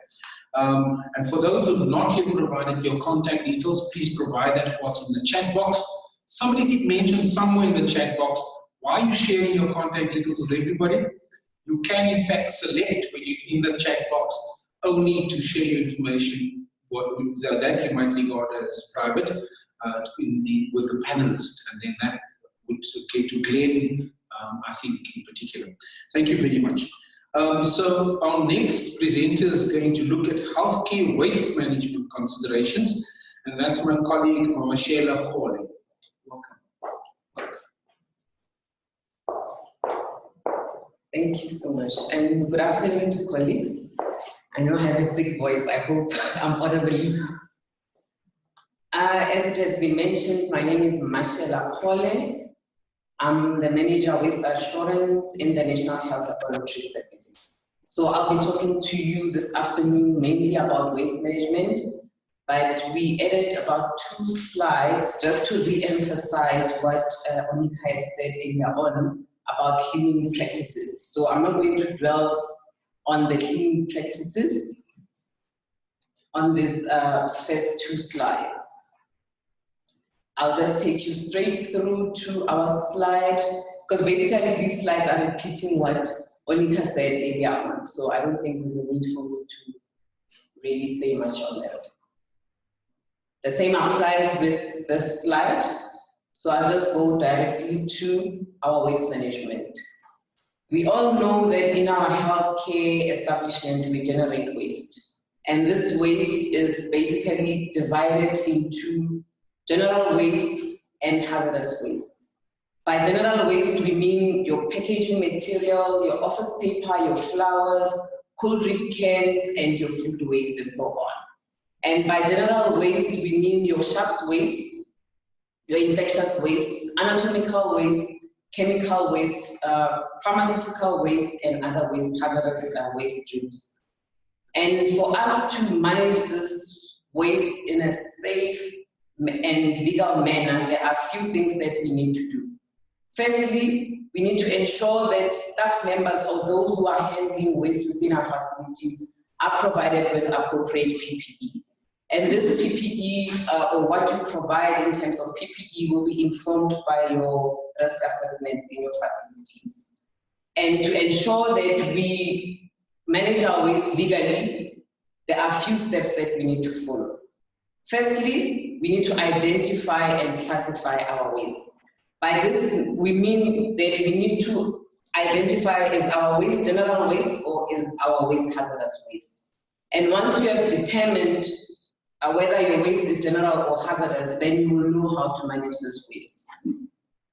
And for those who have not yet provided your contact details, please provide that for us in the chat box. Somebody did mention somewhere in the chat box, why are you sharing your contact details with everybody? You can in fact select when you're in the chat box only to share your information that you might regard as private with the panelists, and then that would okay to Glenn, I think in particular. Thank you very much. So our next presenter is going to look at healthcare waste management considerations, and that's my colleague Mashela Khole. Welcome. Thank you so much, and good afternoon to colleagues. I know I have a thick voice, I hope I'm audible. As it has been mentioned, my name is Mashela Khole. I'm the Manager of Waste Assurance in the National Health Laboratory Service. So I'll be talking to you this afternoon mainly about waste management, but we added about 2 slides just to re-emphasize what Onika has said earlier on about cleaning practices. So I'm not going to dwell on the cleaning practices on these first 2 slides. I'll just take you straight through to our slide, because basically these slides are repeating what Onika said earlier on, so I don't think there's a need for me to really say much on that. The same applies with this slide, so I'll just go directly to our waste management. We all know that in our healthcare establishment, we generate waste. And this waste is basically divided into general waste and hazardous waste. By general waste, we mean your packaging material, your office paper, your flowers, cold drink cans, and your food waste, and so on. And by general waste, we mean your shops waste, your infectious waste, anatomical waste, chemical waste, pharmaceutical waste, and other waste, hazardous waste streams. And for us to manage this waste in a safe and legal manner, there are a few things that we need to do. Firstly, we need to ensure that staff members or those who are handling waste within our facilities are provided with appropriate PPE. And this PPE, or what you provide in terms of PPE, will be informed by your risk assessments in your facilities. And to ensure that we manage our waste legally, there are a few steps that we need to follow. Firstly, we need to identify and classify our waste. By this, we mean that we need to identify is our waste general waste or is our waste hazardous waste. And once you have determined whether your waste is general or hazardous, then you will know how to manage this waste.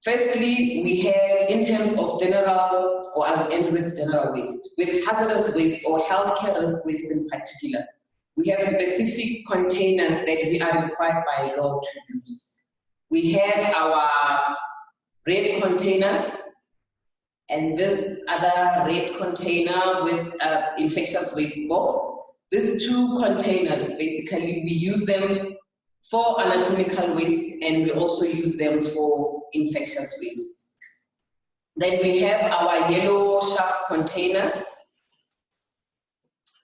Firstly, we have, in terms of general, or I'll end with general waste, with hazardous waste or healthcare risk waste in particular, we have specific containers that we are required by law to use. We have our red containers, and this other red container with infectious waste box. These two containers, basically, we use them for anatomical waste, and we also use them for infectious waste. Then we have our yellow sharps containers.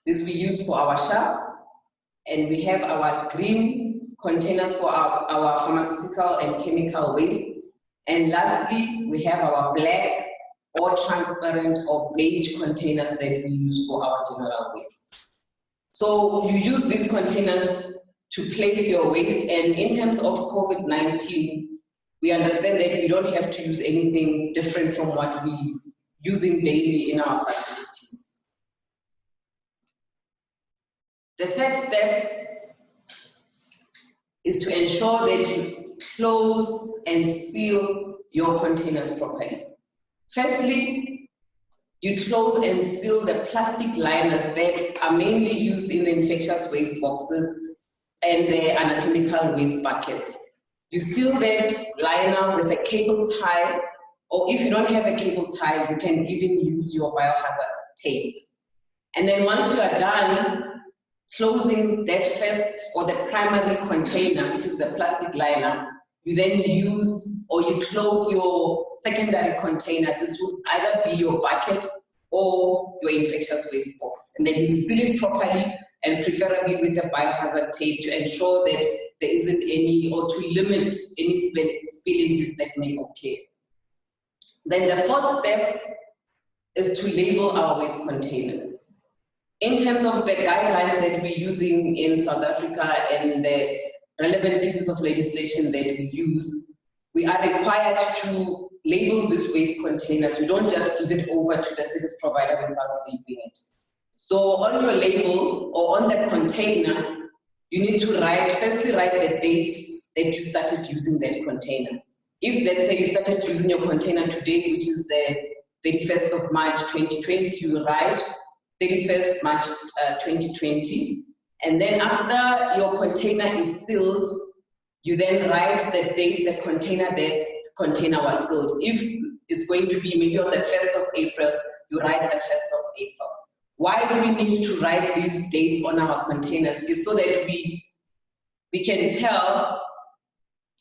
This we use for our sharps, and we have our green containers for our pharmaceutical and chemical waste. And lastly, we have our black or transparent or beige containers that we use for our general waste. So you use these containers to place your waste, and in terms of COVID-19, we understand that we don't have to use anything different from what we're using daily in our facilities. The third step is to ensure that you close and seal your containers properly. Firstly, you close and seal the plastic liners that are mainly used in the infectious waste boxes and the anatomical waste buckets. You seal that liner with a cable tie, or if you don't have a cable tie, you can even use your biohazard tape. And then once you are done closing that first or the primary container, which is the plastic liner, you then use or you close your secondary container. This will either be your bucket or your infectious waste box. And then you seal it properly, and preferably with the biohazard tape, to ensure that there isn't any, or to limit any spillages that may occur. Then the fourth step is to label our waste containers. In terms of the guidelines that we're using in South Africa and the relevant pieces of legislation that we use, we are required to label these waste containers. We don't just give it over to the service provider without labeling it. So on your label or on the container, you need to firstly write the date that you started using that container. If, let's say, you started using your container today, which is the 31st of March 2020, you write 31st March 2020. And then after your container is sealed, you then write the date the container was sealed. If it's going to be maybe on the 1st of April, you write the 1st of April. Why do we need to write these dates on our containers? Is so that we can tell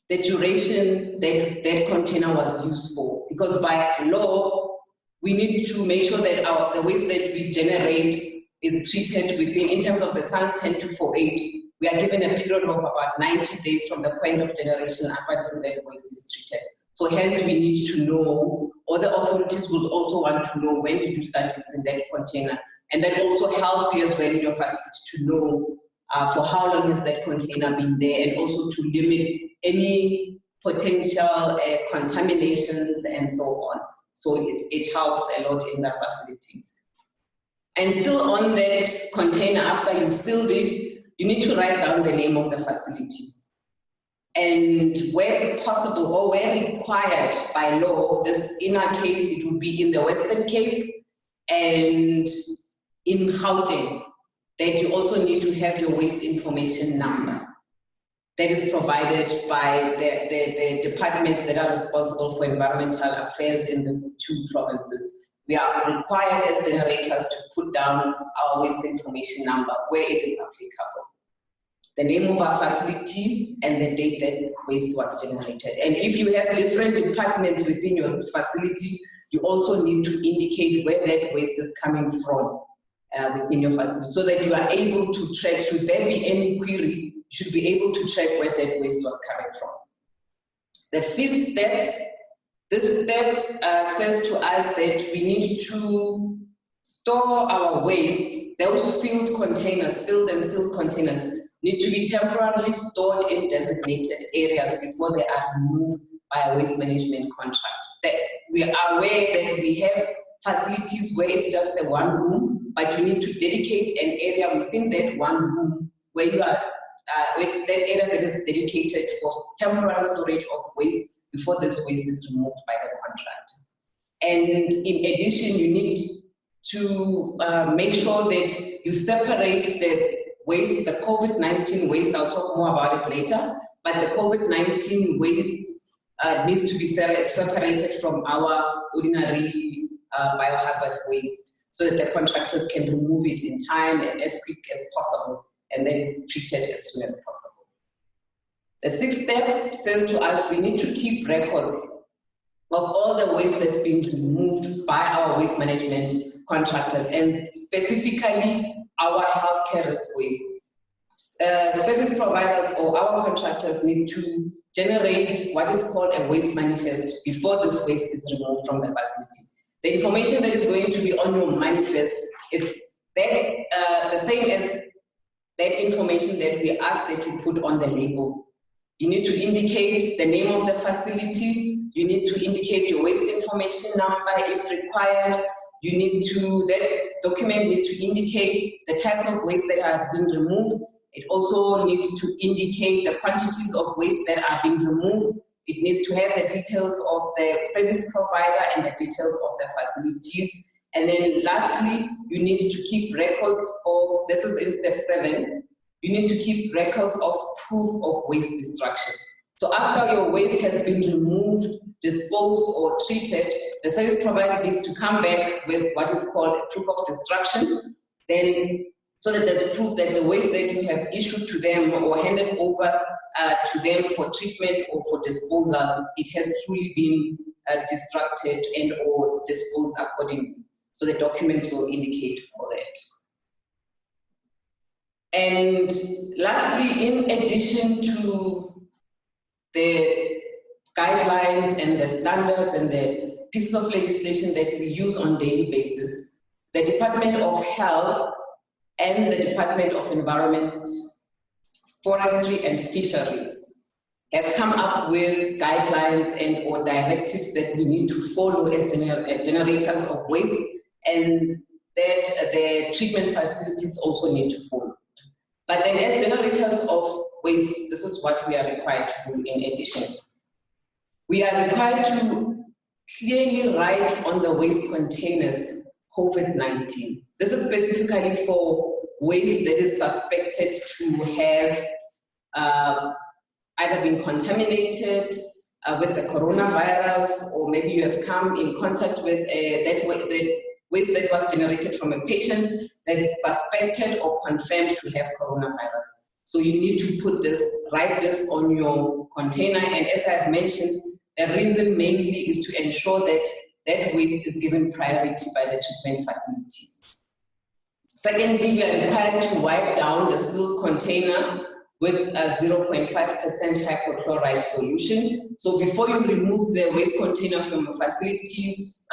the duration that that container was used for. Because by law, we need to make sure that the waste that we generate is treated within, in terms of the SANS 10248, we are given a period of about 90 days from the point of generation up until that waste is treated. So hence we need to know, or the authorities will also want to know, when did you start using that container? And that also helps you as well in your facility to know for how long has that container been there, and also to limit any potential contaminations and so on. So it helps a lot in the facilities. And still on that container, after you've sealed it, you need to write down the name of the facility. And where possible or where required by law, this in our case, it would be in the Western Cape and in Gauteng, that you also need to have your waste information number that is provided by the departments that are responsible for environmental affairs in these two provinces. We are required as generators to put down our waste information number where it is applicable. The name of our facilities and the date that waste was generated. And if you have different departments within your facility, you also need to indicate where that waste is coming from within your facility, so that you are able to track, should there be any query, you should be able to track where that waste was coming from. The fifth step, this step says to us that we need to store our waste. Those filled and sealed containers, need to be temporarily stored in designated areas before they are removed by a waste management contract. That we are aware that we have facilities where it's just the one room, but you need to dedicate an area within that one room where you are, with that area that is dedicated for temporary storage of waste before this waste is removed by the contract. And in addition, you need to make sure that you separate the waste, the COVID-19 waste. I'll talk more about it later, but the COVID-19 waste needs to be separated from our ordinary biohazard waste, so that the contractors can remove it in time and as quick as possible, and then it's treated as soon as possible. The sixth step says to us we need to keep records of all the waste that's been removed by our waste management contractors, and specifically our healthcare risk waste. Service providers or our contractors need to generate what is called a waste manifest before this waste is removed from the facility. The information that is going to be on your manifest, it's that, the same as that information that we ask that you put on the label. You need to indicate the name of the facility, you need to indicate your waste information number if required, you need to, that document needs to indicate the types of waste that are being removed. It also needs to indicate the quantities of waste that are being removed. It needs to have the details of the service provider and the details of the facilities. And then lastly, you need to keep records of, this is in step 7, you need to keep records of proof of waste destruction. So after your waste has been removed, disposed or treated, the service provider needs to come back with what is called a proof of destruction, then so that there's proof that the waste that you have issued to them or handed over to them for treatment or for disposal, it has truly been destructed and or disposed accordingly. So the documents will indicate all that. And lastly, in addition to the guidelines and the standards and the pieces of legislation that we use on a daily basis, the Department of Health and the Department of Environment, Forestry and Fisheries have come up with guidelines and or directives that we need to follow as generators of waste, and that the treatment facilities also need to follow. But then as generators of waste, this is what we are required to do in addition. We are required to clearly write on the waste containers COVID-19. This is specifically for waste that is suspected to have either been contaminated with the coronavirus, or maybe you have come in contact with the waste that was generated from a patient that is suspected or confirmed to have coronavirus. So you need to write this on your container, and as I have mentioned, the reason mainly is to ensure that that waste is given priority by the treatment facilities. Secondly, we are required to wipe down the sealed container with a 0.5% hypochlorite solution. So before you remove the waste container from your facilities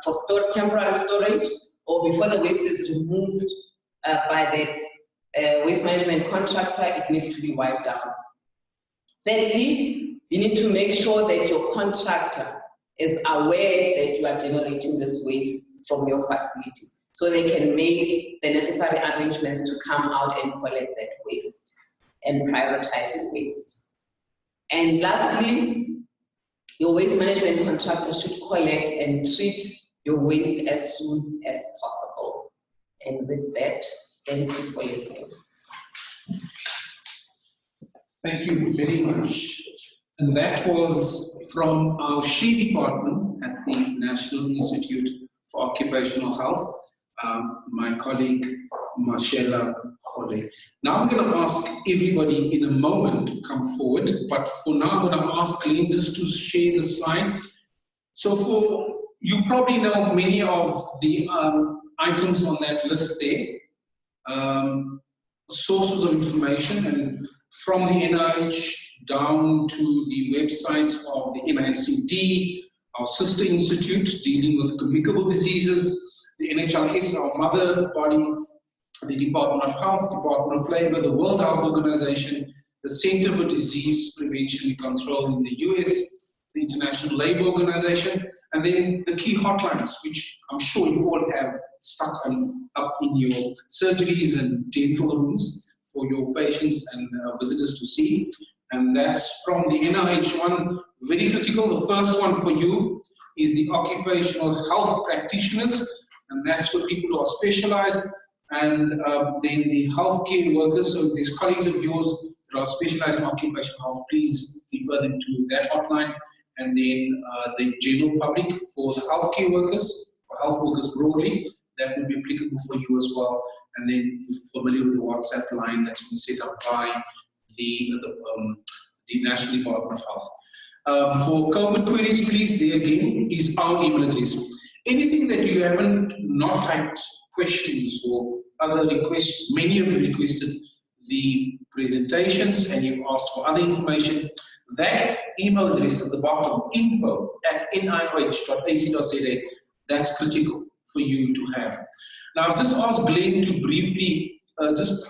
for temporary storage, or before the waste is removed by the waste management contractor, it needs to be wiped down. Thirdly, you need to make sure that your contractor is aware that you are generating this waste from your facility, so they can make the necessary arrangements to come out and collect that waste and prioritize your waste. And lastly, your waste management contractor should collect and treat your waste as soon as possible. And with that, thank you for listening. Thank you very much. And that was from our SHE department at the National Institute for Occupational Health, my colleague, Marcella Khole. Now I'm going to ask everybody in a moment to come forward, but for now I'm going to ask Glenn just to share the slide. So you probably know many of the items on that list there, sources of information, and from the NIH down to the websites of the NICD, our sister institute dealing with communicable diseases, the NHLS, our mother body, the Department of Health, Department of Labor, the World Health Organization, the Center for Disease Prevention and Control in the US, the International Labour Organization, and then the key hotlines, which I'm sure you all have stuck up in your surgeries and dental rooms for your patients and visitors to see. And that's from the NIH one, very critical. The first one for you is the occupational health practitioners, and that's for people who are specialized, and then the healthcare workers. So if there's colleagues of yours that are specialized in occupational health, please refer them to that hotline. And then the general public for the healthcare workers, or health workers broadly, that would be applicable for you as well. And then you're familiar with the WhatsApp line that's been set up by the National Department of Health. For COVID queries, please, there again is our email address. Anything that you haven't not typed questions or other requests, many of you requested the presentations and you've asked for other information, that email address at the bottom, info@nih.ac.za, that's critical for you to have. Now, I've just asked Glenn to briefly just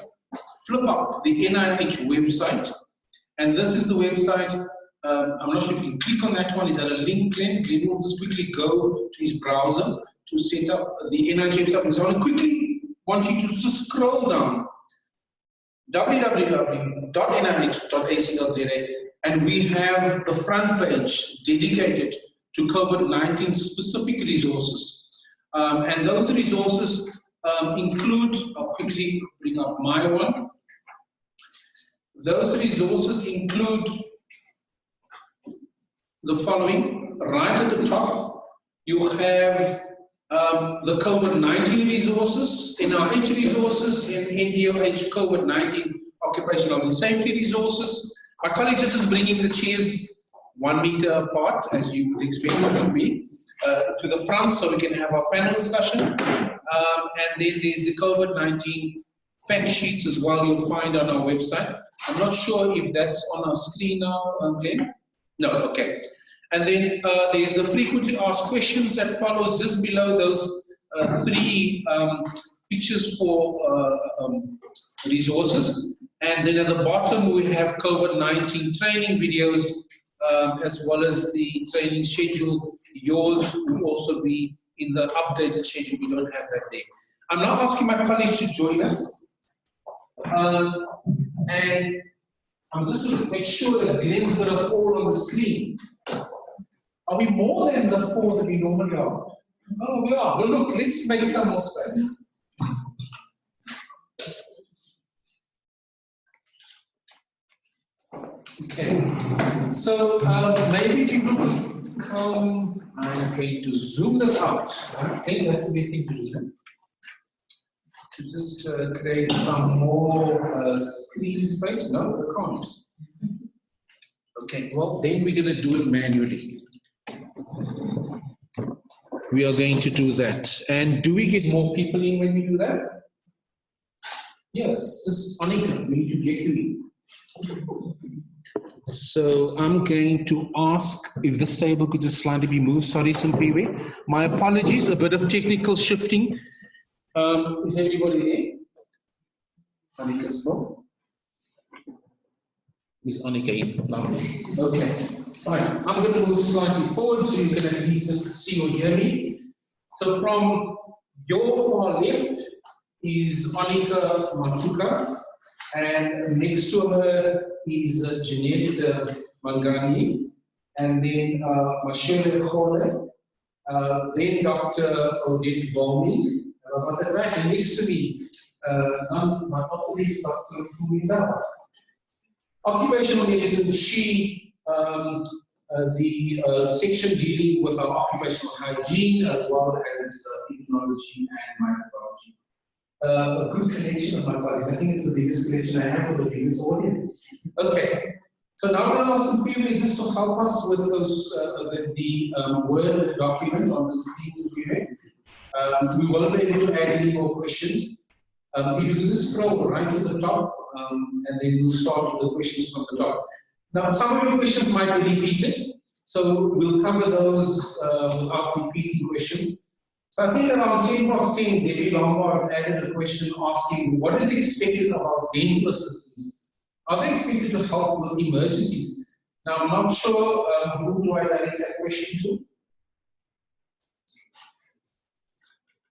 flip up the NIH website. And this is the website. I'm not sure if you can click on that one. Is that a link, Glenn? Glenn will just quickly go to his browser to set up the NIH website. So I quickly want you to just scroll down, www.nih.ac.za, and we have the front page dedicated to COVID-19 specific resources. And those resources include, I'll quickly bring up my one. Those resources include the following. Right at the top, you have the COVID-19 resources, NIH resources, and NDOH COVID-19 occupational and safety resources. My colleagues are just bringing the chairs 1 meter apart, as you would expect from me, to the front so we can have our panel discussion. And then there's the COVID-19 fact sheets as well, you'll find on our website. I'm not sure if that's on our screen now, Glenn. No, okay. And then there's the frequently asked questions that follows just below those 3 pictures for resources. And then at the bottom we have COVID-19 training videos, as well as the training schedule. Yours will also be in the updated schedule. We don't have that there. I'm now asking my colleagues to join us. And I'm just going to make sure that Glenn's got us all on the screen. Are we more than the 4 that we normally are? Oh, we are. Well, look, let's make some more space. Okay. So maybe people could come. I'm going to zoom this out. Okay, that's the best thing to do. To just create some more screen space. No, I can't. Okay, well, then we're going to do it manually. We are going to do that. And do we get more people in when we do that? Yes, this is Anika. We need to get you in. So I'm going to ask if this table could just slightly be moved. Sorry, Simpiwe. My apologies, a bit of technical shifting. Is everybody there? Anika spoke. Is Anika in? Lovely. Okay. Fine. I'm going to move slightly forward so you can at least just see or hear me. So from your far left is Anika Matuka, and next to her is Jeanette Mangani, and then Mashele Khole, then Dr. Odette Volming, right, and next to me, not least, Dr. Humida. Occupational medicine, she, the section dealing with our occupational hygiene as well as immunology and microbiology. A good collection of my colleagues. I think it's the biggest collection I have for the biggest audience. Okay, so now I'm going to ask Simpiwe just to help us with those, the Word document on the screen, Simpiwe. We won't be able to add any more questions. If you just scroll right to the top, and then we'll start with the questions from the top. Now, some of your questions might be repeated, so we'll cover those without repeating questions. So I think around 10:10, Debbie Lombard added a question asking, what is expected of our dental assistants? Are they expected to help with emergencies? Now, I'm not sure who do I direct that question to?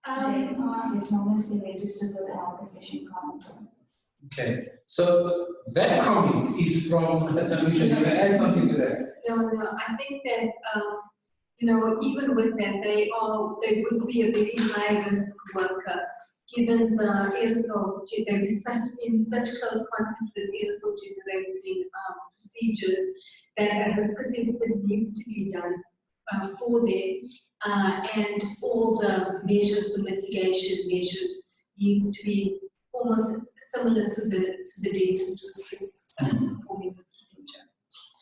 They are mostly registered with the Health Profession Council. Okay, so that comment is from Tamisha. Can I add something to that? No, I think that even with that, they would be a very high risk worker, given the aerosol, they're in such close contact with aerosol generating procedures that a risk assessment needs to be done for them, and all the measures, the mitigation measures, needs to be almost similar to the dentist who's performing the procedure.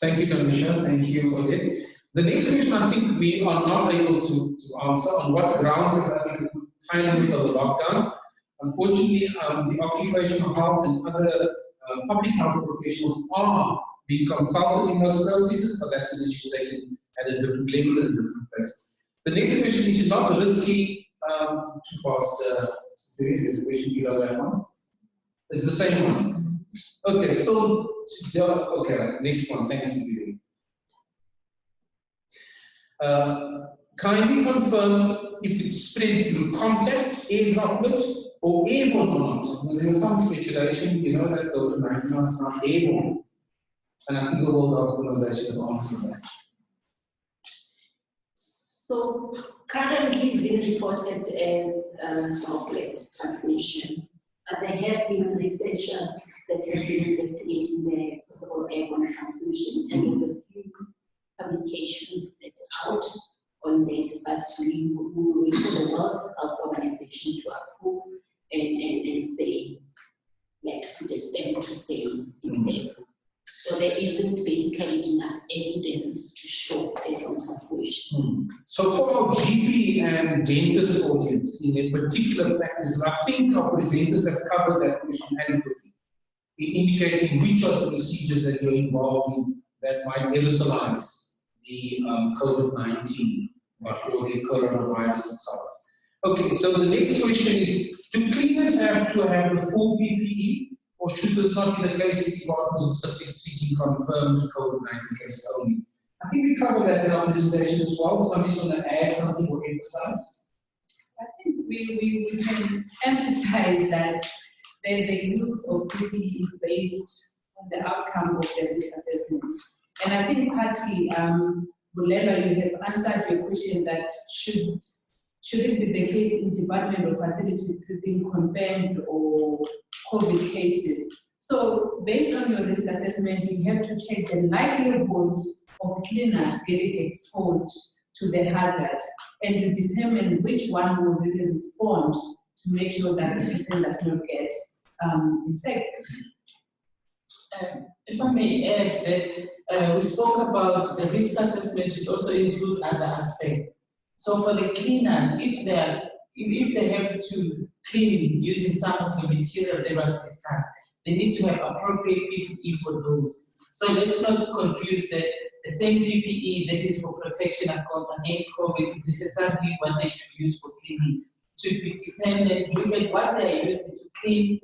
Thank you, Tamisha. Thank you, Odette. The next question I think we are not able to answer. On what grounds have I think time with the lockdown? Unfortunately, the occupational health and other public health professionals are being consulted in those processes, but that's an issue taken at a different level, at a different place. The next question is not risky, too fast. There's a question below that one. It's the same one. Okay, so, okay, next one. Thanks, Sylvia. Kindly confirm if it's spread through contact, air droplet, or airborne or not. Because there was some speculation, that COVID-19 is not airborne. And I think the World Health Organization has answered that. So currently it's been reported as droplet transmission, but there have been researchers that have been investigating the possible airborne transmission, and there's a few publications that's out on that, but we will wait for the World Health Organization to approve and say, like, to put a stamp to say it's airborne. So there isn't basically enough evidence to show airborne transmission. So for our GP and dentist audience in a particular practice, I think our presenters have covered that question adequately in indicating which are the procedures that you're involved in that might aerosolize the COVID-19 or the coronavirus itself. Okay, so the next question is, do cleaners have to have the full PPE, or should this not be the case if departments of subjects treating confirmed COVID-19 cases only? I think we covered that in our presentation as well. Somebody's going to add something or emphasize? I think we can emphasize that the use of PPE is based on the outcome of the risk assessment. And I think partly, Bulela, you have answered your question that should it be the case in Department of Facilities treating confirmed or COVID cases? So based on your risk assessment, you have to check the likelihood of cleaners getting exposed to the hazard, and you determine which one will really respond to make sure that the person does not get infected. If I may add that we spoke about the risk assessment should also include other aspects. So for the cleaners, if they have to clean using some of the material that was discussed, they need to have appropriate PPE for those. So let's not confuse that the same PPE that is for protection against COVID is necessarily what they should use for cleaning. To be dependent, look at what they are using to clean.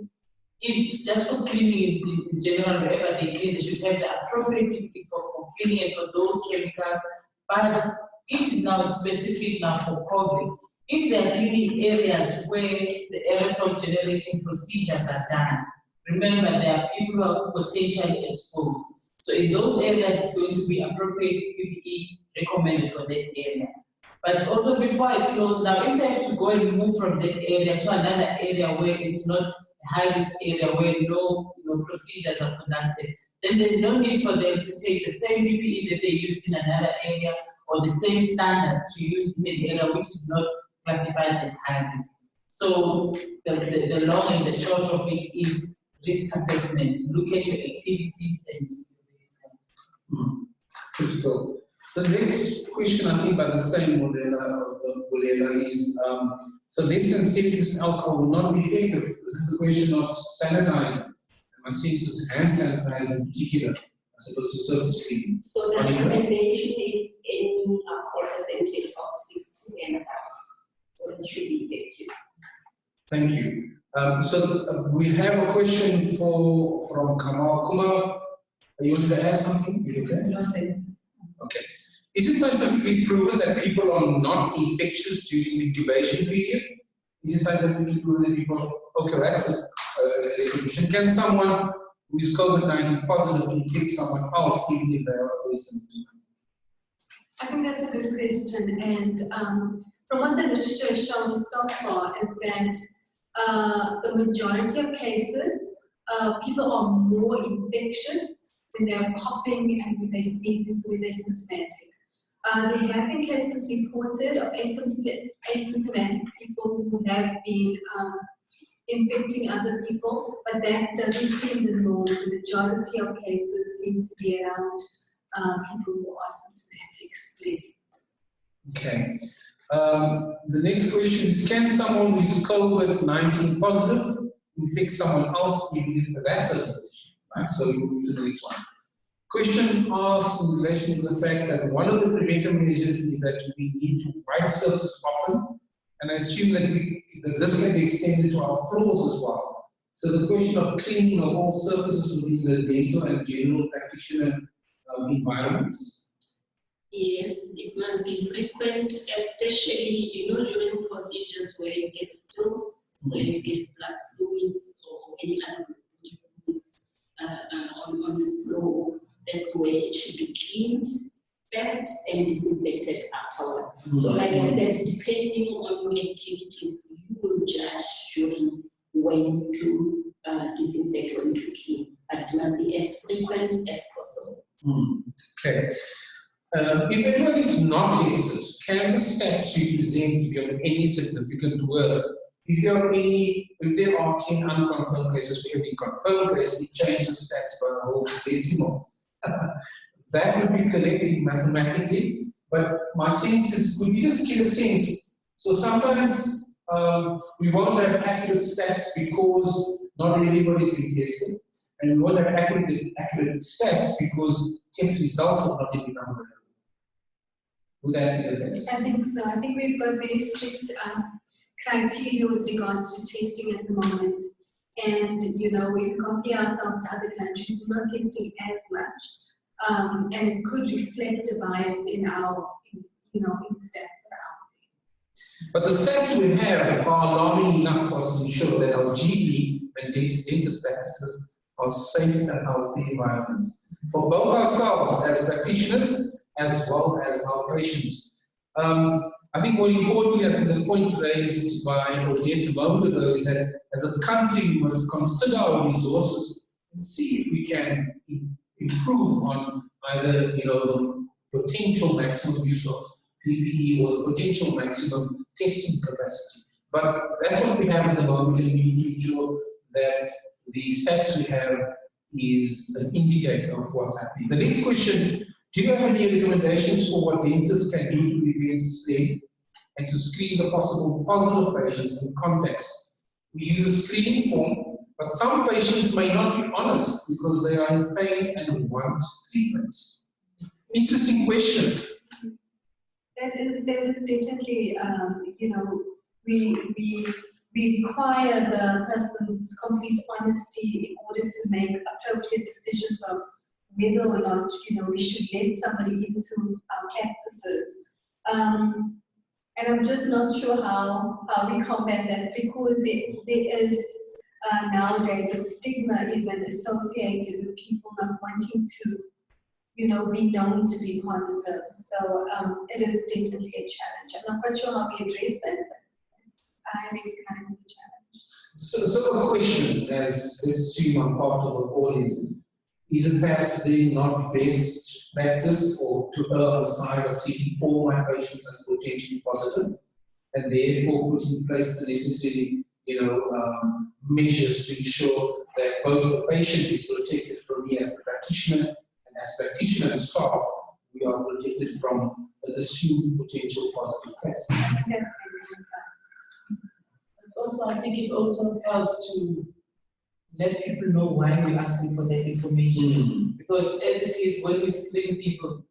If just for cleaning in general, wherever they clean, they should have the appropriate PPE for cleaning and for those chemicals. But if now it's specific now for COVID, if they are cleaning areas where the aerosol generating procedures are done, remember there are people who are potentially exposed. So in those areas, it's going to be appropriate PPE recommended for that area. But also before I close now, if they have to go and move from that area to another area where it's not a high-risk area, where no procedures are conducted, then there's no need for them to take the same PPE that they used in another area or the same standard to use in an area which is not classified as high risk. So the long and the short of it is risk assessment. Look at your activities and risk. Critical. The next question, I think, by the same Bulela is, so less than 7% alcohol will not be effective. This is the question of sanitizing. And my sense is hand sanitizing in particular, as opposed to surface cleaning. So the recommendation is any alcohol percentage of 60 and above. So it should be effective. Thank you. So we have a question from Kamal Kumar. You want to add something? You okay? No, thanks. Okay. Is it scientifically proven that people are not infectious during the incubation period? Is it scientifically proven that people? Okay, that's a repetition. Can someone who is COVID-19 positive infect someone else even if they are asymptomatic? I think that's a good question, and from what the literature has shown so far is that the majority of cases, people are more infectious when they're coughing and when they're sneezing, when they're symptomatic. There have been cases reported of asymptomatic people who have been infecting other people, but that doesn't seem the norm. The majority of cases seem to be around people who are symptomatic spreading. Okay. The next question is, can someone who is COVID-19 positive infect someone else even if that's a condition? Right? So we move to the next one. Question asked in relation to the fact that one of the preventive measures is that we need to wipe surfaces often, and I assume that this can be extended to our floors as well. So the question of cleaning of all surfaces within the dental and general practitioner environments. Yes, it must be frequent, especially during procedures where you get spills, where you get blood fluids or any other fluids on the floor. That's where it should be cleaned first and disinfected afterwards. So like I said, depending on your activities, you will judge during when to disinfect, when to clean. But it must be as frequent as possible. Okay. If everyone is not tested, can the stats you present be of any significant worth? If there are 10 unconfirmed cases for every confirmed case, it changes stats by a whole decimal. That would be correct mathematically, but my sense is, could we just get a sense? So sometimes we won't have accurate stats because not everybody's been tested, and we won't have accurate stats because test results have not yet become available. Would that be the case? I think so. I think we've got very strict criteria with regards to testing at the moment. And, if you compare ourselves to other countries, we're not testing as much. And it could reflect a bias in our, in the stats that are out there. But the stats we have are alarming enough for us to ensure that our GP and dentist practices are safe and healthy environments for both ourselves as practitioners as well as our patients. I think more importantly, I think the point raised by Odette a moment ago is that as a country we must consider our resources and see if we can improve on either the potential maximum use of PPE or the potential maximum testing capacity. But that's what we have at the moment, and we need to ensure that the stats we have is an indicator of what's happening. The next question: do you have any recommendations for what dentists can do to prevent spread and to screen the possible positive patients in context? We use a screening form But some patients may not be honest because they are in pain and want treatment. Interesting question. That is definitely, you know, we require the person's complete honesty in order to make appropriate decisions of whether or not, you know, we should let somebody into our practices. And I'm just not sure how we combat that, because there is nowadays a stigma even associated with people not wanting to, you know, be known to be positive. So it is definitely a challenge. I'm not quite sure how we address it, but I recognize the challenge. So a question, as let's assume I'm part of an audience, is it perhaps then not best practice or to err on the side of treating all my patients as potentially positive, and therefore putting in place the necessary, you know, measures to ensure that both the patient is protected from me as the practitioner, and as practitioner and staff, we are protected from an assumed potential positive case. That's very Also, I think it also helps to let people know why we're asking for that information. Because as it is, when we screen people,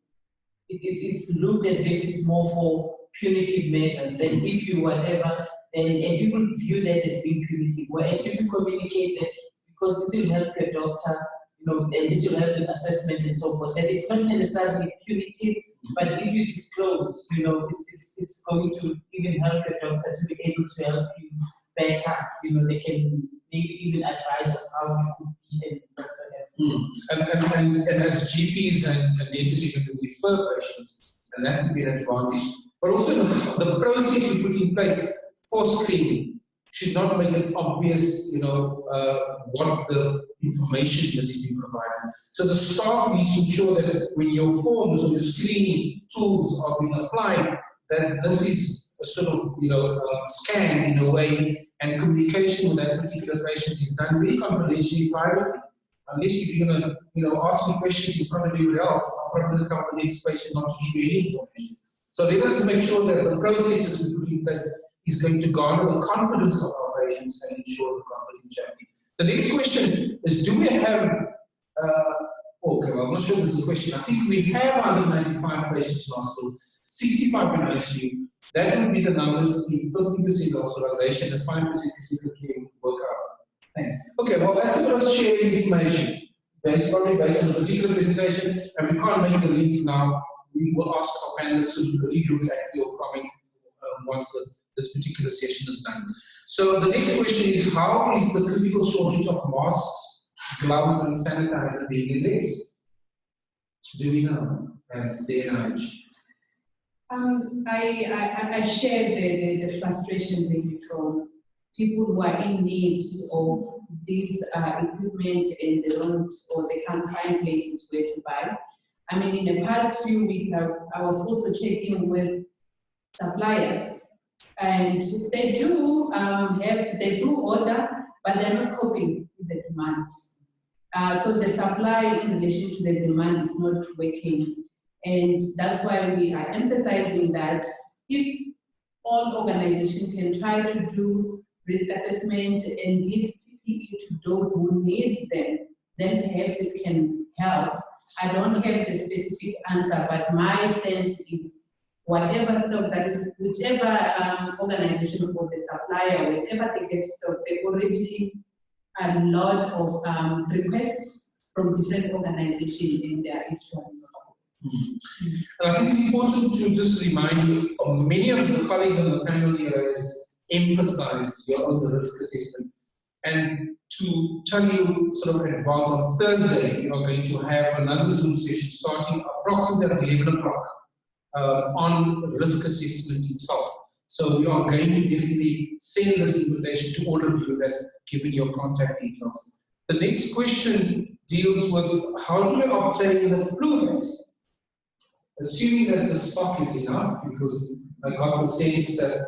it's looked as if it's more for punitive measures than if you whatever, and people view that as being punitive. Whereas if you communicate that, because this will help your doctor, you know, and this will help with assessment and so forth, that it's not necessarily punitive, but if you disclose, you know, it's going to even help your doctor to be able to help you better. You know, they can maybe even advise of how you could be and whatsoever. And as GPs and dentists, you can refer patients, and that would be an advantage. But also the process you put in place for screening should not make it obvious, you know, what the information that is being provided. So the staff needs to ensure that when your forms or your screening tools are being applied, that this is a sort of, you know, scanned in a way, and communication with that particular patient is done very confidentially, privately. Unless you're going to, you know, ask me questions in front of everybody else, I'm probably going to tell the next patient not to give you any information. So let us make sure that the processes we put in place is going to garner the confidence of our patients and ensure the confidentiality. The next question is, do we have, okay, well, I'm not sure this is a question. I think we have 195 patients in hospital, 65 in ICU. That would be the numbers if 50% hospitalization and 5% physical care would work out. Thanks. Okay, well, that's about us sharing information. Based on a particular presentation, and we can't make the link now. We will ask our panelists to relook at your comment once this particular session is done. So the next question is, how is the critical shortage of masks, gloves, and sanitizer being addressed? Do we know as day and age? I shared the frustration maybe from people who are in need of this equipment and they don't, or they can't find places where to buy. I mean, in the past few weeks, I was also checking with suppliers, and they do order, but they're not coping with the demand. So the supply in relation to the demand is not working. And that's why we are emphasizing that if all organizations can try to do risk assessment and give PPE to those who need them, then perhaps it can help. I don't have the specific answer, but my sense is whatever stock that is, whichever organization or the supplier, whenever they get stock, they already a lot of requests from different organizations in their actual. And I think it's important to just remind you, many of the colleagues on the panel here has emphasized your own risk assessment. And to tell you sort of in advance, on Thursday, we are going to have another Zoom session starting approximately at 11 o'clock on risk assessment itself. So we are going to definitely send this invitation to all of you that's given your contact details. The next question deals with how do we obtain the flu vaccine? Assuming that the stock is enough, because I got the sense that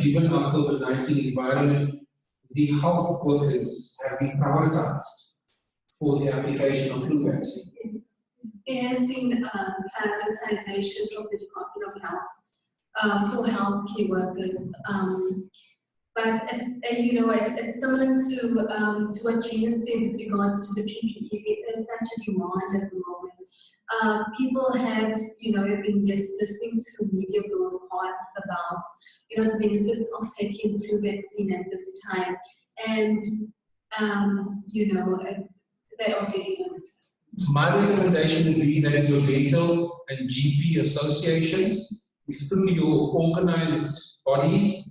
given our COVID-19 environment, the health workers have been prioritized for the application of flu vaccine. Yes. There has been prioritization from the Department of Health for healthcare workers. But it's similar to what Gina said with regards to the PPE. There is such a demand at the moment. People have been listening to media broadcasts about the benefits of taking the flu vaccine at this time, and they are very limited. My recommendation would be that your dental and GP associations, through your organized bodies,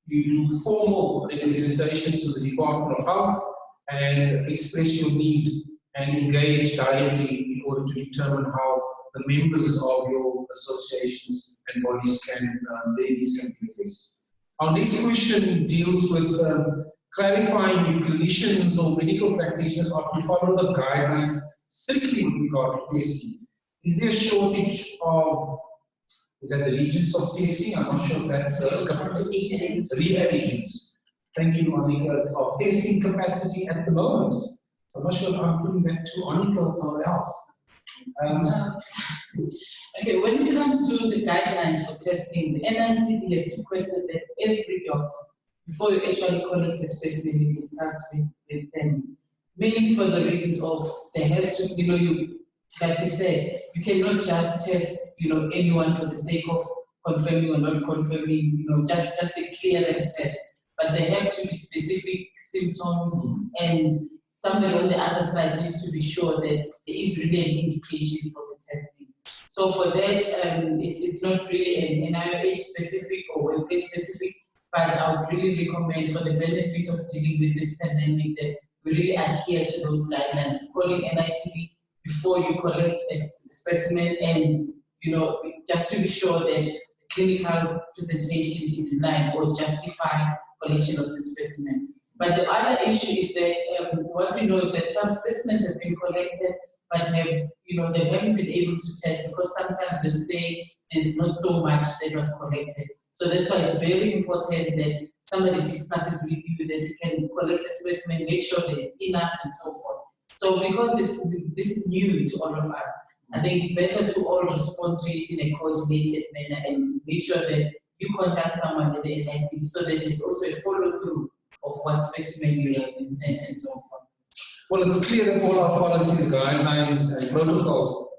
you do formal representations to the Department of Health and express your need and engage directly in order to determine how the members of your associations and bodies their needs can be addressed. Our next question deals with clarifying if clinicians or medical practitioners are to follow the guidelines strictly with regard to testing. Is there a shortage of, is that the regions of testing? I'm not sure if that's reagents. Thank you, Monica, of testing capacity at the moment. So I'm not sure if I'm putting that to Monica or someone else. Okay, when it comes to the guidelines for testing, the NICD has requested that every doctor, before you actually collect a specimen, you discuss with them. Mainly for the reasons of there has to, like we said, you cannot just test, anyone for the sake of confirming or not confirming, just a clearance test. But there have to be specific symptoms, and somebody on the other side needs to be sure that there is really an indication for the testing. So for that, it's not really an NIH specific or web-based specific, but I would really recommend, for the benefit of dealing with this pandemic, that we really adhere to those guidelines of calling NICD before you collect a specimen, and just to be sure that the clinical presentation is in line or justify collection of the specimen. But the other issue is that what we know is that some specimens have been collected, but they haven't been able to test, because sometimes they'll say there's not so much that was collected. So that's why it's very important that somebody discusses with you that you can collect the specimen, make sure there's enough, and so forth. So because this is new to all of us, I think it's better to all respond to it in a coordinated manner and make sure that you contact someone at the NICD so that there's also a follow-through of what specimen you have been sent and so forth. Well, it's clear that all our policies, guidelines, and protocols,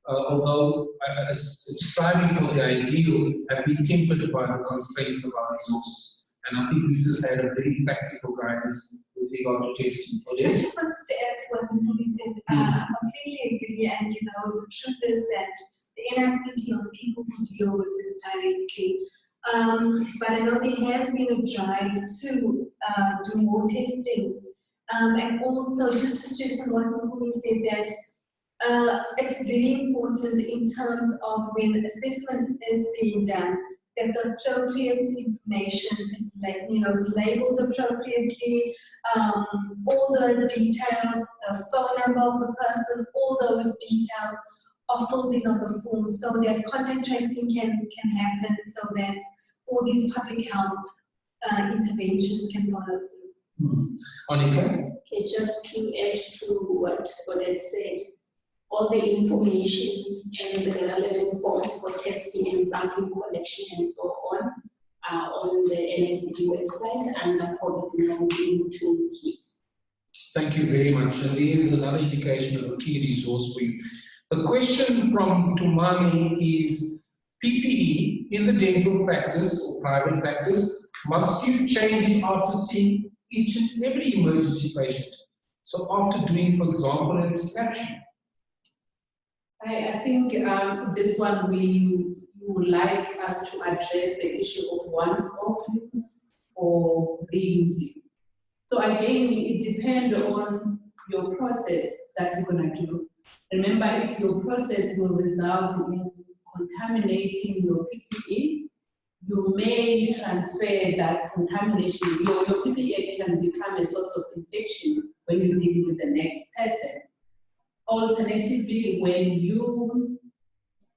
although striving for the ideal, have been tempered by the constraints of our resources. And I think we've just had a very practical guidance with regard to testing. I just wanted to add to what Mpumi said. I completely agree, and the truth is that the NICD are the people who deal with this directly. But I know there has been a drive to do more testings. And also, just to stress on what Mpumi said, that it's very important in terms of when a specimen is being done, that the appropriate information is is labeled appropriately, all the details, the phone number of the person, all those details are filled in on the form so that contact tracing can happen, so that all these public health interventions can follow through. Monica? Okay, just to add to what I said, all the information and the relevant forms for testing and sample collection and so on are on the NICD website under COVID-19 toolkit. Thank you very much. And there is another indication of a key resource for you. The question from Tumani is, PPE in the dental practice or private practice, must you change it after seeing each and every emergency patient? So after doing, for example, an extraction. I think this one we would like us to address the issue of once-off use or reusing. So again, it depends on your process that you're going to do. Remember, if your process will result in contaminating your PPE, you may transfer that contamination. Your PPE can become a source of infection when you deal with the next person. Alternatively, when you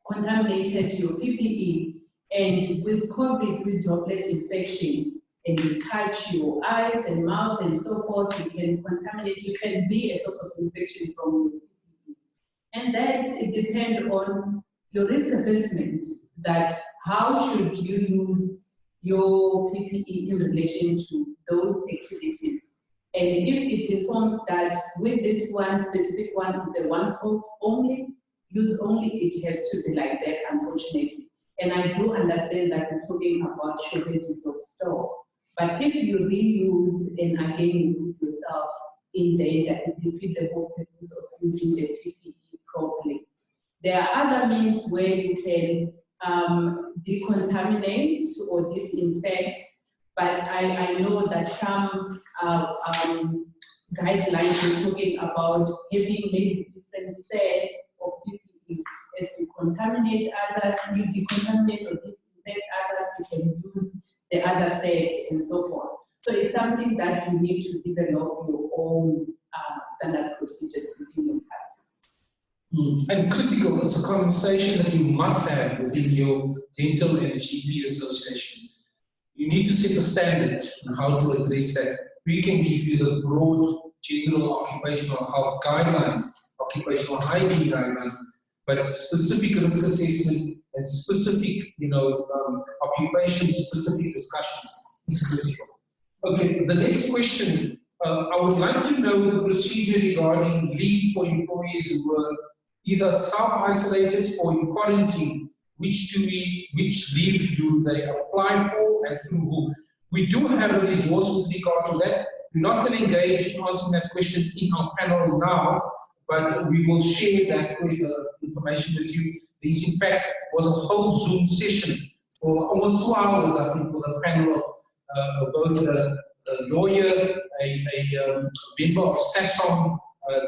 contaminated your PPE and with COVID, with droplet infection, and you touch your eyes and mouth and so forth, you can contaminate, you can be a source of infection from your PPE. And that it depends on your risk assessment, that how should you use your PPE in relation to those activities. And if it informs that with this one specific one, it's a once-off only, use only, it has to be like that, unfortunately. And I do understand that we're talking about shortages of stock. But if you reuse and again you put yourself in danger and defeat the whole purpose of using the PPE properly. There are other means where you can decontaminate or disinfect, but I know that some guidelines are talking about having maybe different sets of PPE. As you contaminate others, you decontaminate or disinfect others, you can use the other set and so forth. So it's something that you need to develop your own standard procedures within your practice. And critical, it's a conversation that you must have within your dental and GP associations. You need to set a standard on how to address that. We can give you the broad general occupational health guidelines, occupational hygiene guidelines, but specific risk assessment and specific, occupation-specific discussions is critical. Okay, the next question, I would like to know the procedure regarding leave for employees who were either self-isolated or in quarantine. Which leave do they apply for and through who? We do have a resource with regard to that. We're not going to engage in answering that question in our panel now, but we will share that information with you. This, in fact, was a whole Zoom session for almost 2 hours, I think, with a panel of both a lawyer, a member of SASOM,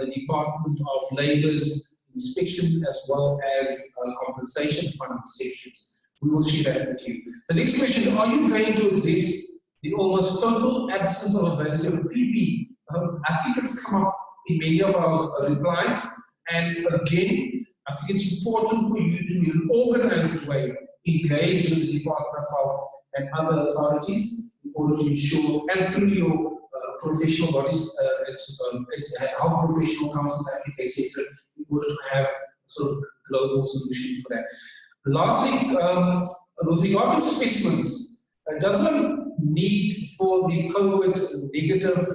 the Department of Labor's inspection, as well as compensation fund sections. We will share that with you. The next question, are you going to address the almost total absence of availability of PPE? I think it's come up in many of our replies, and again, I think it's important for you to, in an organized way, engage with the Department of Health and other authorities in order to ensure, and through your professional bodies, Health Professional Council of Africa, etc., in order to have a sort of global solution for that. Lastly, with regard to specimens, does one need for the COVID negative?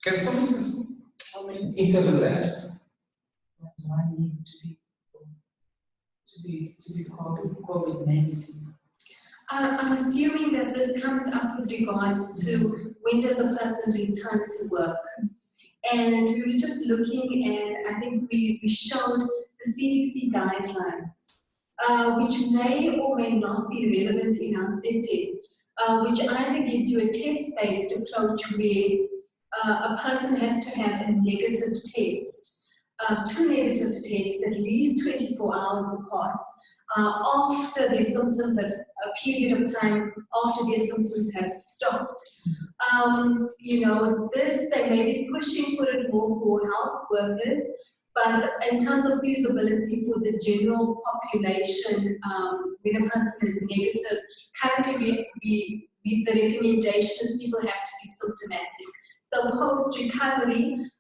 Can someone just interpret that? Do I need to be COVID-19? I'm assuming that this comes up with regards to when does a person return to work. And we were just looking, and I think we showed the CDC guidelines, which may or may not be relevant in our setting, which either gives you a test-based approach where a person has to have a negative test, 2 negative tests at least 24 hours apart, after their symptoms have a period of time after their symptoms have stopped. This, they may be pushing for it more for health workers, but in terms of feasibility for the general population, when a person is negative, currently the recommendation is people have to be symptomatic. So post-recovery,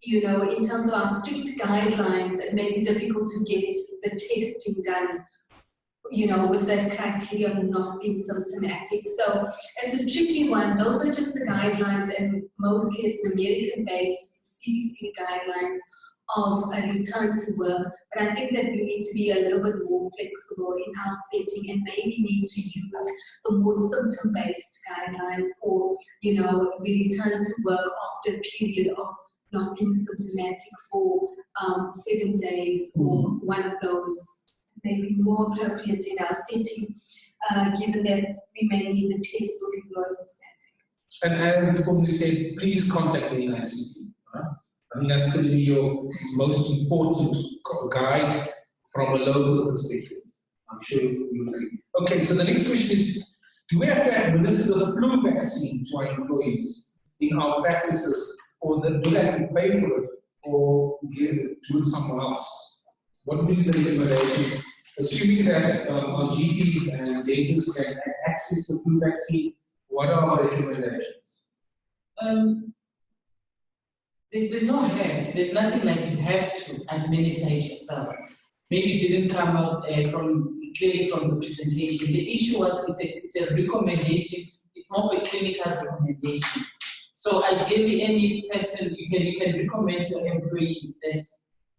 in terms of our strict guidelines, it may be difficult to get the testing done, with the criteria of not being symptomatic. So it's a tricky one. Those are just the guidelines, and mostly it's American-based CDC guidelines of a return to work. But I think that we need to be a little bit more flexible in our setting and maybe need to use the more symptom-based guidelines, or, we return to work after a period of not being symptomatic for 7 days, or one of those may be more appropriate in our setting, given that we may need the test for people who are symptomatic. And as the company said, please contact the NICT. I think that's going to be your most important guide from a local perspective. I'm sure you agree. Okay, so the next question is, do we have to administer the flu vaccine to our employees in our practices, or do they have to pay for it, or do it somewhere else? What will be the recommendation? Assuming that our GPs and dentists can access the flu vaccine, what are our recommendations? There's no have. There's nothing like you have to administer it yourself. maybe didn't come out clearly from the presentation. The issue was it's a recommendation. It's more of a clinical recommendation. So ideally, any person you can recommend to your employees that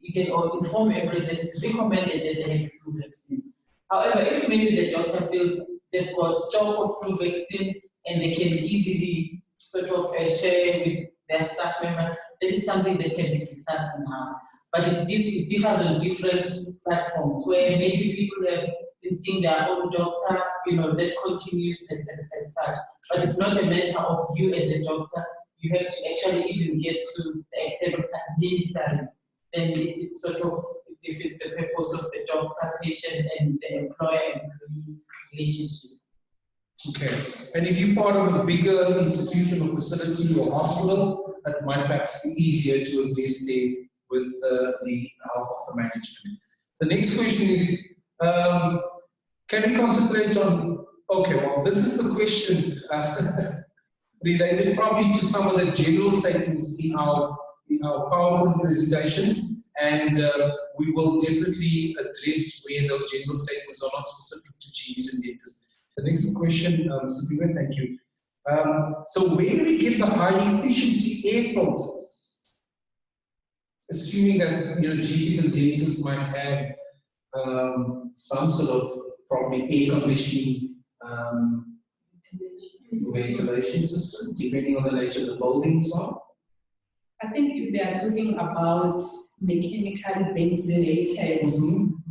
you can or inform your employees that it's recommended that they have a flu vaccine. However, if maybe the doctor feels they've got stock of flu vaccine and they can easily sort of share with their staff members, this is something that can be discussed in-house. But it differs on different platforms where maybe people have been seeing their own doctor, that continues as such. But it's not a matter of you as a doctor. You have to actually even get to the extent of administering. Then it sort of defeats the purpose of the doctor-patient and the employer-employee relationship. Okay, and if you're part of a bigger institution or facility or hospital, that might perhaps be easier to address there with the help of the management. The next question is, can we concentrate on, okay, well, this is the question related probably to some of the general statements in our PowerPoint presentations, and we will definitely address where those general statements are not specific to GPs and dentists. The next question, Sabiwa, thank you. So where do we get the high efficiency air filters? Assuming that GPs and dentists might have some sort of probably air conditioning ventilation system, depending on the nature of the building as well. I think if they are talking about mechanical ventilated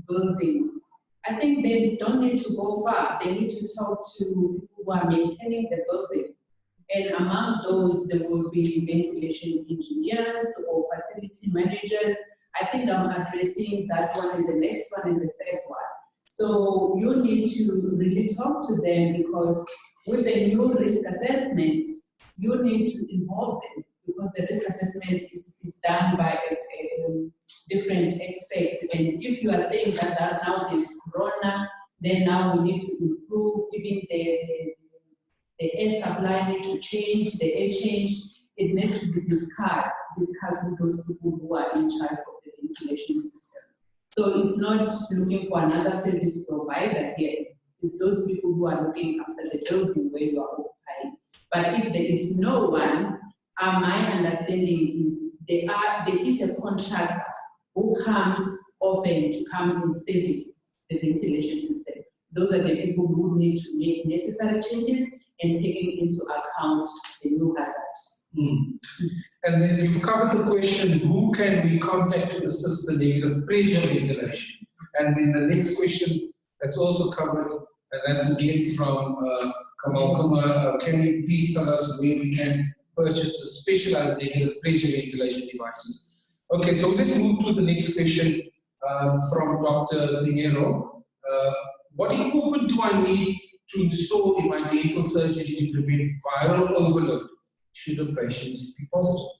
buildings, I think they don't need to go far. They need to talk to people who are maintaining the building. And among those, there will be ventilation engineers or facility managers. I think I'm addressing that one in the next one and the third one. So you need to really talk to them, because with the new risk assessment, you need to involve them, because the risk assessment is done by a different expert. And if you are saying that now there's corona, then now we need to improve even the air supply need to change, the air change, it needs to be discussed with those people who are in charge of the ventilation system. So it's not looking for another service provider here, it's those people who are looking after the building where you are occupying. But if there is no one, my understanding is there is a contractor who comes often to come and service the ventilation system. Those are the people who need to make necessary changes and taking into account the new hazard. And then you've covered the question, who can we contact to assist the negative pressure ventilation? And then the next question that's also covered, and that's again from Kamal Kumar, can you please tell us where we can purchase the specialized negative pressure ventilation devices? Okay, so let's move to the next question from Dr. Pinheiro. What equipment do I need to install in my dental surgery to prevent viral overload should a patient be positive?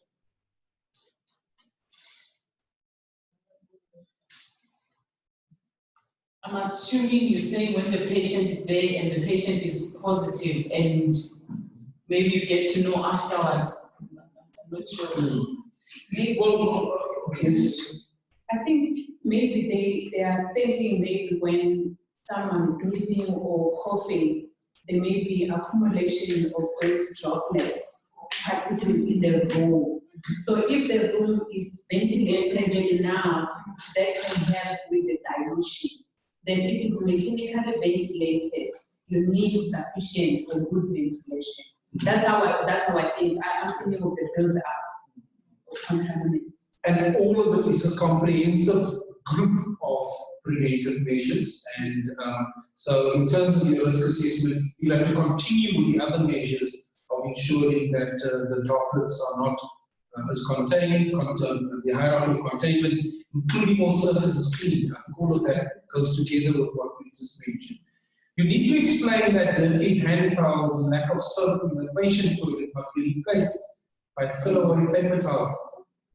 I'm assuming you're saying when the patient is there and the patient is positive and maybe you get to know afterwards. I'm not sure. I think maybe they are thinking maybe when someone is sneezing or coughing, there may be accumulation of those droplets, particularly in the room. So if the room is ventilated enough, that can help with the dilution. Then if it's mechanically ventilated, you need sufficient or good ventilation. That's how I think. I'm thinking of the build-up of contaminants. And all of it is a comprehensive group of preventive measures. And so in terms of your risk assessment, you'll have to continue with the other measures of ensuring that the droplets are not as contained, the hierarchy of containment, including all surfaces cleaned. I think all of that goes together with what we've just mentioned. You need to explain that dirty hand towels and lack of soap in the patient toilet must be replaced by throwaway paper towels.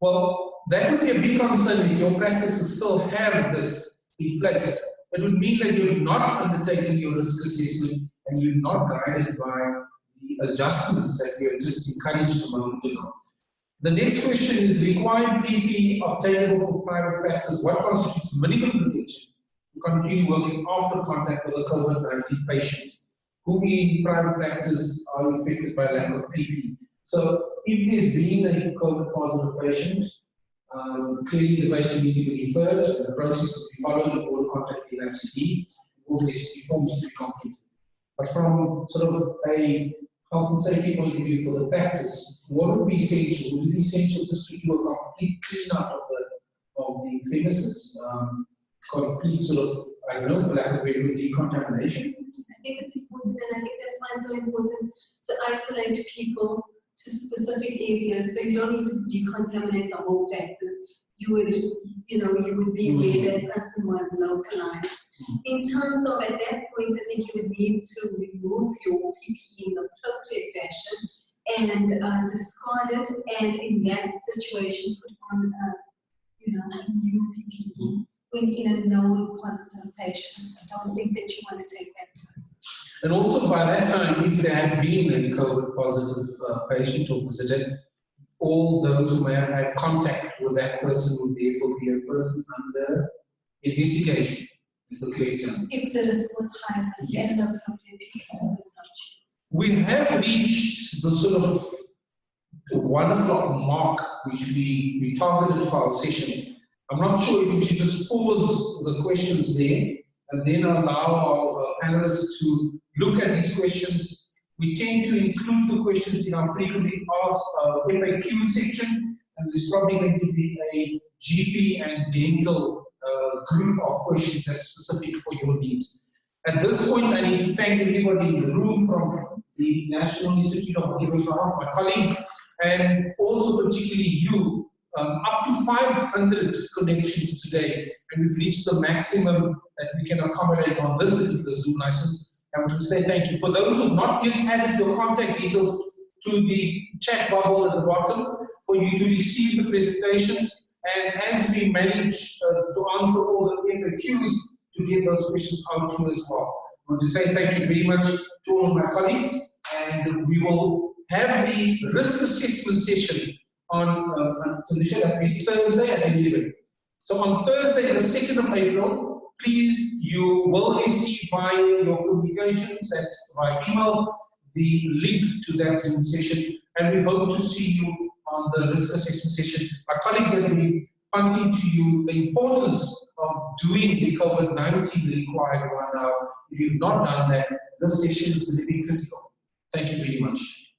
Well, that would be a big concern if your practices still have this in place. It would mean that you've not undertaken your risk assessment and you're not guided by the adjustments that we have just encouraged a moment ago. The next question is required PPE obtainable for private practice. What constitutes minimum protection to continue working after contact with a COVID-19 patient who in private practice are affected by lack of PPE? So if there's been a COVID positive patient, clearly the patient needs to be referred, and the process will be followed in order to contact the NICT, all these forms to be completed. But from sort of a health and safety point of view for the practice, what would be essential? Would it be essential just to do a complete clean out of the premises? Complete sort of, I don't know, for lack of a better word, decontamination? I think it's important, and I think that's why it's so important to isolate people to specific areas, so you don't need to decontaminate the whole practice. You would be where that person was localized. In terms of, at that point, I think you would need to remove your PPE in the appropriate fashion and discard it, and in that situation, put on a new PPE in a known positive patient. I don't think that you want to take that risk. And also by that time, if there had been a COVID positive patient or visitor, all those who may have had contact with that person would therefore be a person under investigation. Is the correct term. If the risk was high risk, Yes. and the appropriate behavior was not chosen. We have reached the sort of 1 o'clock mark which we targeted for our session. I'm not sure if we should just pause the questions there and then allow our panelists to look at these questions. We tend to include the questions in our frequently asked FAQ section, and there's probably going to be a GP and dental group of questions that's specific for your needs. At this point, I need to thank everybody in the room from the National Institute of Occupational Health, my colleagues, and also particularly you. Up to 500 connections today, and we've reached the maximum that we can accommodate on this particular Zoom license. I want to say thank you. For those who have not yet added your contact details to the chat bubble at the bottom, for you to receive the presentations, and as we manage to answer all the FAQs, to get those questions out to as well. I want to say thank you very much to all of my colleagues, and we will have the risk assessment session on Thursday at 11. So on Thursday, the 2nd of April, please, you will receive via your communications, that's via email, the link to that Zoom session, and we hope to see you on the risk assessment session. My colleagues have been pointing to you the importance of doing the COVID-19 required 1 hour. If you've not done that, this session is going to be critical. Thank you very much.